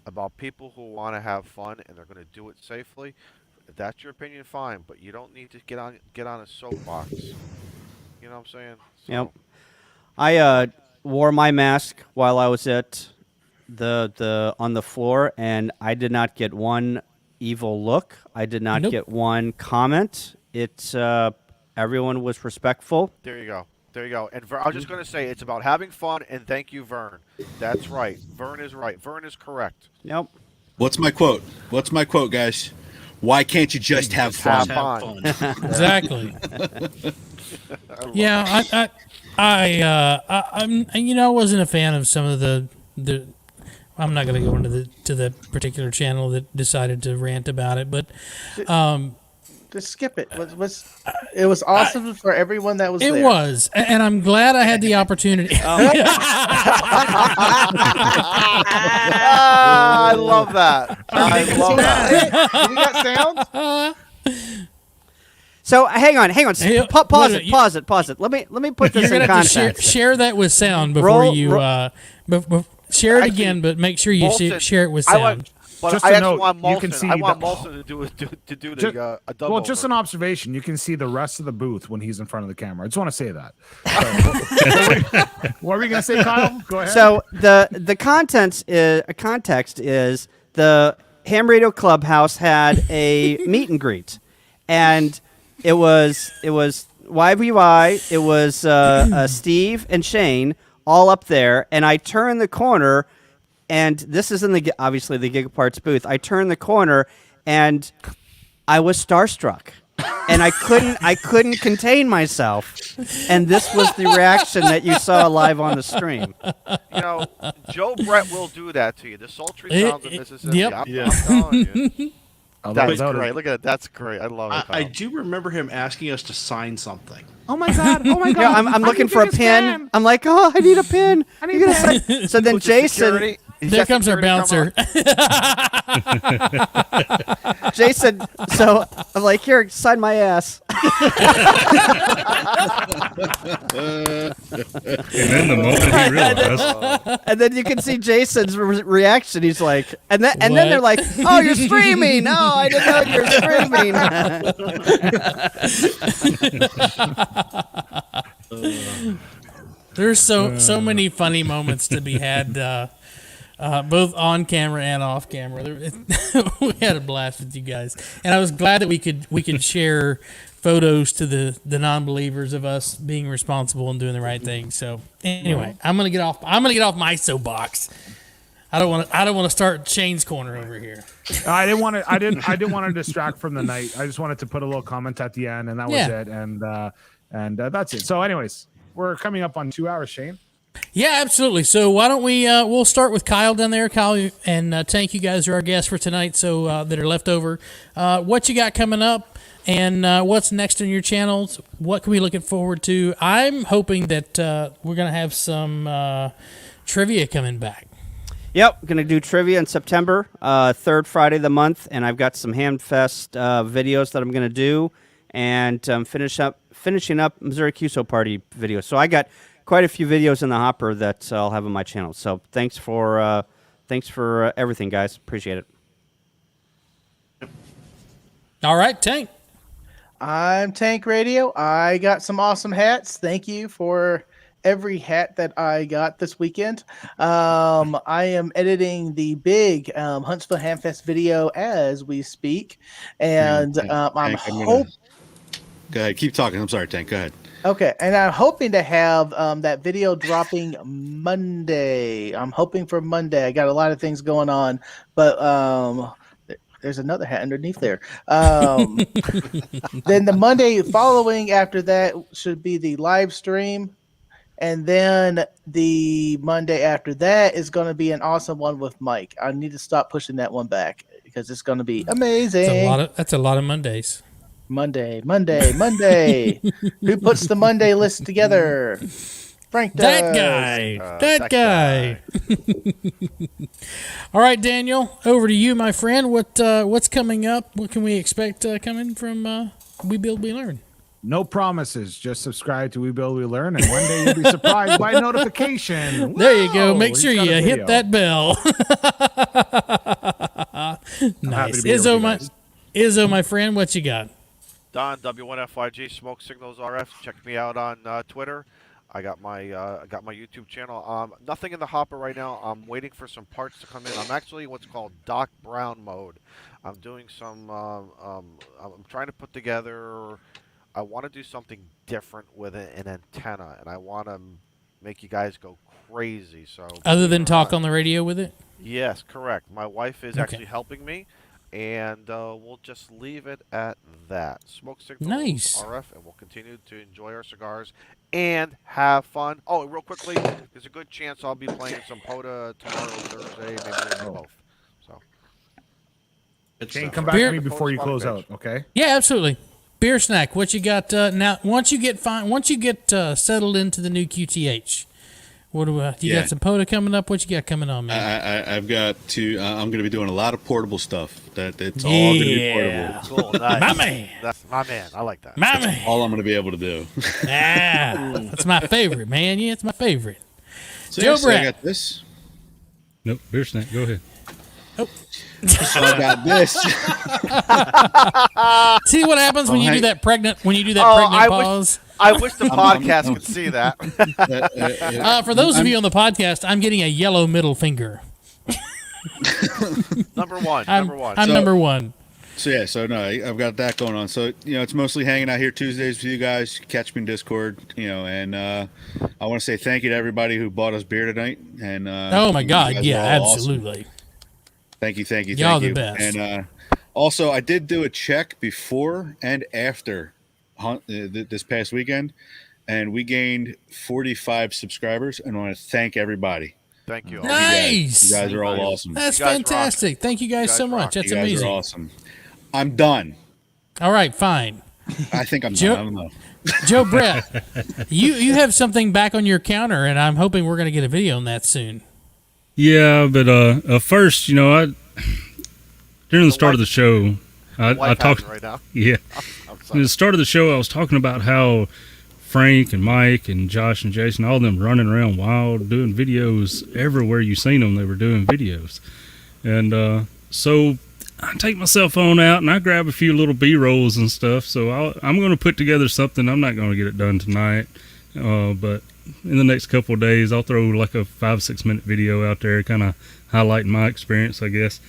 about people who want to have fun and they're going to do it safely, if that's your opinion, fine. But you don't need to get on a soapbox. You know what I'm saying? So. Yep. I wore my mask while I was at the on the floor, and I did not get one evil look. I did not get one comment. It's everyone was respectful. There you go. And I was just going to say, it's about having fun, and thank you, Vern. That's right. Vern is right. Vern is correct. Yep. What's my quote, guys? Why can't you just have fun? Exactly. Yeah, I wasn't a fan of some of the I'm not going to go into the particular channel that decided to rant about it, but just skip it. It was awesome for everyone that was there. It was, and I'm glad I had the opportunity. I love that. You got sound? So hang on. Pause it. Let me put this in context. Share that with sound before you. Share it again, but make sure you share it with sound. Just a note, you can see I want Molson to do a double. Well, just an observation. You can see the rest of the booth when he's in front of the camera. I just want to say that. What were we going to say, Kyle? Go ahead. So the context is the Ham Radio Clubhouse had a meet and greet, and it was YBY. It was Steve and Shane all up there, and I turned the corner. And this is obviously the Gigaparts booth. I turned the corner, and I was starstruck, and I couldn't contain myself. And this was the reaction that you saw live on the stream. You know, Joe Brett will do that to you. The sultry sounds of Mississippi. Yep. I'm telling you. That's great. Look at that. That's great. I love it. I do remember him asking us to sign something. Oh my god! Yeah, I'm looking for a pin. I'm like, oh, I need a pin. So then Jason. There comes our bouncer. Jason, so I'm like, here, sign my ass. And then the moment he realized. And then you can see Jason's reaction. He's like, and then they're like, oh, you're streaming. No, I didn't know you're streaming. There's so many funny moments to be had, both on camera and off camera. We had a blast with you guys, and I was glad that we could share photos to the non-believers of us being responsible and doing the right thing. So anyway, I'm gonna get off my soapbox. I don't want to start Shane's corner over here. I didn't want to distract from the night. I just wanted to put a little comment at the end, and that was it. And that's it. So, anyways, we're coming up on 2 hours, Shane. Yeah, absolutely. So why don't we'll start with Kyle down there. Kyle and Tank, you guys are our guests for tonight, so that are left over. What you got coming up, and what's next on your channels? What can we looking forward to? I'm hoping that we're going to have some trivia coming back. Yep, going to do trivia in September, third Friday of the month, and I've got some Hamfest videos that I'm going to do, and finishing up Missouri QSO Party videos. So I got quite a few videos in the hopper that I'll have on my channel. So thanks for everything, guys. Appreciate it. All right, Tank. I'm Tank Radio. I got some awesome hats. Thank you for every hat that I got this weekend. I am editing the big Huntsville Hamfest video as we speak, and I'm hoping. Go ahead, keep talking. I'm sorry, Tank. Go ahead. Okay, and I'm hoping to have that video dropping Monday. I'm hoping for Monday. I got a lot of things going on, but there's another hat underneath there. Then the Monday following after that should be the live stream. And then the Monday after that is going to be an awesome one with Mike. I need to stop pushing that one back because it's going to be amazing. That's a lot of Mondays. Monday. Who puts the Monday list together? Frank does. That guy. All right, Daniel, over to you, my friend. What's coming up? What can we expect coming from We Build, We Learn? No promises. Just subscribe to We Build, We Learn, and one day you'll be surprised by a notification. There you go. Make sure you hit that bell. Nice. Izzo, my friend, what you got? Don, W1FYG, Smoke Signals RF. Check me out on Twitter. I got my YouTube channel. Nothing in the hopper right now. I'm waiting for some parts to come in. I'm actually what's called Doc Brown mode. I'm doing some. I'm trying to put together. I want to do something different with an antenna, and I want to make you guys go crazy. So other than talk on the radio with it. Yes, correct. My wife is actually helping me. And we'll just leave it at that. Smoke Signals RF, and we'll continue to enjoy our cigars and have fun. Oh, real quickly, there's a good chance I'll be playing some POTA tomorrow, Thursday, maybe both. So, Shane, come back to me before you close out, okay? Yeah, absolutely. Beer snack. What you got now? Once you get settled into the new QTH. What do you got? Some POTA coming up? What you got coming on, man? I've got to. I'm going to be doing a lot of portable stuff. It's all going to be portable. Cool, nice. My man. That's my man. I like that. My man. All I'm going to be able to do. That's my favorite, man. Yeah, it's my favorite. So, Joe so I Brett. got this. Nope, beer snack. Go ahead. Oh. So I got this. See what happens when you do that pregnant pause. I wish the podcast could see that. For those of you on the podcast, I'm getting a yellow middle finger. Number one. I'm number one. So no, I've got that going on. So it's mostly hanging out here Tuesdays with you guys. Catch me in Discord, and I want to say thank you to everybody who bought us beer tonight. And oh my God, yeah, absolutely. Awesome. Thank you. Y'all the best. And also, I did do a check before and after this past weekend, and we gained 45 subscribers. And I want to thank everybody. Thank you. Nice. You guys are all awesome. That's fantastic. Rock. Thank you guys so much. That's amazing. You guys are awesome. I'm done. All right, fine. I think I'm done. I don't know. Joe Brett, you have something back on your counter, and I'm hoping we're going to get a video on that soon. Yeah, but first, during the start of the show, I talked. Right now. Yeah, at the start of the show, I was talking about how Frank and Mike and Josh and Jason, all of them running around wild, doing videos everywhere you seen them. They were doing videos, and so I take my cell phone out and I grab a few little B-rolls and stuff. So I'm going to put together something. I'm not going to get it done tonight, but in the next couple of days, I'll throw like a 5-6 minute video out there, kind of highlighting my experience, I guess.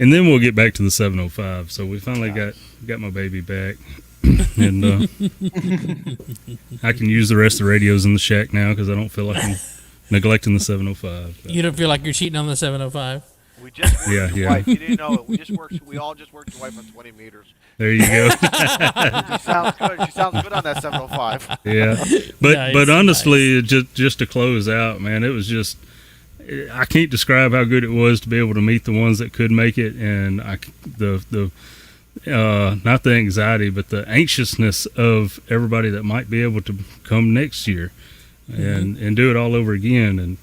And then we'll get back to the 705. So we finally got my baby back, and I can use the rest of the radios in the shack now because I don't feel like I'm neglecting the 705. You don't feel like you're cheating on the 705? We just worked yeah. Wife. You didn't know it. We all just worked your wife on 20 meters. There you go. She sounds good. She sounds good on that 705. Yeah, but honestly, just to close out, man, it was just, I can't describe how good it was to be able to meet the ones that could make it, and the not the anxiety, but the anxiousness of everybody that might be able to come next year and do it all over again. And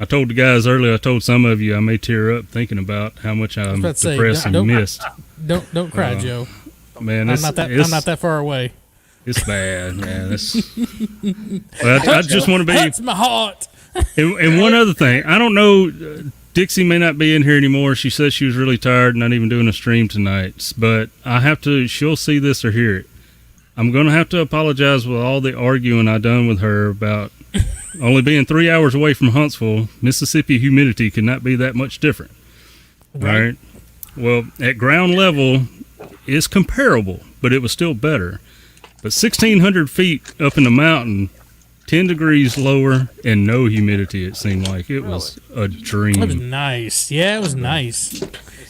I told the guys earlier, I told some of you I may tear up thinking about how much I'm depressed and missed. Don't cry, Joe. Man, I'm not that far away. It's bad, man. I just want to be. Hurts my heart. And one other thing, I don't know. Dixie may not be in here anymore. She said she was really tired, not even doing a stream tonight. But she'll see this or hear it. I'm going to have to apologize with all the arguing I done with her about only being 3 hours away from Huntsville, Mississippi humidity could not be that much different. Right. All right. Well, at ground level, it's comparable, but it was still better. But 1,600 feet up in the mountain, 10 degrees lower and no humidity, it seemed like. It was a dream. It was nice. Yeah, it was nice.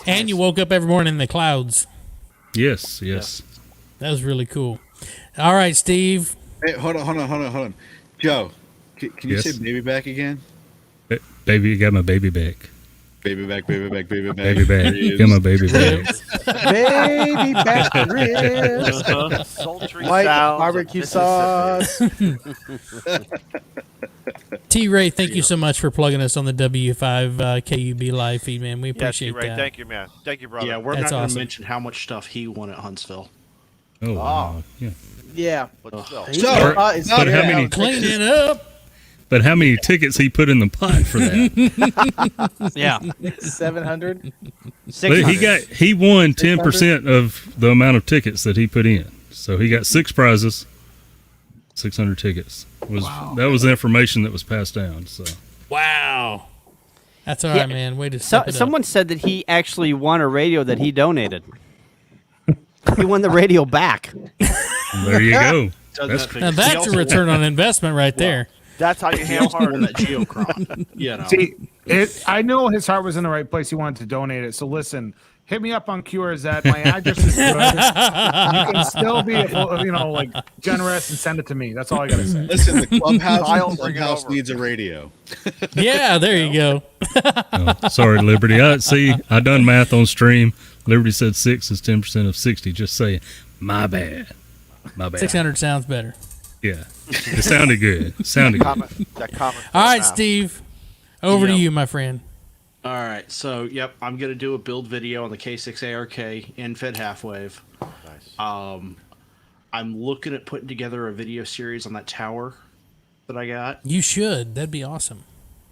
And you woke up every morning in the clouds. Yes. That was really cool. All right, Steve. Hey, hold on. Joe, can you say baby back again? Baby, you got my baby back. Baby back. Baby back. Got my baby back. Baby back ribs. Sultry White sounds of barbecue sauce. T-Ray, thank you so much for plugging us on the W5 KUB live feed, man. We appreciate T-Ray, that. Thank you, man. Thank you, brother. Yeah, we're That's not going to awesome. mention how much stuff he won at Huntsville. Oh, wow. Yeah. Yeah. But still. But how many Cleaning up. But how many tickets he put in the pot for that? Yeah. 700. But he won 10% of the amount of tickets that he put in. So he got 6 prizes, 600 tickets. That was the information that was passed down. So Wow. That's all right, man. Way to step it up. Someone said that he actually won a radio that he donated. He won the radio back. there you go. Now that's a return on investment right there. That's how you ham hard. That Geocron. You know. See, I know his heart was in the right place. He wanted to donate it. So listen, hit me up on QRZ. My address is good. You can still be, like generous and send it to me. That's all I gotta say. Listen, the clubhouse needs a radio. Yeah, there you go. Oh, sorry, Liberty. I done math on stream. Liberty said 6 is 10% of 60. Just saying, my bad. 600 sounds better. Yeah, it sounded good. All right, Steve, over to you, my friend. All right, so I'm gonna do a build video on the K6 ARK in-fed half wave. Nice. I'm looking at putting together a video series on that tower that I got. You should. That'd be awesome.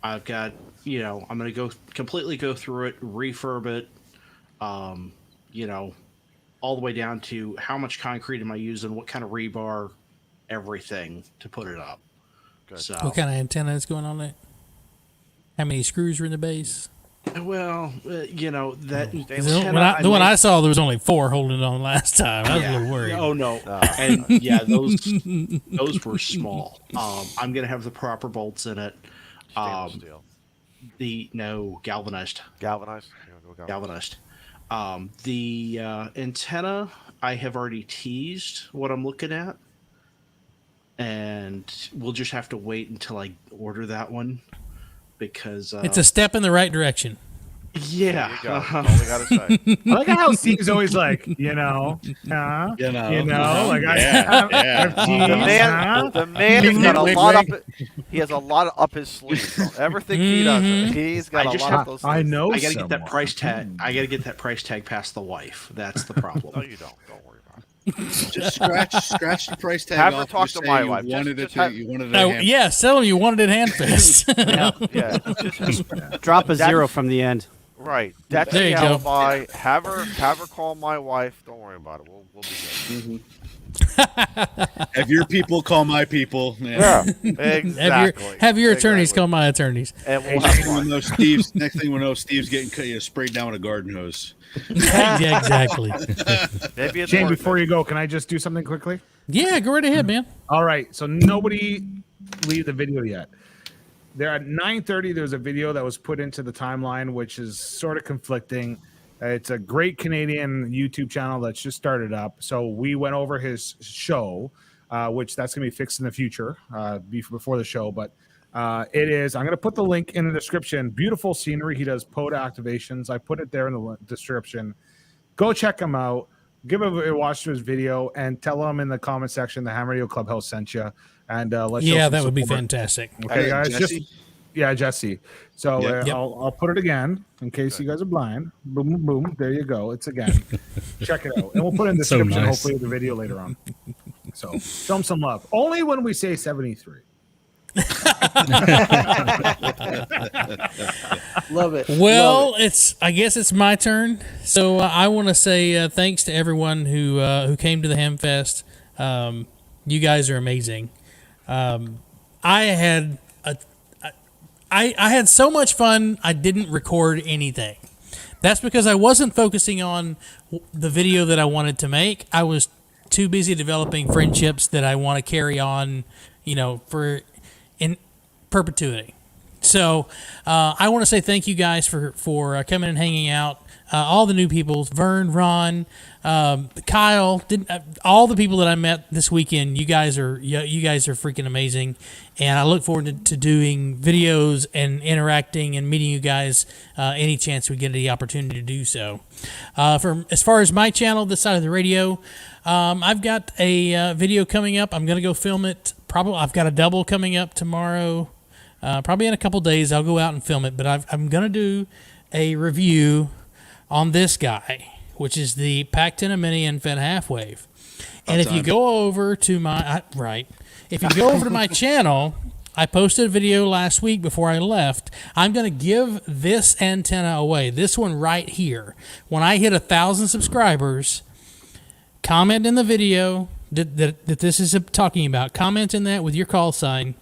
I've got, I'm gonna completely go through it, refurb it, all the way down to how much concrete am I using, what kind of rebar, everything to put it up. Good. So, What kind of antenna is going on there? How many screws are in the base? well, that The one I saw, there was only 4 holding it on last time. I was a little worried. Oh no, and those were small. I'm gonna have the proper bolts in it. Steel. Galvanized. Galvanized. Galvanized. The antenna, I have already teased what I'm looking at, and we'll just have to wait until I order that one because It's a step in the right direction. Yeah. There you go. That's all we gotta say. I like how Steve's always like, like The man has got a lot up. He has a lot up his sleeve. So everything he does, he's got a lot of those. I know. I gotta get that price tag. I gotta get that price tag past the wife. That's the problem. No, you don't. Don't worry about it. Just scratch the price tag Have her off. talk Just to say my you wife. wanted Just it have- to. You wanted it. Oh, yeah, tell him you wanted it handfast. Yeah. Just, Drop a 0 from the end. right. That's There the you go. alibi. Have her call my wife. Don't worry about it. We'll be good. Have your people call my people. Yeah. Exactly. Have your attorneys Exactly. call my attorneys. And we'll Next have thing we fun. know, Steve's getting sprayed down with a garden hose. Yeah, exactly. Maybe it's Shane, worth before it. you go, can I just do something quickly? Yeah, go right ahead, man. All right. So nobody leave the video yet. There at 9:30, there's a video that was put into the timeline, which is sort of conflicting. It's a great Canadian YouTube channel that's just started up. So we went over his show, which that's going to be fixed in the future before the show. But it is, I'm going to put the link in the description. Beautiful scenery. He does POTA activations. I put it there in the description. Go check him out. Give a watch to his video and tell him in the comment section the Ham Radio Clubhouse sent you. And let's show some that would be support. fantastic. Okay, guys. Jesse? Jesse. So Yep. I'll put it again in case you guys are blind. Boom, boom, boom. There you go. It's again. Check it out. And we'll put it in the So description, nice. hopefully, the video later on. So show him some love. Only when we say 73. Love it. Well, I guess it's my turn. So I want to say thanks to everyone who came to the Hamfest. You guys are amazing. I had I had so much fun. I didn't record anything. That's because I wasn't focusing on the video that I wanted to make. I was too busy developing friendships that I want to carry on, for in perpetuity. So I want to say thank you guys for coming and hanging out. All the new people, Vern, Ron, Kyle, all the people that I met this weekend. You guys are freaking amazing, and I look forward to doing videos and interacting and meeting you guys any chance we get the opportunity to do so. As far as my channel, this side of the radio, I've got a video coming up. I'm gonna go film it. Probably I've got a double coming up tomorrow. Probably in a couple days I'll go out and film it. But I'm gonna do a review on this guy, which is the Pac-10 Mini and Fed Half Wave. And if you go over to my if you go over to my channel, I posted a video last week before I left. I'm going to give this antenna away, this one right here. When I hit 1,000 subscribers, comment in the video that this is talking about. Comment in that with your call sign,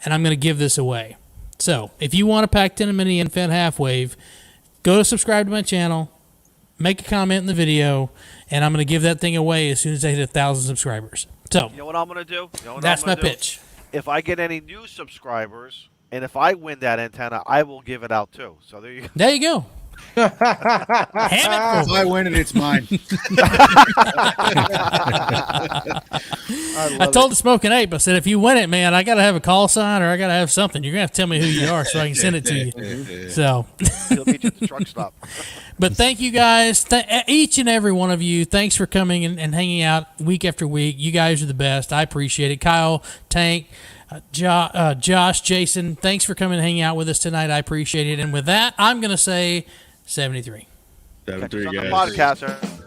and I'm going to give this away. So if you want a Pac-10 Mini and Fed Half Wave, go to subscribe to my channel, make a comment in the video, and I'm going to give that thing away as soon as I hit 1,000 subscribers. So, you know what I'm going to do? That's my pitch. If I get any new subscribers, and if I win that antenna, I will give it out too. So there you go. There you go. If I win it, it's mine. I told the Smoking Ape, I said, if you win it, man, I got to have a call sign or I got to have something. You're going to have to tell me who you are so I can send it to you. So, he'll meet you at the truck stop. But thank you guys, each and every one of you. Thanks for coming and hanging out week after week. You guys are the best. I appreciate it. Kyle, Tank, Josh, Jason, thanks for coming and hanging out with us tonight. I appreciate it. And with that, I'm going to say 73. 73, Catch us on guys. the podcast.